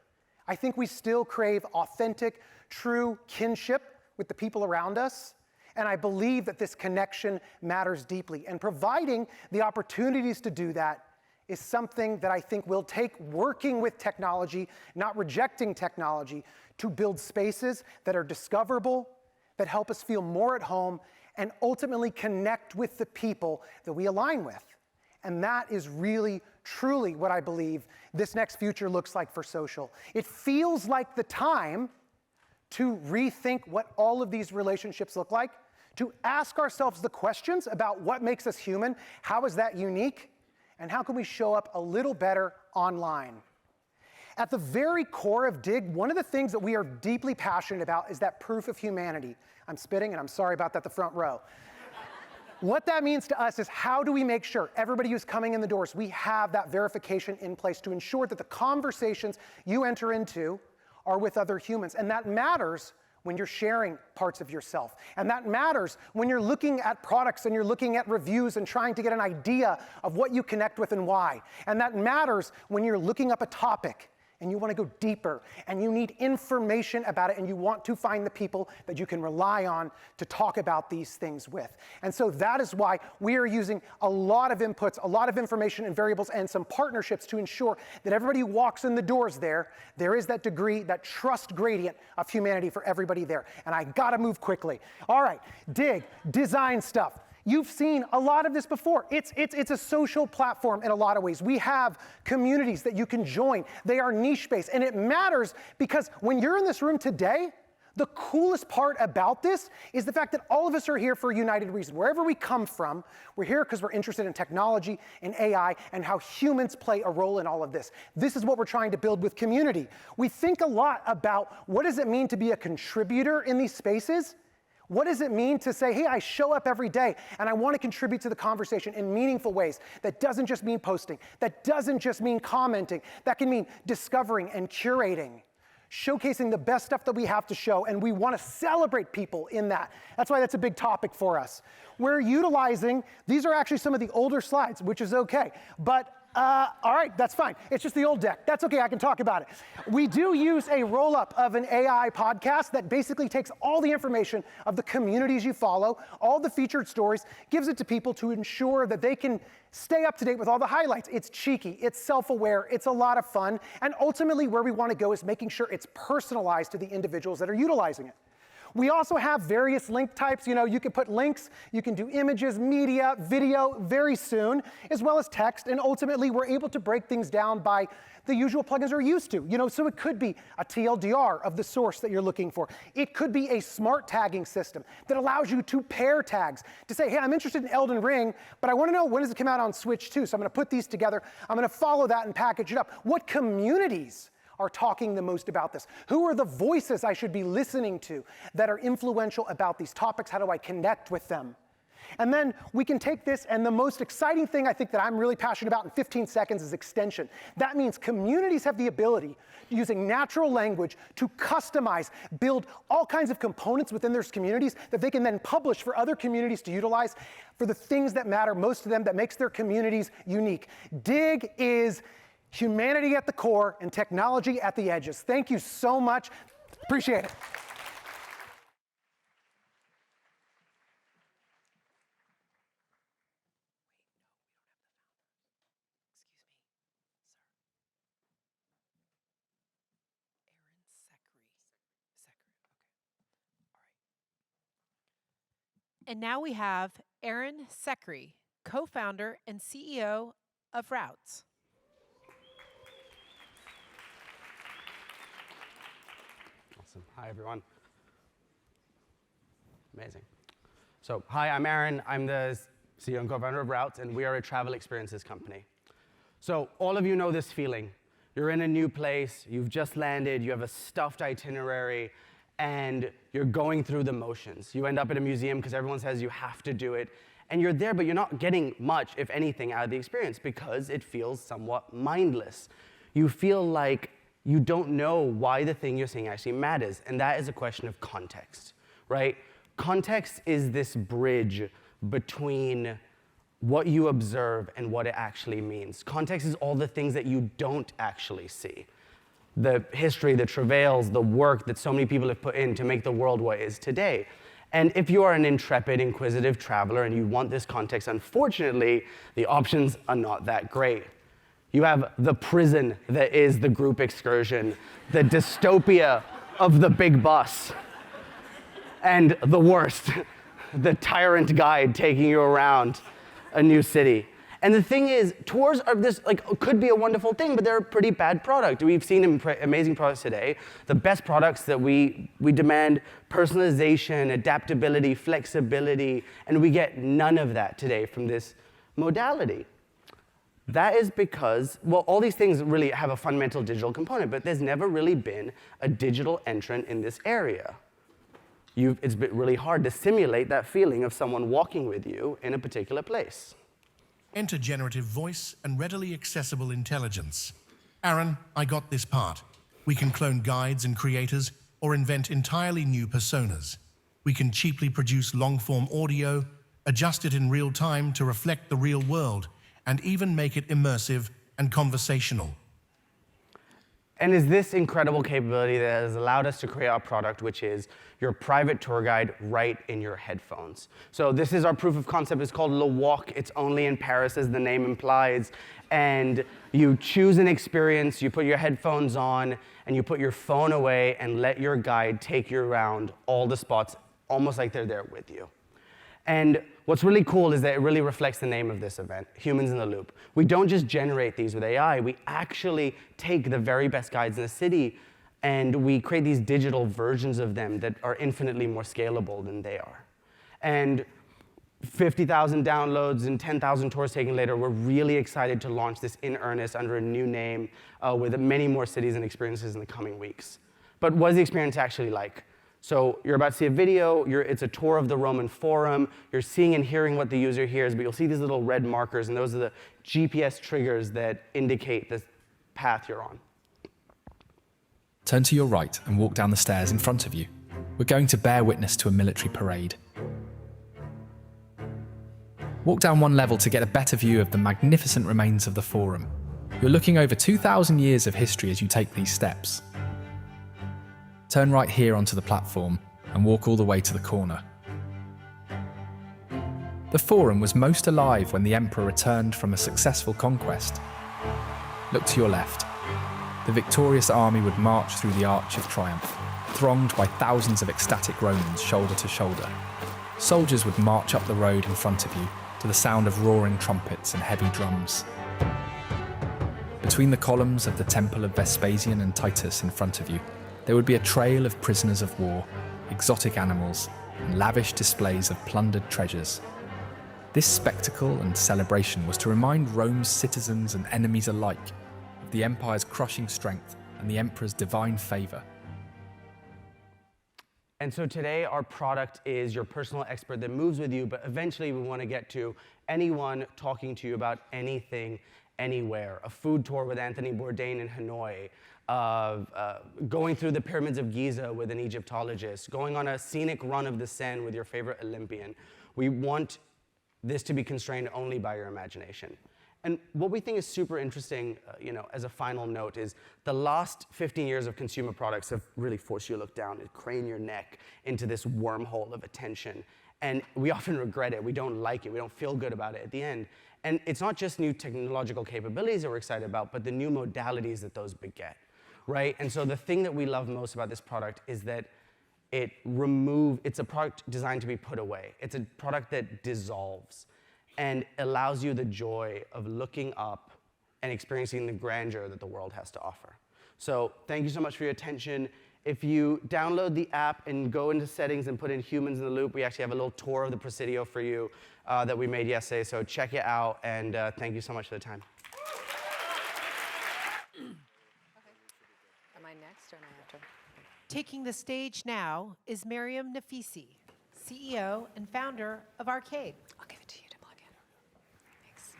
I think we still crave authentic, true kinship with the people around us. And I believe that this connection matters deeply. And providing the opportunities to do that is something that I think will take working with technology, not rejecting technology, to build spaces that are discoverable, that help us feel more at home, and ultimately connect with the people that we align with. And that is really, truly what I believe this next future looks like for social. It feels like the time to rethink what all of these relationships look like, to ask ourselves the questions about what makes us human, how is that unique, and how can we show up a little better online. At the very core of Digg, one of the things that we are deeply passionate about is that proof of humanity. I'm spitting, and I'm sorry about that, the front row. What that means to us is how do we make sure everybody who's coming in the doors, we have that verification in place to ensure that the conversations you enter into are with other humans. And that matters when you're sharing parts of yourself. And that matters when you're looking at products and you're looking at reviews and trying to get an idea of what you connect with and why. And that matters when you're looking up a topic and you want to go deeper, and you need information about it, and you want to find the people that you can rely on to talk about these things with. And so that is why we are using a lot of inputs, a lot of information and variables, and some partnerships to ensure that everybody who walks in the doors there is that degree, that trust gradient of humanity for everybody there. And I gotta move quickly. All right, Digg, design stuff. You've seen a lot of this before. It's a social platform in a lot of ways. We have communities that you can join. They are niche-based, and it matters because when you're in this room today, the coolest part about this is the fact that all of us are here for a united reason. Wherever we come from, we're here because we're interested in technology and AI and how humans play a role in all of this. This is what we're trying to build with community. We think a lot about what does it mean to be a contributor in these spaces? What does it mean to say, hey, I show up every day and I want to contribute to the conversation in meaningful ways? That doesn't just mean posting. That doesn't just mean commenting. That can mean discovering and curating, showcasing the best stuff that we have to show, and we want to celebrate people in that. That's why that's a big topic for us. We're utilizing, these are actually some of the older slides, which is okay, but all right, that's fine. It's just the old deck. That's okay, I can talk about it. We do use a roll-up of an AI podcast that basically takes all the information of the communities you follow, all the featured stories, gives it to people to ensure that they can stay up to date with all the highlights. It's cheeky, it's self-aware, it's a lot of fun, and ultimately where we want to go is making sure it's personalized to the individuals that are utilizing it. We also have various link types. You know, you can put links, you can do images, media, video very soon, as well as text. And ultimately, we're able to break things down by the usual plugins we're used to. You know, so it could be a TLDR of the source that you're looking for. It could be a smart tagging system that allows you to pair tags to say, hey, I'm interested in Elden Ring, but I want to know when does it come out on Switch 2? So I'm going to put these together. I'm going to follow that and package it up. What communities are talking the most about this? Who are the voices I should be listening to that are influential about these topics? How do I connect with them? And then we can take this, and the most exciting thing I think that I'm really passionate about in 15 seconds is extension. That means communities have the ability, using natural language, to customize, build all kinds of components within their communities that they can then publish for other communities to utilize for the things that matter most to them, that makes their communities unique. Digg is humanity at the core and technology at the edges. Thank you so much. Appreciate it. And now we have Aaron Sequoia, co-founder and CEO of Routes. Awesome. Hi, everyone. Amazing. So, hi, I'm Aaron. I'm the CEO and co-founder of Routes, and we are a travel experiences company. So, all of you know this feeling. You're in a new place, you've just landed, you have a stuffed itinerary, and you're going through the motions. You end up at a museum because everyone says you have to do it, and you're there, but you're not getting much, if anything, out of the experience because it feels somewhat mindless. You feel like you don't know why the thing you're seeing actually matters, and that is a question of context, right? Context is this bridge between what you observe and what it actually means. Context is all the things that you don't actually see. The history, the travails, the work that so many people have put in to make the world what it is today. And if you are an intrepid, inquisitive traveler and you want this context, unfortunately, the options are not that great. You have the prison that is the group excursion, the dystopia of the big bus, and the worst, the tyrant guide taking you around a new city. And the thing is, tours of this could be a wonderful thing, but they're a pretty bad product. We've seen amazing products today. The best products that we demand personalization, adaptability, flexibility, and we get none of that today from this modality. That is because, well, all these things really have a fundamental digital component, but there's never really been a digital entrant in this area. It's been really hard to simulate that feeling of someone walking with you in a particular place. Enter generative voice and readily accessible intelligence. Aaron, I got this part. We can clone guides and creators or invent entirely new personas. We can cheaply produce long-form audio, adjust it in real time to reflect the real world, and even make it immersive and conversational. And is this incredible capability that has allowed us to create our product, which is your private tour guide right in your headphones. So this is our proof of concept. It's called Le Walk. It's only in Paris, as the name implies. And you choose an experience, you put your headphones on, and you put your phone away and let your guide take you around all the spots, almost like they're there with you. And what's really cool is that it really reflects the name of this event, Humans in the Loop. We don't just generate these with AI, we actually take the very best guides in the city and we create these digital versions of them that are infinitely more scalable than they are. And 50,000 downloads and 10,000 tours taken later, we're really excited to launch this in earnest under a new name with many more cities and experiences in the coming weeks. But what is the experience actually like? So you're about to see a video, it's a tour of the Roman Forum, you're seeing and hearing what the user hears, but you'll see these little red markers, and those are the GPS triggers that indicate the path you're on. Turn to your right and walk down the stairs in front of you. We're going to bear witness to a military parade. Walk down one level to get a better view of the magnificent remains of the Forum. You're looking over 2,000 years of history as you take these steps. Turn right here onto the platform and walk all the way to the corner. The Forum was most alive when the Emperor returned from a successful conquest. Look to your left. The victorious army would march through the Arch of Triumph, thronged by thousands of ecstatic Romans shoulder to shoulder. Soldiers would march up the road in front of you to the sound of roaring trumpets and heavy drums. Between the columns of the Temple of Vespasian and Titus in front of you, there would be a trail of prisoners of war, exotic animals, and lavish displays of plundered treasures. This spectacle and celebration was to remind Rome's citizens and enemies alike of the empire's crushing strength and the emperor's divine favor. And so today, our product is your personal expert that moves with you, but eventually we want to get to anyone talking to you about anything, anywhere. A food tour with Anthony Bourdain in Hanoi, going through the pyramids of Giza with an Egyptologist, going on a scenic run of the Seine with your favorite Olympian. We want this to be constrained only by your imagination. And what we think is super interesting, as a final note, is the last 15 years of consumer products have really forced you to look down and crane your neck into this wormhole of attention. And we often regret it. We don't like it. We don't feel good about it at the end. And it's not just new technological capabilities that we're excited about, but the new modalities that those beget, right? And so the thing that we love most about this product is that it's a product designed to be put away. It's a product that dissolves and allows you the joy of looking up and experiencing the grandeur that the world has to offer. So thank you so much for your attention. If you download the app and go into settings and put in Humans in the Loop, we actually have a little tour of the Presidio for you that we made yesterday. So check it out, and thank you so much for the time. Am I next or am I after? Taking the stage now is Mariam Nafisi, CEO and founder of Arcade. I'll give it to you to plug in. Thanks.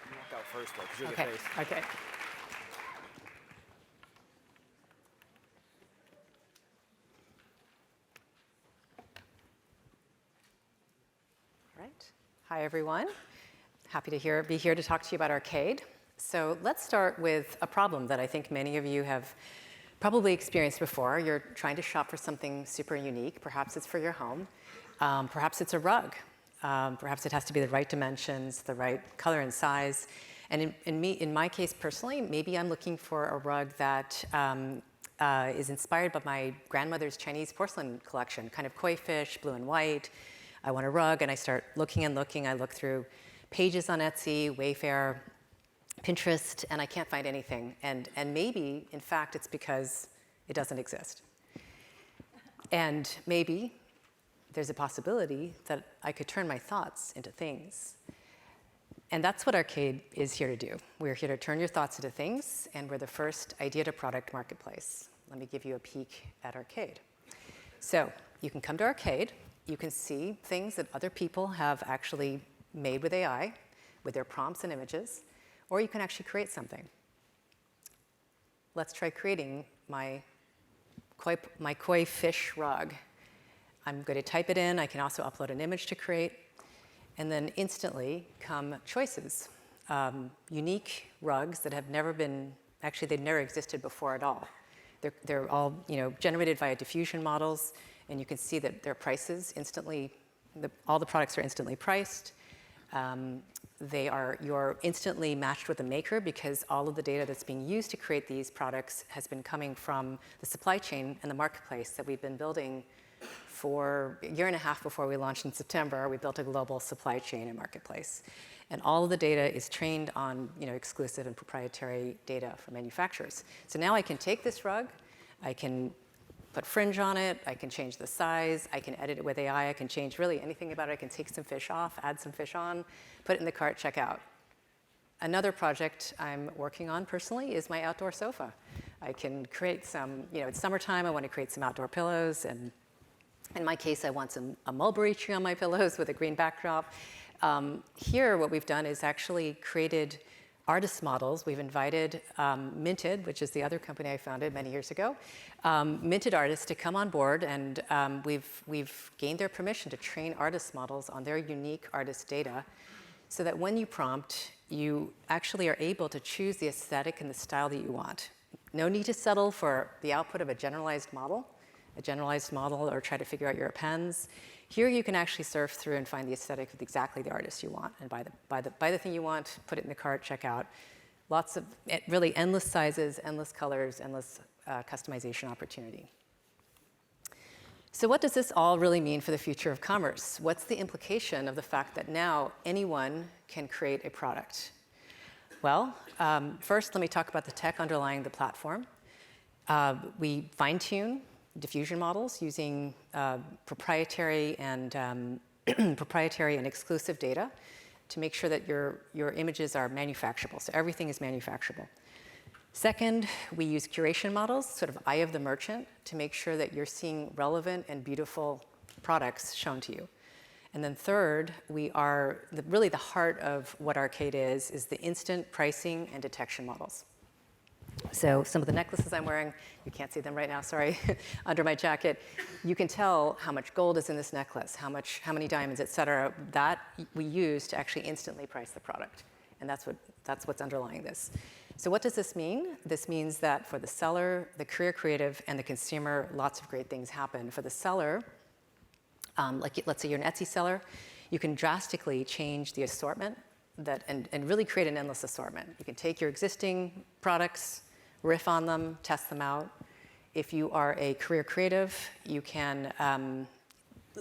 You walk out first, though, because you're Okay. the face. Okay. All right. Hi, everyone. Happy to be here to talk to you about Arcade. So let's start with a problem that I think many of you have probably experienced before. You're trying to shop for something super unique. Perhaps it's for your home. Perhaps it's a rug. Perhaps it has to be the right dimensions, the right color and size. And in my case personally, maybe I'm looking for a rug that is inspired by my grandmother's Chinese porcelain collection, kind of koi fish, blue and white. I want a rug, and I start looking and looking. I look through pages on Etsy, Wayfair, Pinterest, and I can't find anything. And maybe, in fact, it's because it doesn't exist. And maybe there's a possibility that I could turn my thoughts into things. And that's what Arcade is here to do. We're here to turn your thoughts into things, and we're the first idea to product marketplace. Let me give you a peek at Arcade. So you can come to Arcade. You can see things that other people have actually made with AI, with their prompts and images, or you can actually create something. Let's try creating my koi fish rug. I'm going to type it in. I can also upload an image to create. And then instantly come choices. Unique rugs that have never been Actually, they've never existed before at all. They're all generated via diffusion models, and you can see that their prices instantly, all the products are instantly priced. You're instantly matched with a maker because all of the data that's being used to create these products has been coming from the supply chain and the marketplace that we've been building for a year and a half before we launched in September. We built a global supply chain and marketplace. And all of the data is trained on exclusive and proprietary data from manufacturers. So now I can take this rug, I can put fringe on it, I can change the size, I can edit it with AI, I can change really anything about it. I can take some fish off, add some fish on, put it in the cart, check out. Another project I'm working on personally is my outdoor sofa. I can create some, it's summertime, I want to create some outdoor pillows, and in my case, I want a mulberry tree on my pillows with a green backdrop. Here, what we've done is actually created artist models. We've invited Minted, which is the other company I founded many years ago, Minted artists to come on board, and we've gained their permission to train artist models on their unique artist data, so that when you prompt, you actually are able to choose the aesthetic and the style that you want. No need to settle for the output of a generalized model, or try to figure out your appends. Here you can actually surf through and find the aesthetic of exactly the artist you want, and buy the thing you want, put it in the cart, check out. Lots of really endless sizes, endless colors, endless customization opportunity. So what does this all really mean for the future of commerce? What's the implication of the fact that now anyone can create a product? Well, first let me talk about the tech underlying the platform. We fine-tune diffusion models using proprietary and exclusive data to make sure that your images are manufacturable. So everything is manufacturable. Second, we use curation models, sort of eye of the merchant, to make sure that you're seeing relevant and beautiful products shown to you. And then third, we are really the heart of what Arcade is the instant pricing and detection models. So some of the necklaces I'm wearing, you can't see them right now, sorry, under my jacket. You can tell how much gold is in this necklace, how many diamonds, et cetera. That we use to actually instantly price the product. And that's what's underlying this. So what does this mean? This means that for the seller, the career creative, and the consumer, lots of great things happen. For the seller, like let's say you're an Etsy seller, you can drastically change the assortment and really create an endless assortment. You can take your existing products, riff on them, test them out. If you are a career creative, you can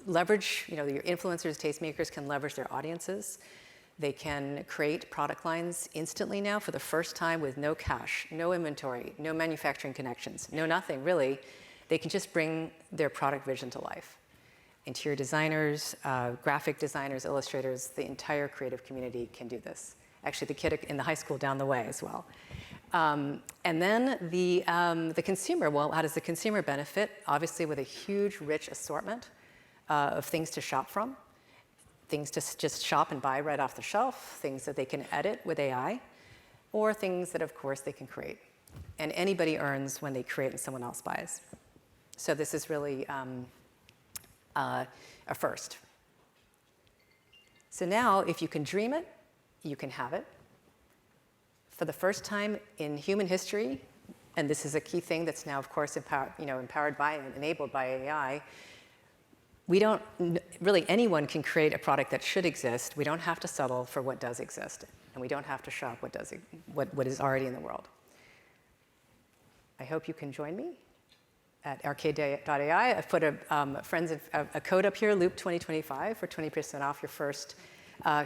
leverage, your influencers, tastemakers can leverage their audiences. They can create product lines instantly now for the first time with no cash, no inventory, no manufacturing connections, no nothing really. They can just bring their product vision to life. Interior designers, graphic designers, illustrators, the entire creative community can do this. Actually, the kid in the high school down the way as well. And then the consumer, well, how does the consumer benefit? Obviously with a huge, rich assortment of things to shop from, things to just shop and buy right off the shelf, things that they can edit with AI, or things that, of course, they can create. And anybody earns when they create and someone else buys. So this is really a first. So now, if you can dream it, you can have it. For the first time in human history, and this is a key thing that's now, of course, empowered by and enabled by AI, really anyone can create a product that should exist. We don't have to settle for what does exist, and we don't have to shop what is already in the world. I hope you can join me at arcade.ai. I've put a code up here, Loop 2025, for 20% off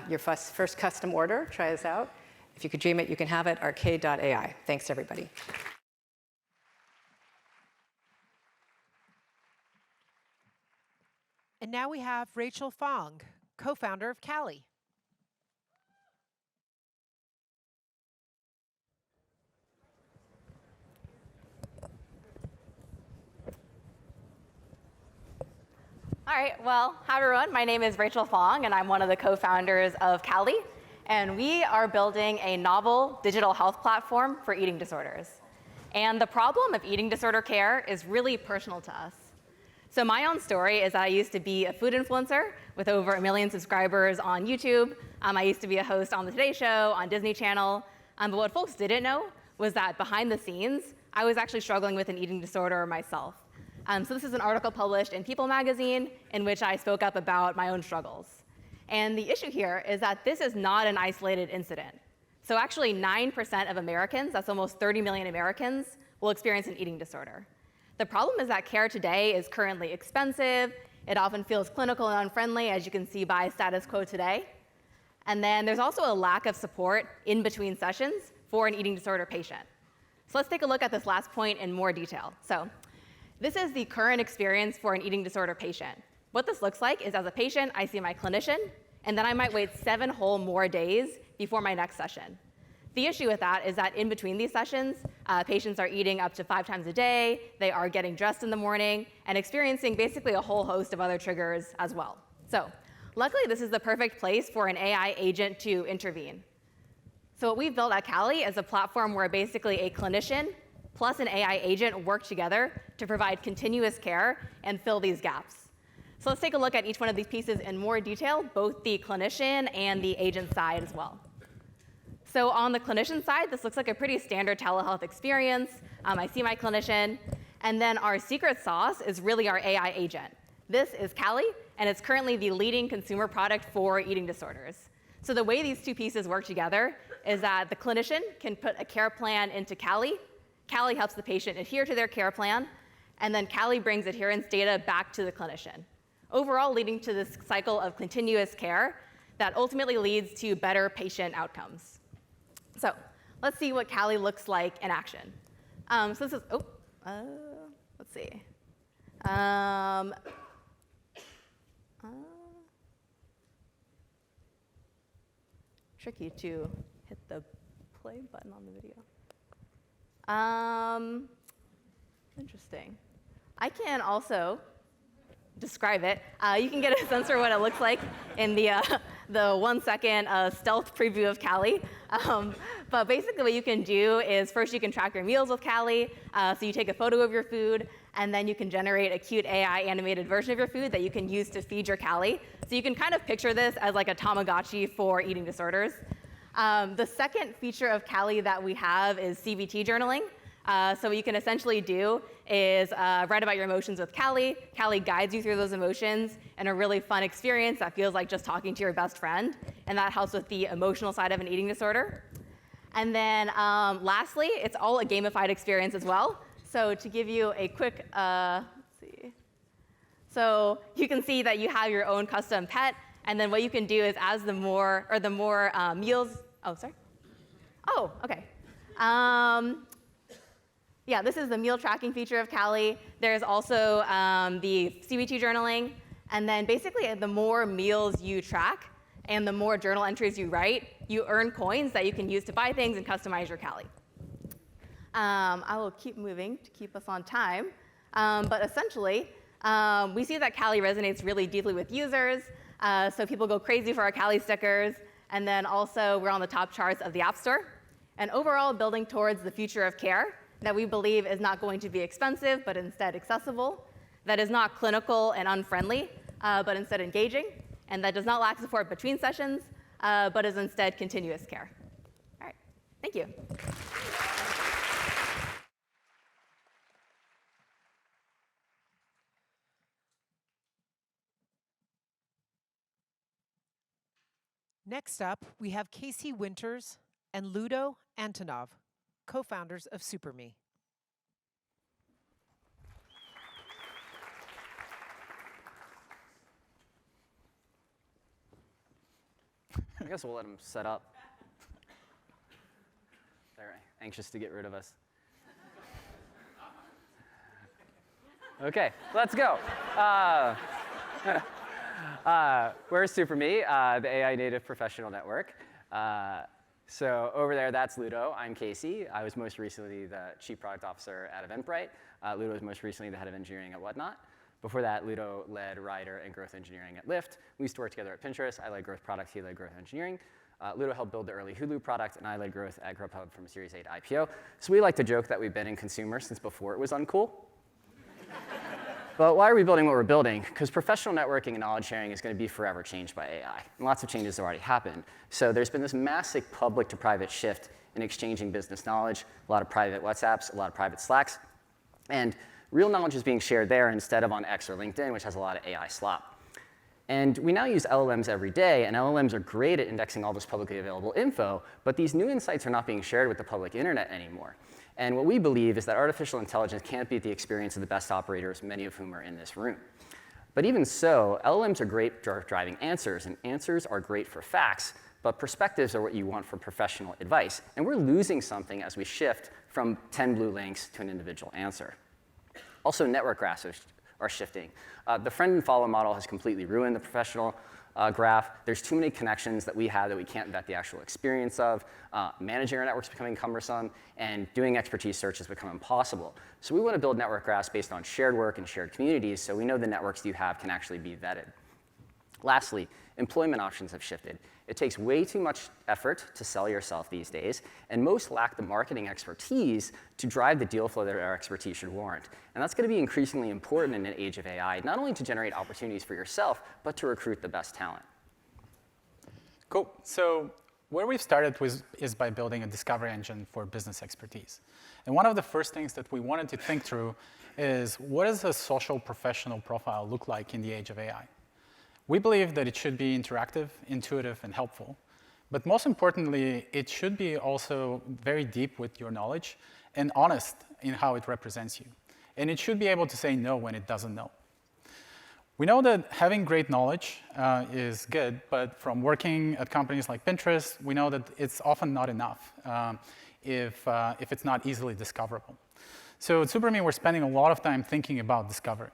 your first custom order. Try this out. If you could dream it, you can have it, arcade.ai. Thanks, everybody. And now we have Rachel Fong, co-founder of Callie. All right, well, hi everyone. My name is Rachel Fong, and I'm one of the co-founders of Callie. And we are building a novel digital health platform for eating disorders. And the problem of eating disorder care is really personal to us. So my own story is that I used to be a food influencer with over 1 million subscribers on YouTube. I used to be a host on The Today Show, on Disney Channel. But what folks didn't know was that behind the scenes, I was actually struggling with an eating disorder myself. So this is an article published in People magazine in which I spoke up about my own struggles. And the issue here is that this is not an isolated incident. So actually 9% of Americans, that's almost 30 million Americans, will experience an eating disorder. The problem is that care today is currently expensive. It often feels clinical and unfriendly, as you can see by status quo today. And then there's also a lack of support in between sessions for an eating disorder patient. So let's take a look at this last point in more detail. So this is the current experience for an eating disorder patient. What this looks like is, as a patient, I see my clinician, and then I might wait 7 whole more days before my next session. The issue with that is that in between these sessions, patients are eating up to 5 times a day, they are getting dressed in the morning, and experiencing basically a whole host of other triggers as well. So luckily, this is the perfect place for an AI agent to intervene. So what we've built at Callie is a platform where basically a clinician plus an AI agent work together to provide continuous care and fill these gaps. So let's take a look at each one of these pieces in more detail, both the clinician and the agent side as well. So on the clinician side, this looks like a pretty standard telehealth experience. I see my clinician, and then our secret sauce is really our AI agent. This is Callie, and it's currently the leading consumer product for eating disorders. So the way these two pieces work together is that the clinician can put a care plan into Callie. Callie helps the patient adhere to their care plan, and then Callie brings adherence data back to the clinician, overall leading to this cycle of continuous care that ultimately leads to better patient outcomes. So let's see what Callie looks like in action. So this is, let's see. Tricky to hit the play button on the video. Interesting. I can also describe it. You can get a sense for what it looks like in the 1-second stealth preview of Callie. But basically what you can do is first you can track your meals with Callie. So you take a photo of your food, and then you can generate a cute AI animated version of your food that you can use to feed your Callie. So you can kind of picture this as like a Tamagotchi for eating disorders. The second feature of Callie that we have is CBT journaling. So what you can essentially do is write about your emotions with Callie. Callie guides you through those emotions in a really fun experience that feels like just talking to your best friend, and that helps with the emotional side of an eating disorder. And then lastly, it's all a gamified experience as well. So to give you a quick, let's see. So you can see that you have your own custom pet, and then what you can do is as the more meals, okay. Yeah, this is the meal tracking feature of Callie. There's also the CBT journaling. And then basically, the more meals you track and the more journal entries you write, you earn coins that you can use to buy things and customize your Callie. I will keep moving to keep us on time. But essentially, we see that Callie resonates really deeply with users. So people go crazy for our Callie stickers. And then also, we're on the top charts of the App Store. And overall, building towards the future of care that we believe is not going to be expensive, but instead accessible, that is not clinical and unfriendly, but instead engaging, and that does not lack support between sessions, but is instead continuous care. All right, thank you. Next up, we have Casey Winters and Ludo Antonov, co-founders of SuperMe. I guess we'll let him set up. They're anxious to get rid of us. Okay, let's go. We're SuperMe, the AI native professional network. So over there, that's Ludo. I'm Casey. I was most recently the chief product officer at Eventbrite. Ludo was most recently the head of engineering at Whatnot. Before that, Ludo led Rider and growth engineering at Lyft. We used to work together at Pinterest. I led growth product, he led growth engineering. Ludo helped build the early Hulu product, and I led growth at Grubhub from a Series 8 IPO. So we like to joke that we've been in consumer since before it was uncool. But why are we building what we're building? Because professional networking and knowledge sharing is going to be forever changed by AI. And lots of changes have already happened. So there's been this massive public to private shift in exchanging business knowledge, a lot of private WhatsApps, a lot of private Slacks. And real knowledge is being shared there instead of on X or LinkedIn, which has a lot of AI slop. And we now use LLMs every day, and LLMs are great at indexing all this publicly available info, but these new insights are not being shared with the public internet anymore. And what we believe is that artificial intelligence can't beat the experience of the best operators, many of whom are in this room. But even so, LLMs are great for driving answers, and answers are great for facts, but perspectives are what you want for professional advice. And we're losing something as we shift from 10 blue links to an individual answer. Also, network graphs are shifting. The friend and follow model has completely ruined the professional graph. There's too many connections that we have that we can't vet the actual experience of. Managing our networks is becoming cumbersome, and doing expertise search has become impossible. So we want to build network graphs based on shared work and shared communities, so we know the networks you have can actually be vetted. Lastly, employment options have shifted. It takes way too much effort to sell yourself these days, and most lack the marketing expertise to drive the deal flow that our expertise should warrant. And that's going to be increasingly important in an age of AI, not only to generate opportunities for yourself, but to recruit the best talent. Cool. So where we've started is by building a discovery engine for business expertise. And one of the first things that we wanted to think through is, what does a social professional profile look like in the age of AI? We believe that it should be interactive, intuitive, and helpful. But most importantly, it should be also very deep with your knowledge and honest in how it represents you. And it should be able to say no when it doesn't know. We know that having great knowledge is good, but from working at companies like Pinterest, we know that it's often not enough if it's not easily discoverable. So at SuperMe, we're spending a lot of time thinking about discovery.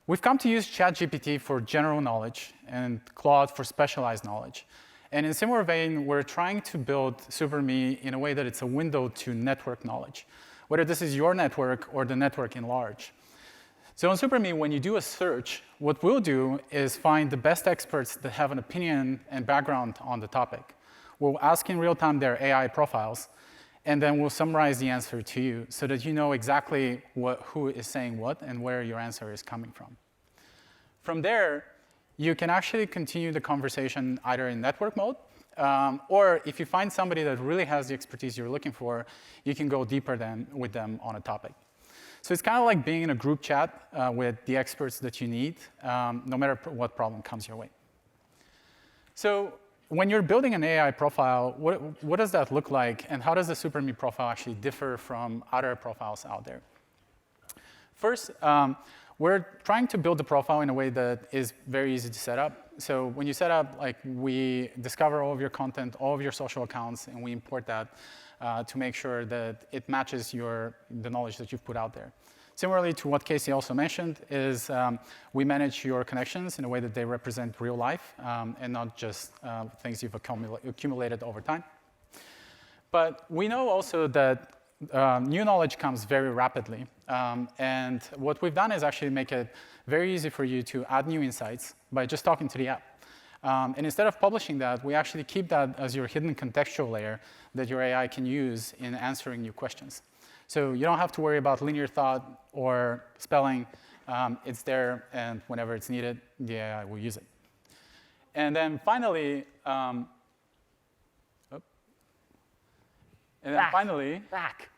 We've come to use ChatGPT for general knowledge and Claude for specialized knowledge. And in a similar vein, we're trying to build SuperMe in a way that it's a window to network knowledge, whether this is your network or the network in large. So on SuperMe, when you do a search, what we'll do is find the best experts that have an opinion and background on the topic. We'll ask in real time their AI profiles, and then we'll summarize the answer to you so that you know exactly who is saying what and where your answer is coming from. From there, you can actually continue the conversation either in network mode, or if you find somebody that really has the expertise you're looking for, you can go deeper with them on a topic. So it's kind of like being in a group chat with the experts that you need, no matter what problem comes your way. So when you're building an AI profile, what does that look like, and how does the SuperMe profile actually differ from other profiles out there? First, we're trying to build the profile in a way that is very easy to set up. So when you set up, we discover all of your content, all of your social accounts, and we import that to make sure that it matches the knowledge that you've put out there. Similarly to what Casey also mentioned is we manage your connections in a way that they represent real life and not just things you've accumulated over time. But we know also that new knowledge comes very rapidly. And what we've done is actually make it very easy for you to add new insights by just talking to the app. And instead of publishing that, we actually keep that as your hidden contextual layer that your AI can use in answering new questions. So you don't have to worry about linear thought or spelling. It's there, and whenever it's needed, the AI will use it. And then finally, Back.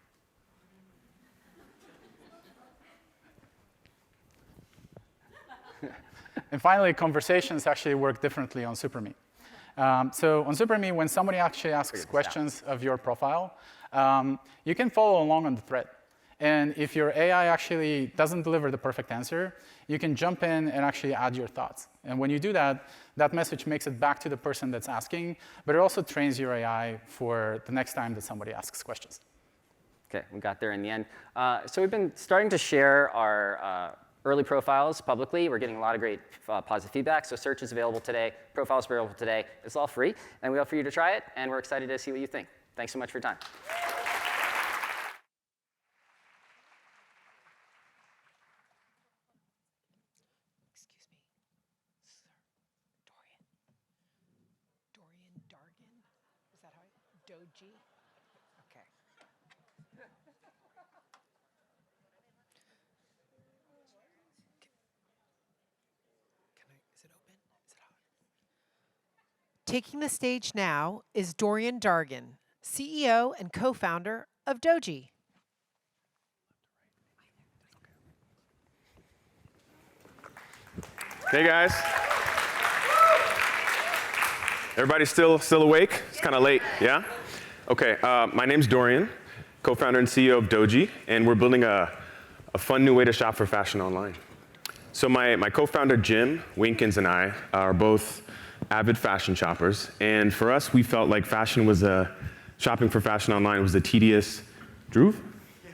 And finally, conversations actually work differently on SuperMe. So on SuperMe, when somebody actually asks questions of your profile, you can follow along on the thread. And if your AI actually doesn't deliver the perfect answer, you can jump in and actually add your thoughts. And when you do that, that message makes it back to the person that's asking, but it also trains your AI for the next time that somebody asks questions. OK, we got there in the end. So we've been starting to share our early profiles publicly. We're getting a lot of great positive feedback. So search is available today. Profiles are available today. It's all free. And we hope for you to try it. And we're excited to see what you think. Thanks so much for your time. Excuse me, sir. Dorian Dargan? Is that how Doji? OK. taking the stage now is Dorian Dargan, CEO and co-founder of Doji. Hey guys. Everybody still awake? It's kind of late, yeah? Okay, my name's Dorian, co-founder and CEO of Doji, and we're building a fun new way to shop for fashion online. So my co-founder Jim Winkins and I are both avid fashion shoppers, and for us, we felt like shopping for fashion online was a tedious, Drew?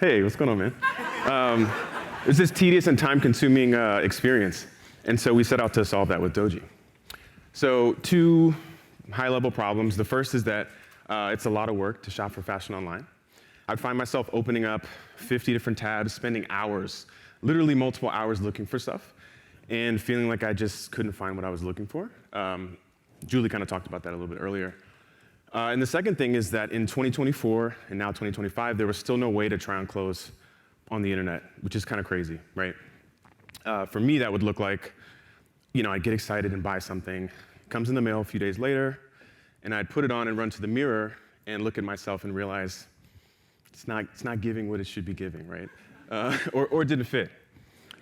Hey, what's going on, man? It was this tedious and time-consuming experience. And so we set out to solve that with Doji. So 2 high-level problems. The first is that it's a lot of work to shop for fashion online. I'd find myself opening up 50 different tabs, spending hours, literally multiple hours looking for stuff, and feeling like I just couldn't find what I was looking for. Julie kind of talked about that a little bit earlier. And the second thing is that in 2024 and now 2025, there was still no way to try on clothes on the internet, which is kind of crazy, right? For me, that would look like, I'd get excited and buy something. It comes in the mail a few days later, and I'd put it on and run to the mirror and look at myself and realize it's not giving what it should be giving, right? Or it didn't fit.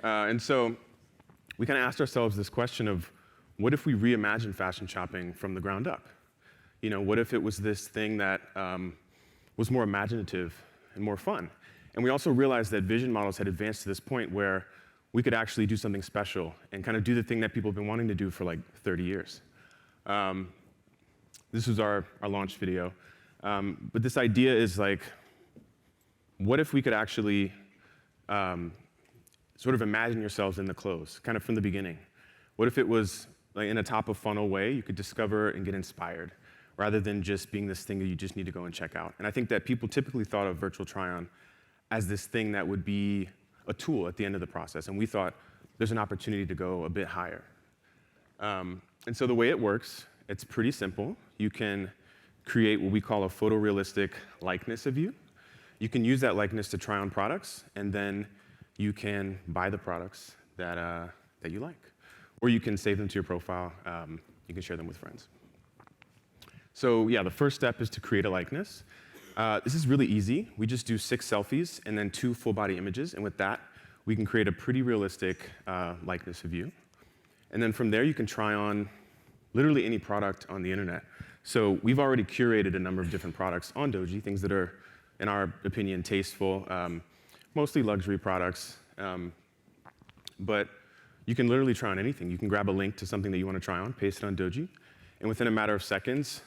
And so we kind of asked ourselves this question of, what if we reimagine fashion shopping from the ground up? What if it was this thing that was more imaginative and more fun? And we also realized that vision models had advanced to this point where we could actually do something special and kind of do the thing that people have been wanting to do for like 30 years. This was our launch video. But this idea is like, what if we could actually sort of imagine yourselves in the clothes, kind of from the beginning? What if it was like in a top of funnel way, you could discover and get inspired, rather than just being this thing that you just need to go and check out? And I think that people typically thought of virtual try-on as this thing that would be a tool at the end of the process. And we thought there's an opportunity to go a bit higher. And so the way it works, it's pretty simple. You can create what we call a photorealistic likeness of you. You can use that likeness to try on products, and then you can buy the products that you like. Or you can save them to your profile. You can share them with friends. So yeah, the first step is to create a likeness. This is really easy. We just do 6 selfies and then 2 full body images. And with that, we can create a pretty realistic likeness of you. And then from there, you can try on literally any product on the internet. So we've already curated a number of different products on Doji, things that are, in our opinion, tasteful, mostly luxury products. But you can literally try on anything. You can grab a link to something that you want to try on, paste it on Doji, and within a matter of seconds,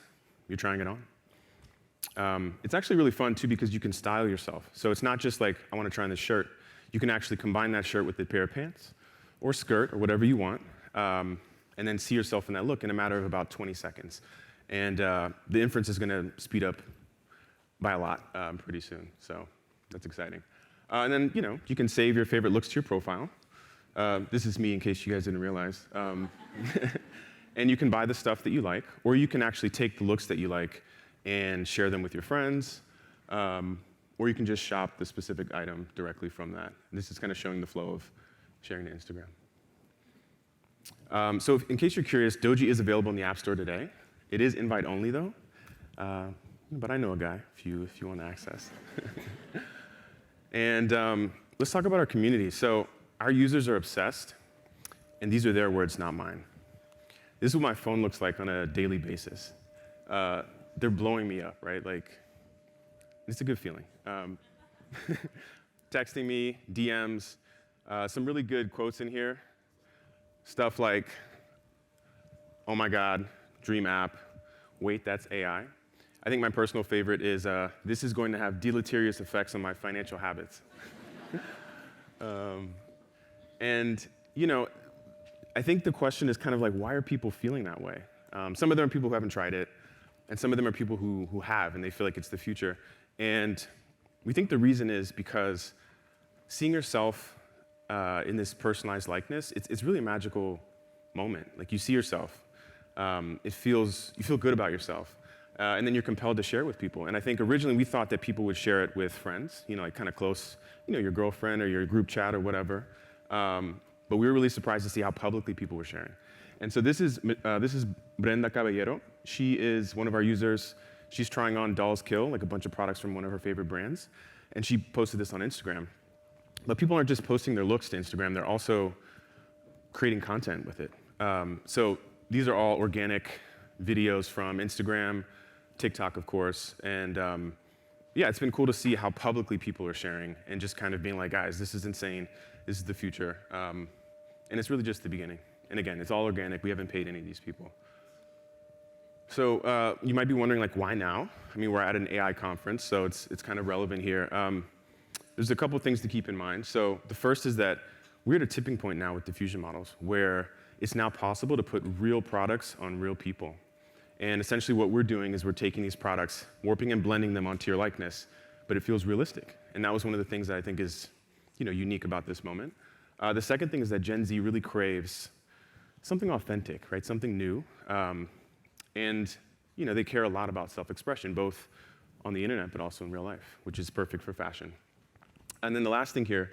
you're trying it on. It's actually really fun, too, because you can style yourself. So it's not just like, I want to try on this shirt. You can actually combine that shirt with a pair of pants or skirt or whatever you want, and then see yourself in that look in a matter of about 20 seconds. And the inference is going to speed up by a lot pretty soon. So that's exciting. And then, you can save your favorite looks to your profile. This is me, in case you guys didn't realize. And you can buy the stuff that you like, or you can actually take the looks that you like and share them with your friends, or you can just shop the specific item directly from that. And this is kind of showing the flow of sharing to Instagram. So in case you're curious, Doji is available in the App Store today. It is invite only, though, but I know a guy if you want to access. And let's talk about our community. So our users are obsessed, and these are their words, not mine. This is what my phone looks like on a daily basis. They're blowing me up, right? Like, it's a good feeling. Texting me, DMs, some really good quotes in here. Stuff like, oh my God, dream app. Wait, that's AI. I think my personal favorite is, this is going to have deleterious effects on my financial habits. And, I think the question is kind of like, why are people feeling that way? Some of them are people who haven't tried it, and some of them are people who have, and they feel like it's the future. And we think the reason is because seeing yourself in this personalized likeness, it's really a magical moment. Like, you see yourself. You feel good about yourself. And then you're compelled to share it with people. And I think originally we thought that people would share it with friends, like kind of close, your girlfriend or your group chat or whatever. But we were really surprised to see how publicly people were sharing. And so this is Brenda Caballero. She is one of our users. She's trying on Dolls Kill, like a bunch of products from one of her favorite brands. And she posted this on Instagram. But people aren't just posting their looks to Instagram, they're also creating content with it. So these are all organic videos from Instagram, TikTok, of course. And yeah, it's been cool to see how publicly people are sharing and just kind of being like, guys, this is insane. This is the future. And it's really just the beginning. And again, it's all organic. We haven't paid any of these people. So you might be wondering, like, why now? I mean, we're at an AI conference, so it's kind of relevant here. There's a couple things to keep in mind. So the first is that we're at a tipping point now with diffusion models, where it's now possible to put real products on real people. And essentially what we're doing is we're taking these products, warping and blending them onto your likeness, but it feels realistic. And that was one of the things that I think is, unique about this moment. The second thing is that Gen Z really craves something authentic, right? Something new. And they care a lot about self-expression, both on the internet but also in real life, which is perfect for fashion. And then the last thing here,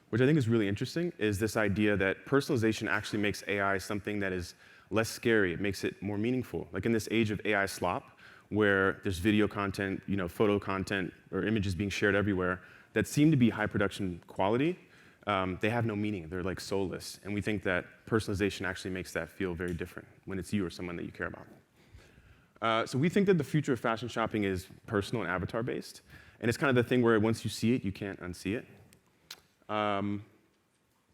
which I think is really interesting, is this idea that personalization actually makes AI something that is less scary. It makes it more meaningful. Like in this age of AI slop, where there's video content, photo content, or images being shared everywhere that seem to be high production quality, they have no meaning. They're like soulless. And we think that personalization actually makes that feel very different when it's you or someone that you care about. So we think that the future of fashion shopping is personal and avatar-based. And it's kind of the thing where once you see it, you can't unsee it.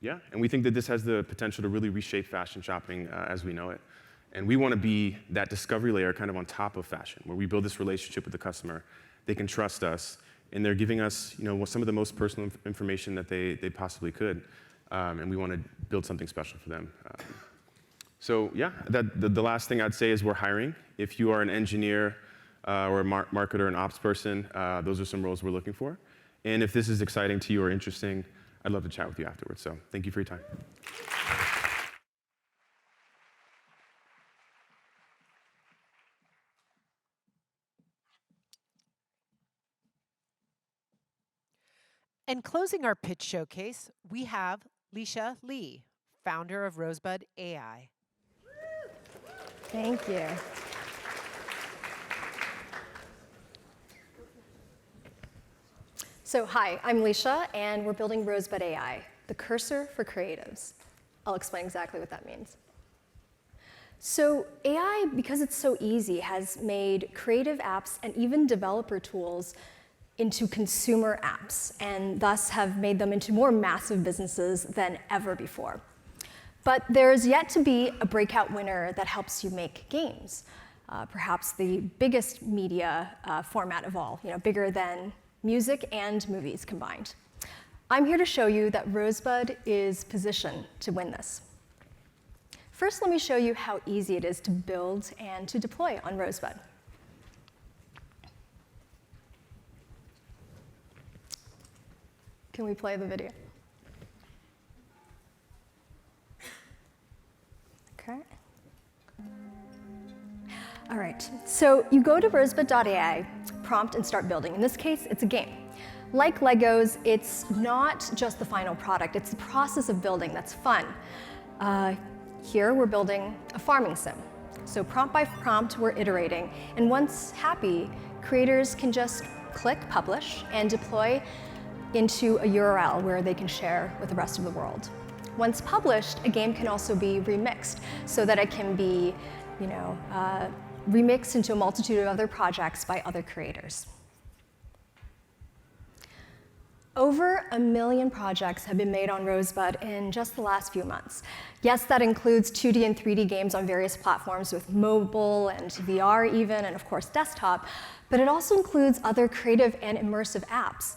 Yeah, and we think that this has the potential to really reshape fashion shopping as we know it. And we want to be that discovery layer kind of on top of fashion, where we build this relationship with the customer. They can trust us, and they're giving us some of the most personal information that they possibly could. And we want to build something special for them. So yeah, the last thing I'd say is we're hiring. If you are an engineer or a marketer, an ops person, those are some roles we're looking for. And if this is exciting to you or interesting, I'd love to chat with you afterwards. So thank you for your time. And closing our pitch showcase, we have Leisha Lee, founder of Rosebud AI. Thank you. So hi, I'm Leisha, and we're building Rosebud AI, the cursor for creatives. I'll explain exactly what that means. So AI, because it's so easy, has made creative apps and even developer tools into consumer apps, and thus have made them into more massive businesses than ever before. But there's yet to be a breakout winner that helps you make games. Perhaps the biggest media format of all, bigger than music and movies combined. I'm here to show you that Rosebud is positioned to win this. First, let me show you how easy it is to build and to deploy on Rosebud. Can we play the video? Okay. All right, so you go to rosebud.ai, prompt and start building. In this case, it's a game. Like Legos, it's not just the final product, it's the process of building that's fun. Here, we're building a farming sim. So prompt by prompt, we're iterating. And once happy, creators can just click publish and deploy into a URL where they can share with the rest of the world. Once published, a game can also be remixed so that it can be, remixed into a multitude of other projects by other creators. Over 1 million projects have been made on Rosebud in just the last few months. Yes, that includes 2D and 3D games on various platforms with mobile and VR even, and of course desktop, but it also includes other creative and immersive apps.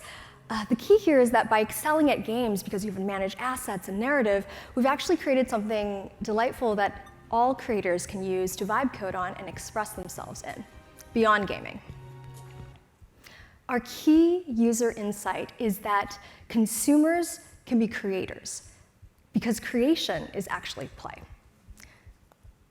The key here is that by excelling at games, because you can manage assets and narrative, we've actually created something delightful that all creators can use to vibe code on and express themselves in, beyond gaming. Our key user insight is that consumers can be creators, because creation is actually play.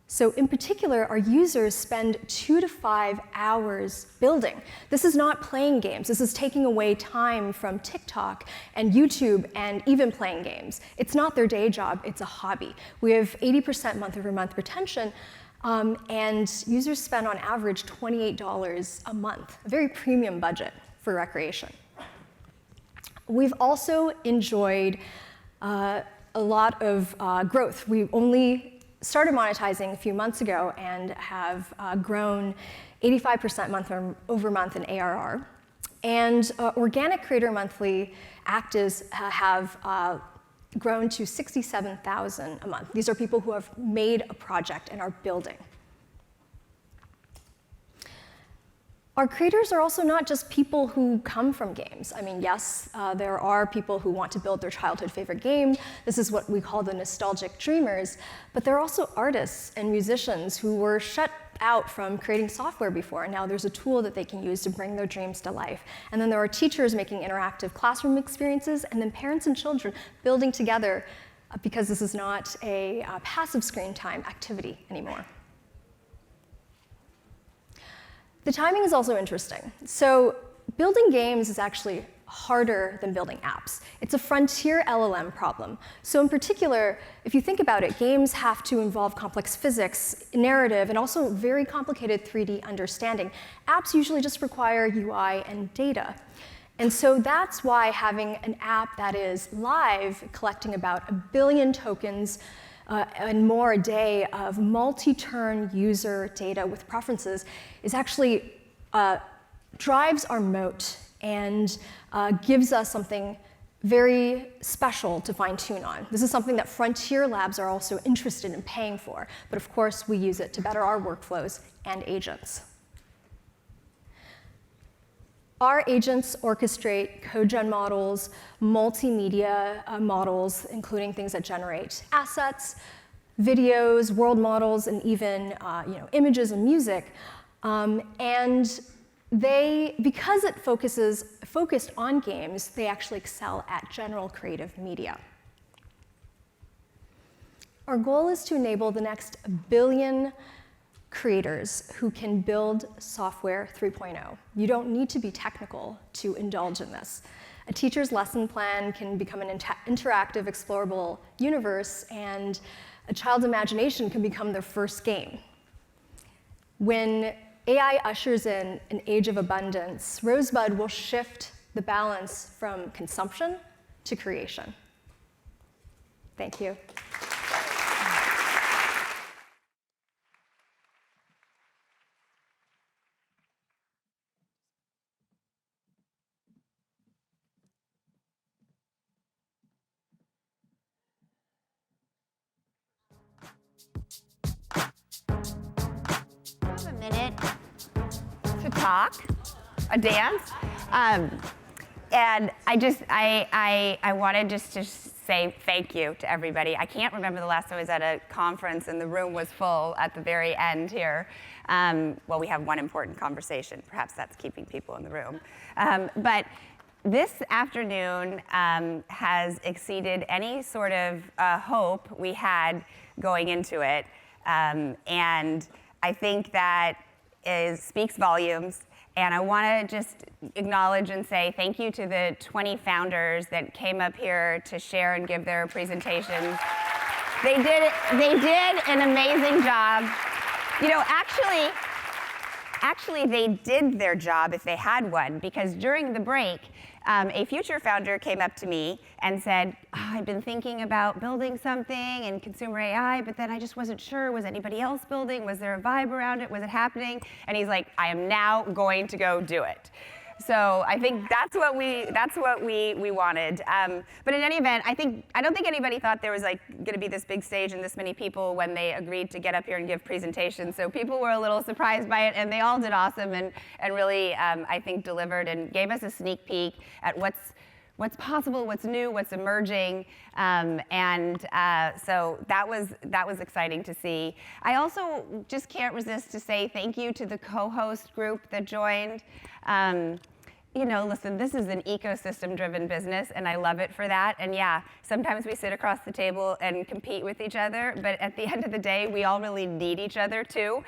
So in particular, our users spend 2 to 5 hours building. This is not playing games. This is taking away time from TikTok and YouTube and even playing games. It's not their day job, it's a hobby. We have 80% month-over-month retention, And users spend on average $28 a month, a very premium budget for recreation. We've also enjoyed a lot of growth. We only started monetizing a few months ago and have grown 85% month over month in ARR. And organic creator monthly actives have grown to 67,000 a month. These are people who have made a project and are building. Our creators are also not just people who come from games. I mean, yes, there are people who want to build their childhood favorite game. This is what we call the nostalgic dreamers. But there are also artists and musicians who were shut out from creating software before, and now there's a tool that they can use to bring their dreams to life. And then there are teachers making interactive classroom experiences, and then parents and children building together because this is not a passive screen time activity anymore. The timing is also interesting. So building games is actually harder than building apps. It's a frontier LLM problem. So in particular, if you think about it, games have to involve complex physics, narrative, and also very complicated 3D understanding. Apps usually just require UI and data. And so that's why having an app that is live, collecting about 1 billion tokens and more a day of multi-turn user data with preferences is actually drives our moat and gives us something very special to fine-tune on. This is something that frontier labs are also interested in paying for, but of course we use it to better our workflows and agents. Our agents orchestrate code gen models, multimedia models, including things that generate assets, videos, world models, and even images and music. And because it focused on games, they actually excel at general creative media. Our goal is to enable the next 1 billion creators who can build software 3.0. You don't need to be technical to indulge in this. A teacher's lesson plan can become an interactive, explorable universe, and a child's imagination can become their first game. When AI ushers in an age of abundance, Rosebud will shift the balance from consumption to creation. Thank you. A minute to talk, a dance, and I wanted just to say thank you to everybody. I can't remember the last time I was at a conference and the room was full at the very end here. Well, we have one important conversation. Perhaps that's keeping people in the room. But this afternoon has exceeded any sort of hope we had going into it, and I think that speaks volumes, and I want to just acknowledge and say thank you to the 20 founders that came up here to share and give their presentations. They did an amazing job. You know, actually they did their job if they had one, because during the break, a future founder came up to me and said, I've been thinking about building something in consumer AI, but then I just wasn't sure. Was anybody else building? Was there a vibe around it? Was it happening? And he's like, I am now going to go do it. So I think that's what we wanted. But in any event, I don't think anybody thought there was like going to be this big stage and this many people when they agreed to get up here and give presentations. So people were a little surprised by it, and they all did awesome and really, I think, delivered and gave us a sneak peek at what's possible, what's new, what's emerging, so that was exciting to see. I also just can't resist to say thank you to the co-host group that joined. You know, listen, this is an ecosystem-driven business, and I love it for that. And yeah, sometimes we sit across the table and compete with each other, but at the end of the day, we all really need each other too.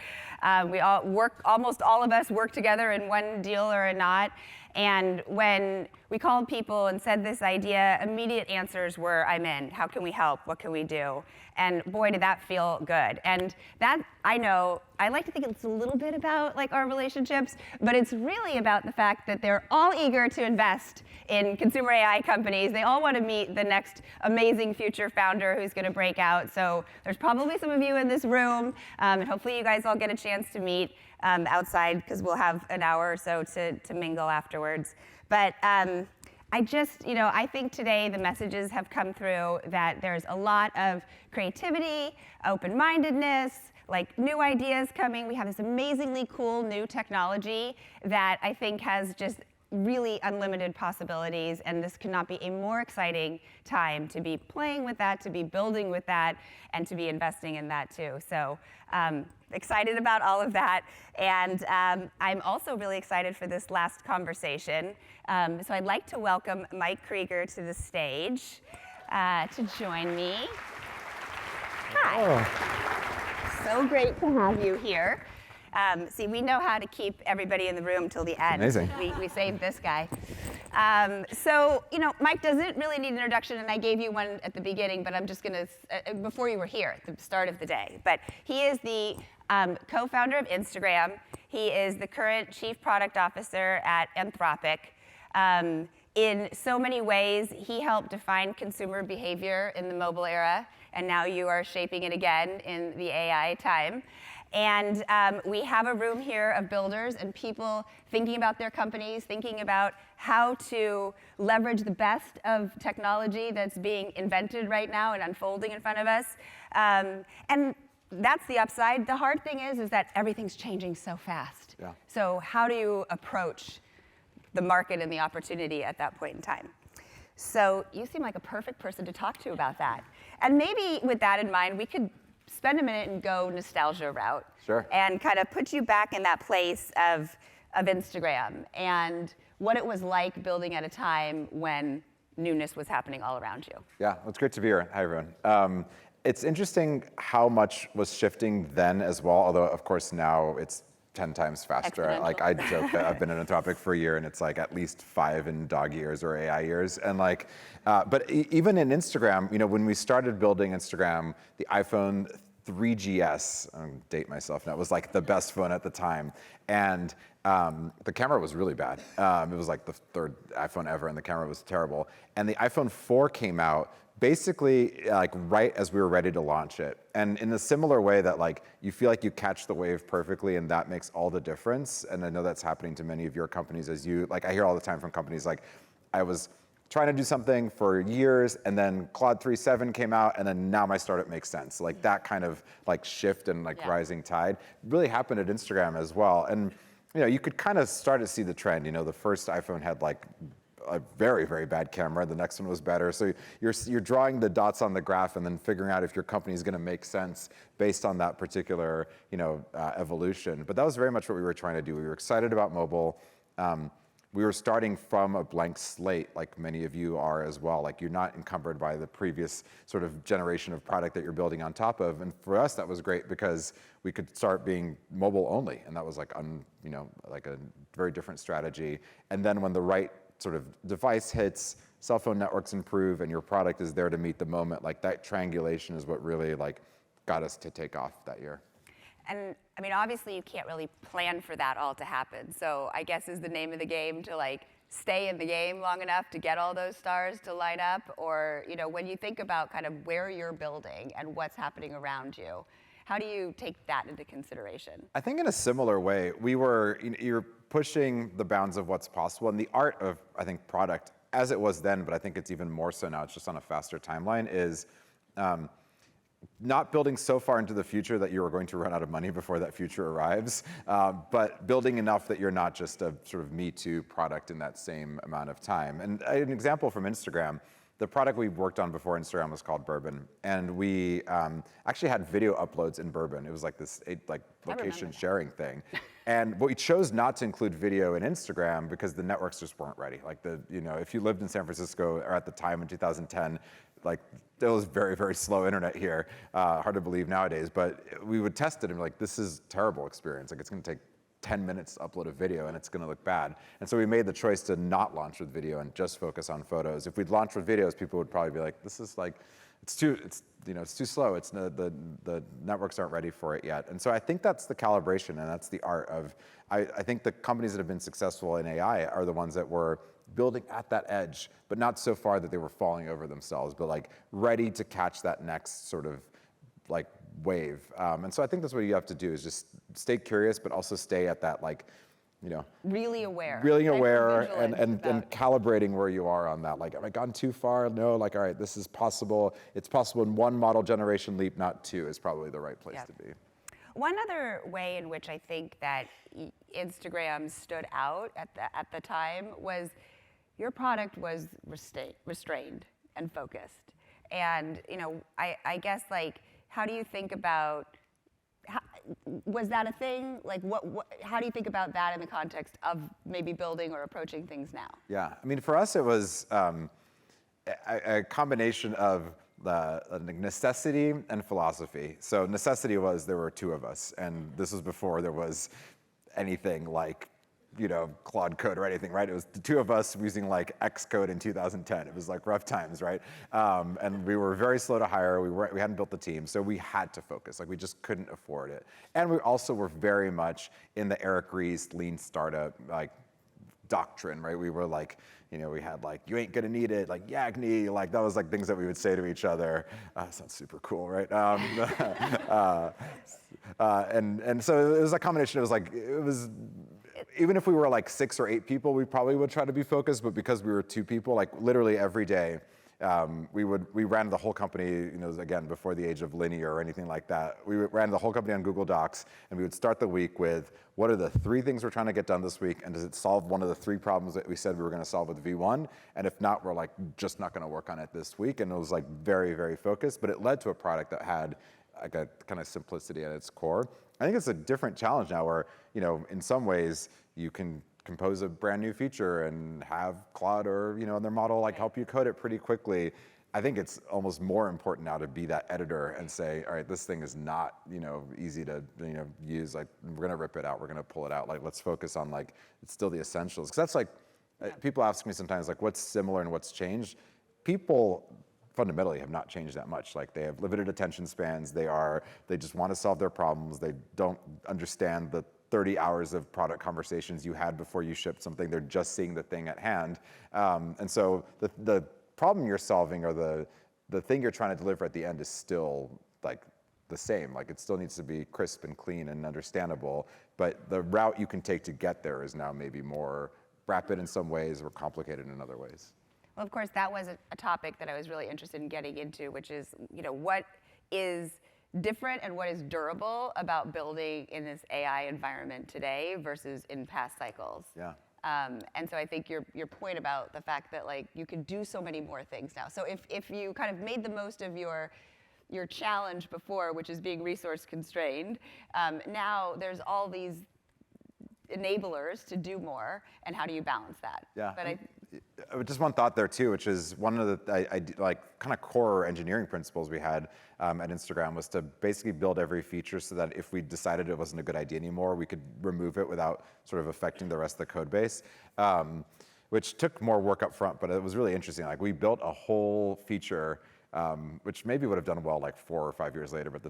We all work, almost all of us work together in one deal or not. And when we called people and said this idea, immediate answers were, I'm in. How can we help? What can we do? And boy, did that feel good. And that, I know, I like to think it's a little bit about like our relationships, but it's really about the fact that they're all eager to invest in consumer AI companies. They all want to meet the next amazing future founder who's going to break out. So there's probably some of you in this room, and hopefully you guys all get a chance to meet outside, because we'll have an hour or so to mingle afterwards. But I just, I think today the messages have come through that there's a lot of creativity, open-mindedness, like new ideas coming. We have this amazingly cool new technology that I think has just really unlimited possibilities, and this could not be a more exciting time to be playing with that, to be building with that, and to be investing in that too. So excited about all of that, and I'm also really excited for this last conversation. So I'd like to welcome Mike Krieger to the stage to join me. Hi. So great to have you here. See, we know how to keep everybody in the room till the end. Amazing. We saved this guy. So, Mike doesn't really need an introduction, and I gave you one at the beginning, but I'm just going to, before you were here, at the start of the day. But he is the co-founder of Instagram. He is the current chief product officer at Anthropic. In so many ways, he helped define consumer behavior in the mobile era, and now you are shaping it again in the AI time. And we have a room here of builders and people thinking about their companies, thinking about how to leverage the best of technology that's being invented right now and unfolding in front of us. And that's the upside. The hard thing is that everything's changing so fast. Yeah. So how do you approach the market and the opportunity at that point in time? So you seem like a perfect person to talk to about that. And maybe with that in mind, we could spend a minute and go nostalgia route. Sure. And kind of put you back in that place of Instagram and what it was like building at a time when newness was happening all around you. Yeah, it's great to be here. Hi, everyone. It's interesting how much was shifting then as well, although, of course, now it's 10 times faster. Like, I joke that I've been in Anthropic for a year, and it's like at least 5 in dog years or AI years. And like, but even in Instagram, when we started building Instagram, the iPhone 3GS, I'm date myself now, was like the best phone at the time. And the camera was really bad. It was like the 3rd iPhone ever, and the camera was terrible. And the iPhone 4 came out basically like right as we were ready to launch it. And in a similar way that like you feel like you catch the wave perfectly, and that makes all the difference. And I know that's happening to many of your companies as you, like I hear all the time from companies like, I was trying to do something for years, and then Claude 3.7 came out, and then now my startup makes sense. Like that kind of like shift and like rising tide really happened at Instagram as well. And you could kind of start to see the trend. The first iPhone had like a very, very bad camera. The next one was better. So you're drawing the dots on the graph and then figuring out if your company is going to make sense based on that particular evolution. But that was very much what we were trying to do. We were excited about mobile. We were starting from a blank slate, like many of you are as well. Like you're not encumbered by the previous sort of generation of product that you're building on top of. And for us, that was great because we could start being mobile only, and that was like like a very different strategy. And then when the right sort of device hits, cell phone networks improve, and your product is there to meet the moment, like that triangulation is what really like got us to take off that year. And I mean, obviously you can't really plan for that all to happen. So I guess is the name of the game to like stay in the game long enough to get all those stars to line up? Or when you think about kind of where you're building and what's happening around you, how do you take that into consideration? I think in a similar way, you're pushing the bounds of what's possible, and the art of, I think, product, as it was then, but I think it's even more so now, it's just on a faster timeline, is not building so far into the future that you are going to run out of money before that future arrives, but building enough that you're not just a sort of Me Too product in that same amount of time. And an example from Instagram, the product we worked on before Instagram was called Bourbon, and we actually had video uploads in Bourbon. It was like this location sharing thing. And we chose not to include video in Instagram because the networks just weren't ready. Like if you lived in San Francisco or at the time in 2010, like it was very, very slow internet here. Hard to believe nowadays, but we would test it and be like, this is a terrible experience. Like it's going to take 10 minutes to upload a video and it's going to look bad. And so we made the choice to not launch with video and just focus on photos. If we'd launched with videos, people would probably be like, this is like, it's too slow. The networks aren't ready for it yet. And so I think that's the calibration and that's the art of, I think the companies that have been successful in AI are the ones that were building at that edge, but not so far that they were falling over themselves, but like ready to catch that next sort of like wave. And so I think that's what you have to do is just stay curious, but also stay at that like, really aware. Really aware and calibrating where you are on that. Like, have I gone too far? No, like, all right, this is possible. It's possible in one model generation leap, not two is probably the right place to be. One other way in which I think that Instagram stood out at the time was your product was restrained and focused. And, I guess, like, how do you think about, was that a thing? Like, how do you think about that in the context of maybe building or approaching things now? Yeah, I mean, for us, it was a combination of necessity and philosophy. So necessity was there were two of us, and this was before there was anything like, Claude Code or anything, right? It was the two of us using like Xcode in 2010. It was like rough times, right? And we were very slow to hire. We hadn't built the team, so we had to focus. Like we just couldn't afford it. And we also were very much in the Eric Ries lean startup like doctrine, right? We were like, we had like, you ain't gonna need it, like Yagni, like that was like things that we would say to each other. Sounds super cool, right? And so it was a combination. It was even if we were like 6 or 8 people, we probably would try to be focused, but because we were 2 people, like literally every day, we ran the whole company, again, before the age of linear or anything like that. We ran the whole company on Google Docs, and we would start the week with, what are the 3 things we're trying to get done this week, and does it solve one of the 3 problems that we said we were gonna solve with V1? And if not, we're like, just not gonna work on it this week, and it was like very, very focused, but it led to a product that had like a kind of simplicity at its core. I think it's a different challenge now where, in some ways, you can compose a brand new feature and have Claude or, their model like help you code it pretty quickly. I think it's almost more important now to be that editor and say, all right, this thing is not, easy to, use. Like, we're gonna rip it out. We're gonna pull it out. Like, let's focus on like, it's still the essentials. Because that's like, people ask me sometimes like, what's similar and what's changed? People fundamentally have not changed that much. Like they have limited attention spans. They just want to solve their problems. They don't understand the 30 hours of product conversations you had before you shipped something. They're just seeing the thing at hand. And so the problem you're solving or the thing you're trying to deliver at the end is still like the same. Like it still needs to be crisp and clean and understandable, but the route you can take to get there is now maybe more rapid in some ways or complicated in other ways. Well, of course, that was a topic that I was really interested in getting into, which is, what is different and what is durable about building in this AI environment today versus in past cycles. Yeah. And so I think your point about the fact that like you can do so many more things now. So if you kind of made the most of your challenge before, which is being resource constrained, now there's all these enablers to do more, and how do you balance that? Yeah. But just one thought there too, which is one of the like kind of core engineering principles we had at Instagram was to basically build every feature so that if we decided it wasn't a good idea anymore, we could remove it without sort of affecting the rest of the code base, which took more work up front, but it was really interesting. Like we built a whole feature which maybe would have done well like 4 or 5 years later, but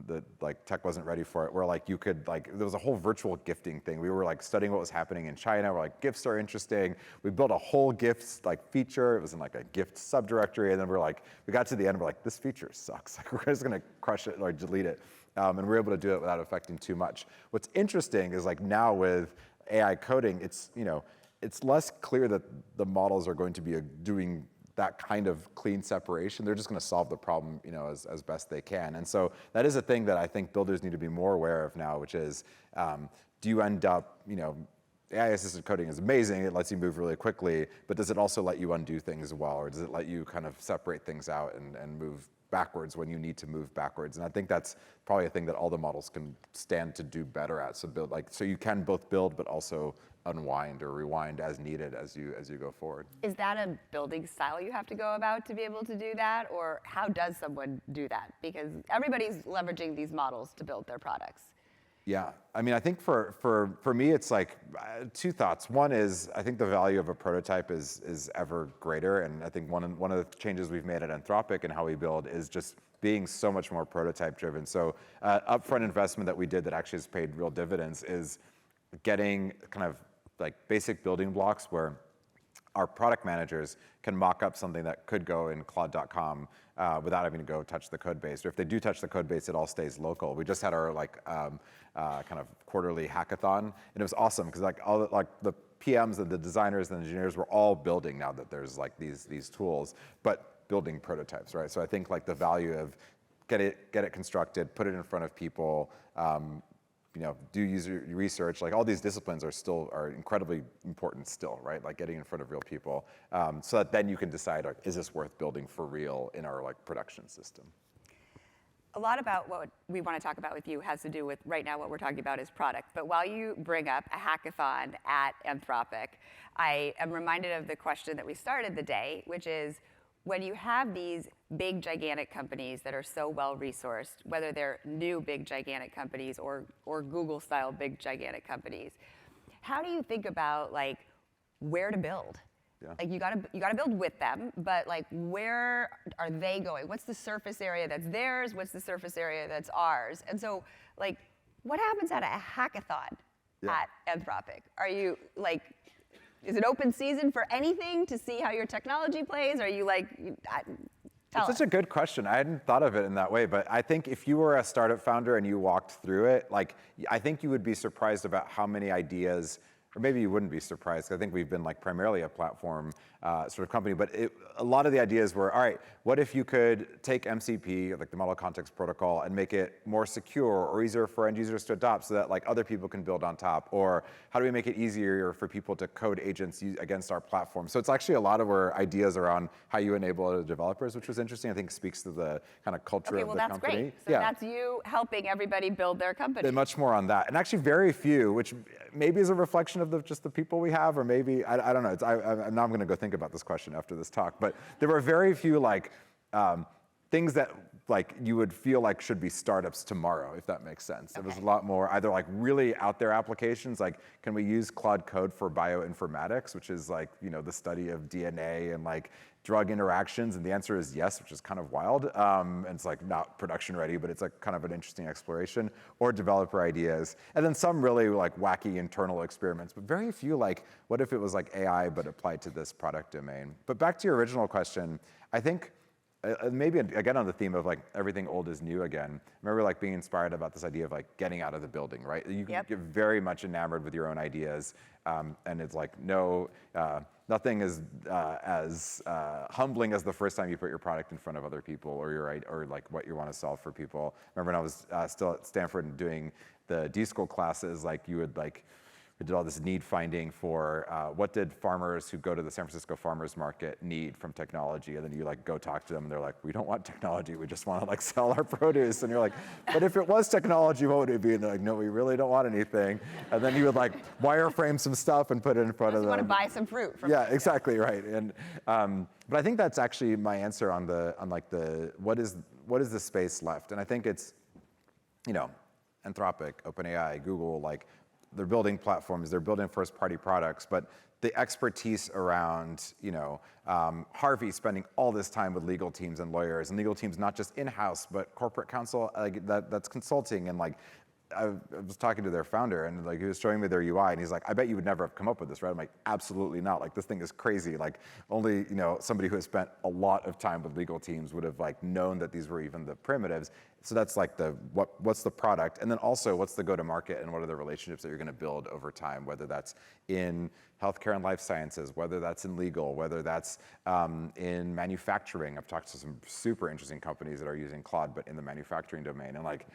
the like tech wasn't ready for it. Where like you could like there was a whole virtual gifting thing. We were like studying what was happening in China. We're like gifts are interesting. We built a whole gifts like feature. It was in like a gift subdirectory, and then we got to the end. We're like, this feature sucks. Like we're just gonna crush it or delete it. And we were able to do it without affecting too much. What's interesting is like now with AI coding, it's it's less clear that the models are going to be doing that kind of clean separation. They're just going to solve the problem, as best they can. And so that is a thing that I think builders need to be more aware of now, which is, do you end up, AI-assisted coding is amazing. It lets you move really quickly, but does it also let you undo things well, or does it let you kind of separate things out and move backwards when you need to move backwards? And I think that's probably a thing that all the models can stand to do better at. So you can both build, but also unwind or rewind as needed as you go forward. Is that a building style you have to go about to be able to do that, or how does someone do that? Because everybody's leveraging these models to build their products. Yeah, I mean, I think for me, it's like two thoughts. One is I think the value of a prototype is ever greater, and I think one of the changes we've made at Anthropic and how we build is just being so much more prototype driven. So upfront investment that we did that actually has paid real dividends is getting kind of like basic building blocks where our product managers can mock up something that could go in Claude.com without having to go touch the code base. Or if they do touch the code base, it all stays local. We just had our kind of quarterly hackathon, and it was awesome because the PMs and the designers and engineers were all building now that there's like these tools, but building prototypes, right? So I think like the value of get it constructed, put it in front of people. Do user research, like all these disciplines are incredibly important still, right? Like getting in front of real people, so that then you can decide, like, is this worth building for real in our like production system? A lot about what we want to talk about with you has to do with right now what we're talking about is product. But while you bring up a hackathon at Anthropic, I am reminded of the question that we started the day, which is, when you have these big, gigantic companies that are so well-resourced, whether they're new, big, gigantic companies or Google-style big, gigantic companies, how do you think about like where to build? Yeah. Like you gotta build with them, but like where are they going? What's the surface area that's theirs? What's the surface area that's ours? And so like, what happens at a hackathon at Anthropic? Are you like, is it open season for anything to see how your technology plays? Are you like, tell us. It's such a good question. I hadn't thought of it in that way, but I think if you were a startup founder and you walked through it, like, I think you would be surprised about how many ideas, or maybe you wouldn't be surprised. I think we've been like primarily a platform sort of company, but a lot of the ideas were, all right, what if you could take MCP, like the Model Context Protocol, and make it more secure or easier for end users to adopt so that like other people can build on top? Or how do we make it easier for people to code agents against our platform? So it's actually a lot of our ideas around how you enable other developers, which was interesting. I think speaks to the kind of culture of the company. Okay, well, that's great. So that's you helping everybody build their company. And much more on that. And actually very few, which maybe is a reflection of just the people we have, or maybe, I don't know. Now I'm going to go think about this question after this talk. But there were very few like things that like you would feel like should be startups tomorrow, if that makes sense. It was a lot more either like really out there applications, like can we use Claude Code for bioinformatics, which is like, the study of DNA and like drug interactions, and the answer is yes, which is kind of wild. And it's like not production ready, but it's like kind of an interesting exploration, or developer ideas. And then some really like wacky internal experiments, but very few like, what if it was like AI, but applied to this product domain? But back to your original question, I think, maybe again on the theme of like everything old is new again. I remember like being inspired about this idea of like getting out of the building, right? You can get very much enamored with your own ideas, and it's like nothing is as humbling as the first time you put your product in front of other people or like what you want to solve for people. I remember when I was still at Stanford and doing the D-School classes, like we did all this need finding for what did farmers who go to the San Francisco farmers market need from technology, and then you like go talk to them and they're like, we don't want technology, we just want to like sell our produce. And you're like, but if it was technology, what would it be? And they're like, no, we really don't want anything. And then you would like wireframe some stuff and put it in front of them. You want to buy some fruit from exactly right. And but I think that's actually my answer on what is the space left. And I think it's, Anthropic, OpenAI, Google, like, they're building platforms, they're building first-party products, but the expertise around, Harvey spending all this time with legal teams and lawyers, and legal teams not just in-house, but corporate counsel, like that's consulting, and like, I was talking to their founder, and like he was showing me their UI, and he's like, I bet you would never have come up with this, right? I'm like, absolutely not. Like, this thing is crazy. Like, only somebody who has spent a lot of time with legal teams would have like known that these were even the primitives. So that's like what's the product, and then also what's the go-to-market, and what are the relationships that you're going to build over time, whether that's in healthcare and life sciences, whether that's in legal, whether that's in manufacturing. I've talked to some super interesting companies that are using Claude, but in the manufacturing domain, and like,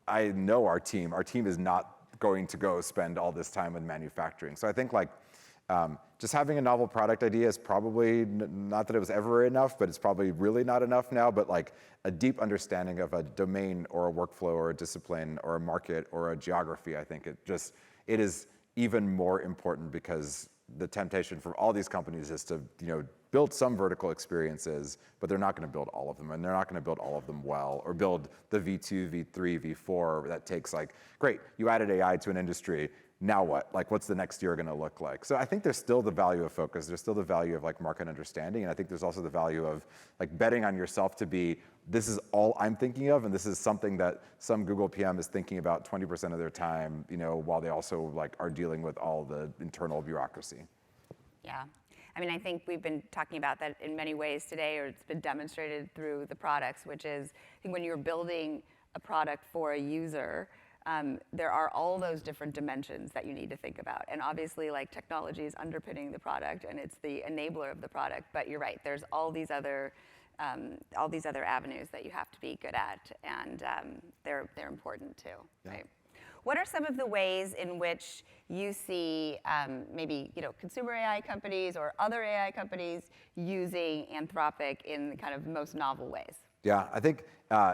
I know our team is not going to go spend all this time in manufacturing. So I think like just having a novel product idea is probably, not that it was ever enough, but it's probably really not enough now, but like a deep understanding of a domain or a workflow or a discipline or a market or a geography, I think it is even more important, because the temptation for all these companies is to, build some vertical experiences, but they're not going to build all of them, and they're not going to build all of them well, or build the V2, V3, V4 that takes like, great, you added AI to an industry, now what? Like, what's the next year going to look like? So I think there's still the value of focus. There's still the value of like market understanding. And I think there's also the value of like betting on yourself to be, this is all I'm thinking of. And this is something that some Google PM is thinking about 20% of their time, you know, while they also like are dealing with all the internal bureaucracy. Yeah. I mean, I think we've been talking about that in many ways today, or it's been demonstrated through the products, which is, I think when you're building a product for a user, there are all those different dimensions that you need to think about. And obviously, like, technology is underpinning the product, and it's the enabler of the product. But you're right, there's all these other avenues that you have to be good at, and they're important too, right? What are some of the ways in which you see maybe, you know, consumer AI companies or other AI companies using Anthropic in kind of most novel ways? Yeah, I think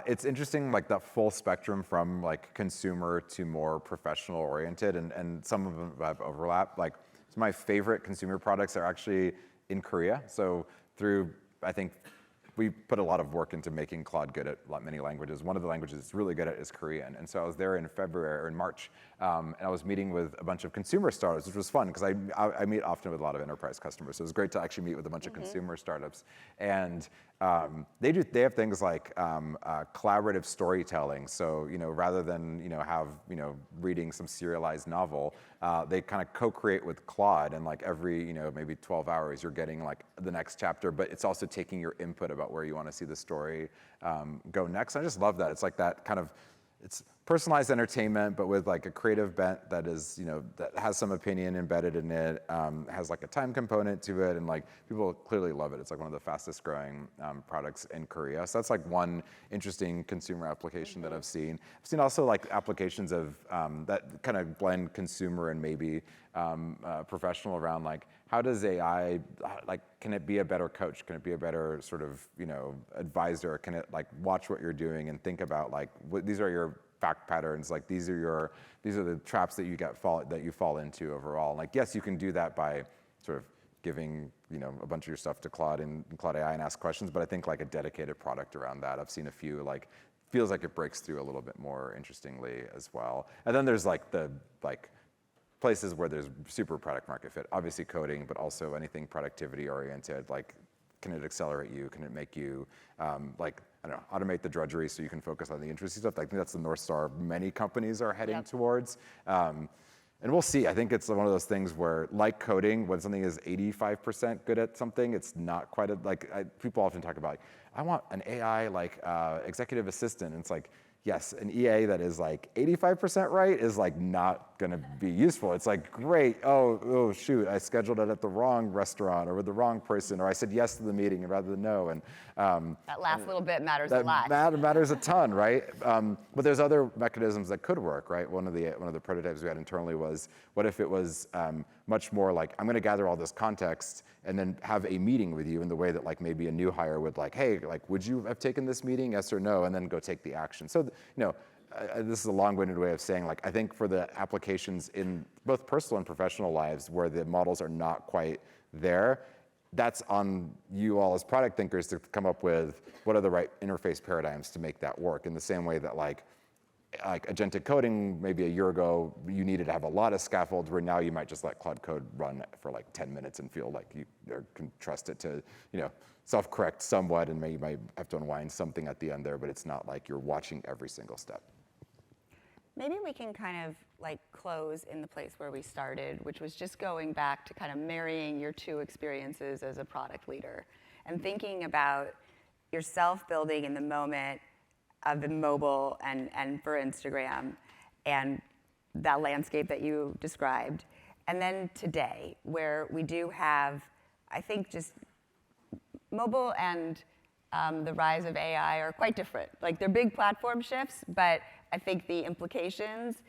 it's interesting, like that full spectrum from like consumer to more professional oriented, and some of them have overlap. Like, some of my favorite consumer products are actually in Korea. So through, I think, we put a lot of work into making Claude good at many languages. One of the languages it's really good at is Korean. And so I was there in February or in March, and I was meeting with a bunch of consumer startups, which was fun because I meet often with a lot of enterprise customers. So it was great to actually meet with a bunch of consumer startups. And they have things like collaborative storytelling. So, you know, rather than, you know, have, you know, reading some serialized novel, they kind of co-create with Claude, and like every, you know, maybe 12 hours you're getting like the next chapter, but it's also taking your input about where you want to see the story go next. I just love that. It's like that kind of, it's personalized entertainment, but with like a creative bent that is, you know, that has some opinion embedded in it, has like a time component to it, and like people clearly love it. It's like one of the fastest growing products in Korea. So that's like one interesting consumer application that I've seen. I've seen also like applications of that kind of blend consumer and maybe professional around like, how does AI, like, can it be a better coach? Can it be a better sort of, you know, advisor? Can it like watch what you're doing and think about like, these are your fact patterns, like these are the traps that you fall into overall. And like, yes, you can do that by sort of giving, you know, a bunch of your stuff to Claude and Claude AI and ask questions, but I think like a dedicated product around that, I've seen a few, like, feels like it breaks through a little bit more interestingly as well. And then there's like the places where there's super product market fit, obviously coding, but also anything productivity oriented, like, can it accelerate you? Can it make you, like, I don't know, automate the drudgery so you can focus on the interesting stuff? I think that's the North Star many companies are heading towards. And we'll see. I think it's one of those things where, like coding, when something is 85% good at something, it's not quite people often talk about, like, I want an AI like executive assistant. And it's like, yes, an EA that is like 85% right is like not gonna be useful. It's like, great, oh shoot, I scheduled it at the wrong restaurant or with the wrong person, or I said yes to the meeting rather than no. And that last little bit matters a lot. That matters a ton, right? But there's other mechanisms that could work, right? One of the prototypes we had internally was, what if it was much more like, I'm gonna gather all this context and then have a meeting with you in the way that like maybe a new hire would, like, hey, like, would you have taken this meeting, yes or no, and then go take the action. So, you know, this is a long-winded way of saying, like, I think for the applications in both personal and professional lives where the models are not quite there, that's on you all as product thinkers to come up with what are the right interface paradigms to make that work, in the same way that like agentic coding, maybe a year ago, you needed to have a lot of scaffolds, where now you might just let Claude Code run for like 10 minutes and feel like you can trust it to, you know, self-correct somewhat, and you might have to unwind something at the end there, but it's not like you're watching every single step. Maybe we can kind of like close in the place where we started, which was just going back to kind of marrying your two experiences as a product leader and thinking about yourself building in the moment of the mobile and for Instagram and that landscape that you described. And then today, where we do have, I think, just mobile and the rise of AI are quite different. Like, they're big platform shifts, but I think the implications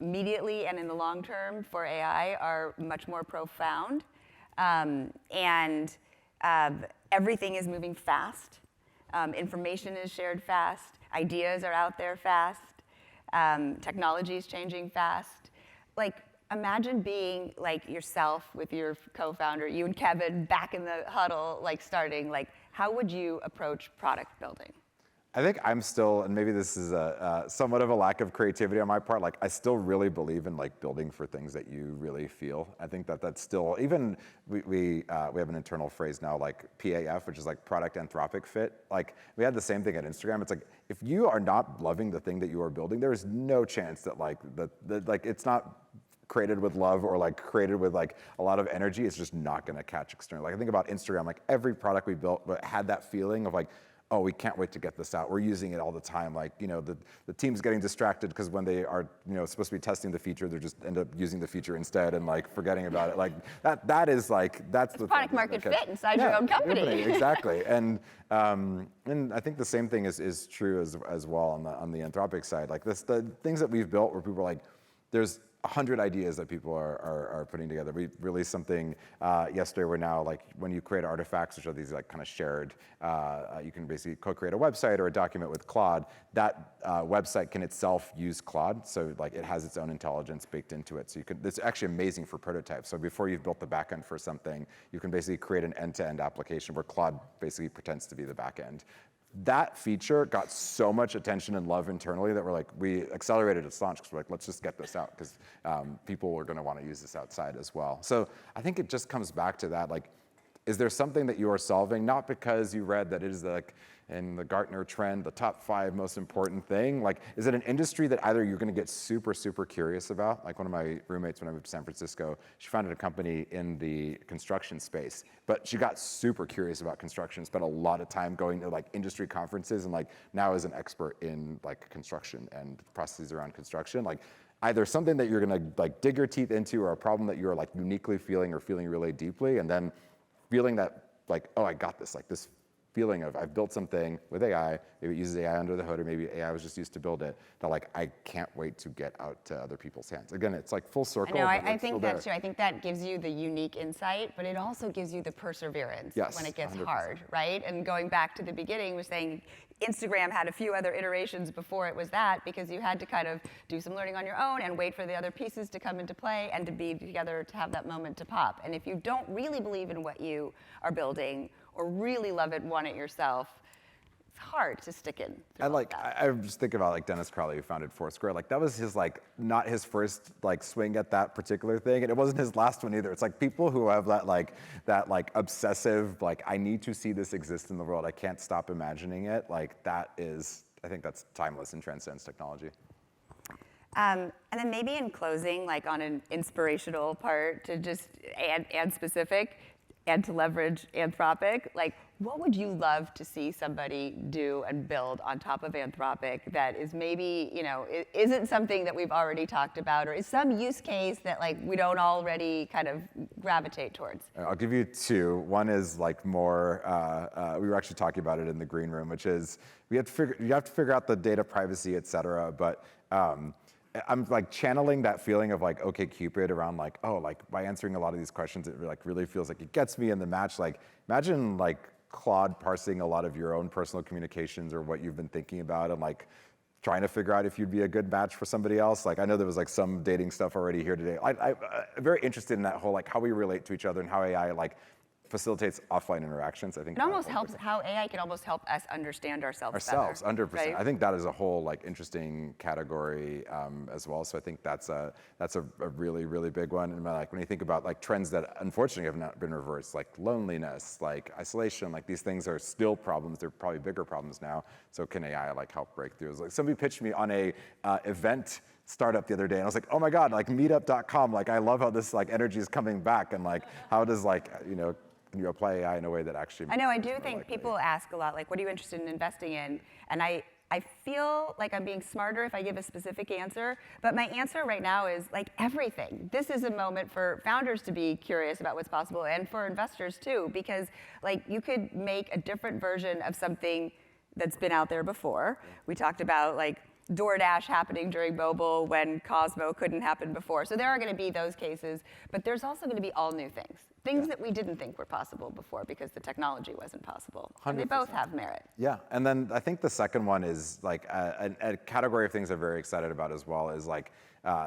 immediately and in the long term for AI are much more profound. And everything is moving fast. Information is shared fast. Ideas are out there fast. Technology is changing fast. Like, imagine being like yourself with your co-founder, you and Kevin back in the huddle, like starting, like how would you approach product building? I think I'm still, and maybe this is somewhat of a lack of creativity on my part, like I still really believe in like building for things that you really feel. I think that that's still, even we have an internal phrase now like PAF, which is like product anthropic fit. Like we had the same thing at Instagram. It's like, if you are not loving the thing that you are building, there is no chance that like, like it's not created with love or like created with like a lot of energy. It's just not gonna catch external. Like I think about Instagram, like every product we built had that feeling of like, oh, we can't wait to get this out. We're using it all the time. Like, you know, the team's getting distracted because when they are, you know, supposed to be testing the feature, they just end up using the feature instead and like forgetting about it. Like that is like, that's the product market fit inside your own company. Exactly. And I think the same thing is true as well on the Anthropic side. Like the things that we've built where people are like, there's 100 ideas that people are putting together. We released something yesterday where now, like, when you create artifacts, which are these like kind of shared, you can basically co-create a website or a document with Claude. That website can itself use Claude, so like it has its own intelligence baked into it. So you could, it's actually amazing for prototypes. So before you've built the backend for something, you can basically create an end-to-end application where Claude basically pretends to be the backend. That feature got so much attention and love internally that we're like, we accelerated its launch because we're like, let's just get this out because people are going to want to use this outside as well. So I think it just comes back to that, like, is there something that you are solving, not because you read that it is like in the Gartner trend, the top 5 most important thing? Like, is it an industry that either you're going to get super, super curious about? Like one of my roommates when I moved to San Francisco, she founded a company in the construction space, but she got super curious about construction, spent a lot of time going to like industry conferences, and like now is an expert in like construction and processes around construction. Like, either something that you're going to like dig your teeth into, or a problem that you're like uniquely feeling or feeling really deeply, and then feeling that like, oh, I got this, like this feeling of I've built something with AI, maybe it uses AI under the hood, or maybe AI was just used to build it, that like I can't wait to get out to other people's hands. Again, it's like full circle. I know, I think that's true. I think that gives you the unique insight, but it also gives you the perseverance when it gets 100%. Hard, right? And going back to the beginning, was saying Instagram had a few other iterations before it was that, because you had to kind of do some learning on your own and wait for the other pieces to come into play and to be together to have that moment to pop. And if you don't really believe in what you are building or really love it, want it yourself, it's hard to stick in. I just think about like Dennis Crowley, who founded Foursquare. Like that was his like not his first like swing at that particular thing, and it wasn't his last one either. It's like people who have that obsessive like I need to see this exist in the world. I can't stop imagining it. Like that is, I think that's timeless and transcends technology. And then maybe in closing, like on an inspirational part, to just add specific and to leverage Anthropic, like what would you love to see somebody do and build on top of Anthropic that is maybe, you know, isn't something that we've already talked about, or is some use case that like we don't already kind of gravitate towards? I'll give you 2. One is like more, we were actually talking about it in the green room, which is you have to figure out the data privacy, et cetera, but I'm like channeling that feeling of like OkCupid around like, oh, like by answering a lot of these questions, it like really feels like it gets me in the match. Like imagine like Claude parsing a lot of your own personal communications or what you've been thinking about and like trying to figure out if you'd be a good match for somebody else. Like I know there was like some dating stuff already here today. I'm very interested in that whole like how we relate to each other and how AI like facilitates offline interactions. I think it almost helps how AI can almost help us understand ourselves better. 100%. Right? I think that is a whole like interesting category as well. So I think that's a really, really big one. And like when you think about like trends that unfortunately have not been reversed, like loneliness, like isolation, like these things are still problems. They're probably bigger problems now. So can AI like help break through? Like somebody pitched me on a event startup the other day, and I was like, oh my God, like meetup.com, like I love how this like energy is coming back, and like how does like, you know, can you apply AI in a way that actually I know, I do think people ask a lot, like, what are you interested in investing in? And I feel like I'm being smarter if I give a specific answer, but my answer right now is like everything. This is a moment for founders to be curious about what's possible, and for investors too, because like you could make a different version of something that's been out there before. We talked about like, DoorDash happening during mobile when Cosmo couldn't happen before. So there are going to be those cases, but there's also going to be all new things that we didn't think were possible before because the technology wasn't possible. And they both have merit. Yeah, and then I think the second one is like a category of things I'm very excited about as well is like,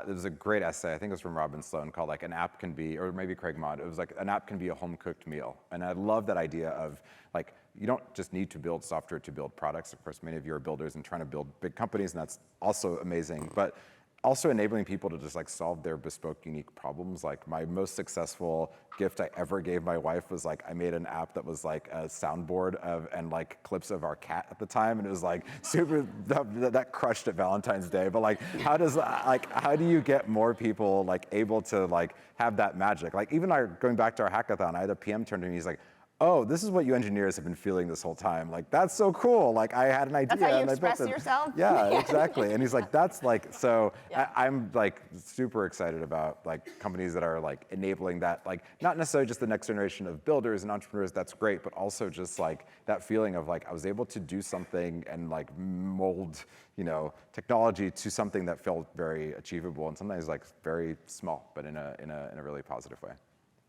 there's a great essay, I think it was from Robin Sloan, called like an app can be, or maybe Craig Mott, it was like an app can be a home-cooked meal. And I love that idea of like, you don't just need to build software to build products. Of course, many of you are builders and trying to build big companies, and that's also amazing. But also enabling people to just like solve their bespoke, unique problems. Like my most successful gift I ever gave my wife was like, I made an app that was like a soundboard of, and like clips of our cat at the time. And it was like super, that crushed at Valentine's Day. But like, how do you get more people like able to like have that magic? Like even going back to our hackathon, I had a PM turn to me, he's like, oh, this is what you engineers have been feeling this whole time. Like, that's so cool. Like, I had an idea. That's how you and express I built it. yourself? Yeah, exactly. And he's like, that's like, so I'm like super excited about like companies that are like enabling that, like not necessarily just the next generation of builders and entrepreneurs, that's great, but also just like that feeling of like, I was able to do something and like mold, you know, technology to something that felt very achievable and sometimes like very small, but in a really positive way.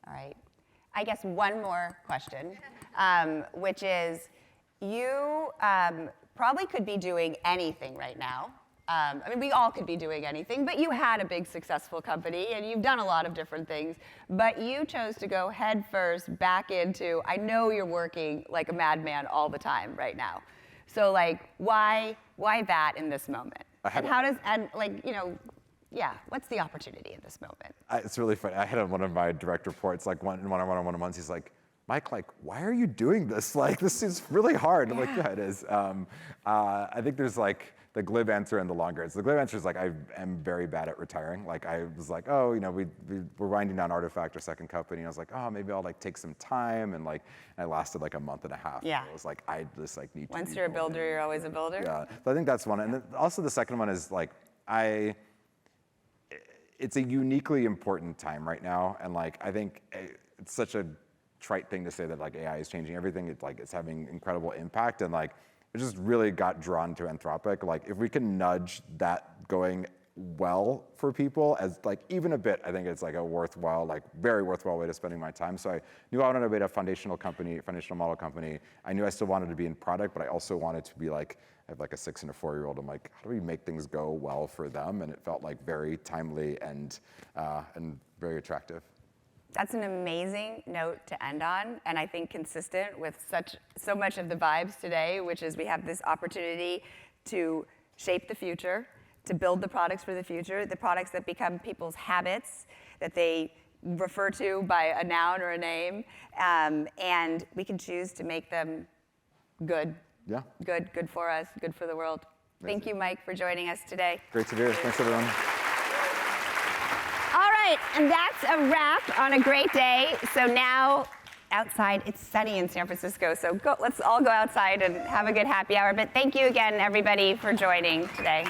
All right. I guess one more question, which is you probably could be doing anything right now. I mean, we all could be doing anything, but you had a big successful company and you've done a lot of different things, but you chose to go head first back into, I know you're working like a madman all the time right now. So like, why that in this moment? And how does, and like, you know, yeah, what's the opportunity in this moment? It's really funny. I had one of my direct reports, like one on one-on-ones, he's like, Mike, like, why are you doing this? Like, this is really hard. I'm like, yeah, it is. I think there's like the glib answer and the longer answer. The glib answer is like, I am very bad at retiring. Like, I was like, oh, you know, we're winding down Artifact, our second company. And I was like, oh, maybe I'll like take some time. And like, I lasted like a month and a half. Yeah. I was like, I just like need to. Once you're a builder, you're always a builder. Yeah. So I think that's one. And then also the second one is like, it's a uniquely important time right now, and like I think it's such a trite thing to say that like AI is changing everything. It's like it's having incredible impact, and like it just really got drawn to Anthropic. Like if we can nudge that going well for people as like even a bit, I think it's like a worthwhile, like very worthwhile way to spending my time. So I knew I wanted to be a foundational model company. I knew I still wanted to be in product, but I also wanted to be like, I have like a 6 and a 4-year-old. I'm like, how do we make things go well for them? And it felt like very timely and very attractive. That's an amazing note to end on, and I think consistent with so much of the vibes today, which is we have this opportunity to shape the future, to build the products for the future, the products that become people's habits, that they refer to by a noun or a name, and we can choose to make them good. Yeah. Good for us, good for the world. Amazing. Thank you, Mike, for joining us today. Great to be here. Thanks, everyone. All right, and that's a wrap on a great day. So now outside, it's sunny in San Francisco, so let's all go outside and have a good happy hour. But thank you again, everybody, for joining today.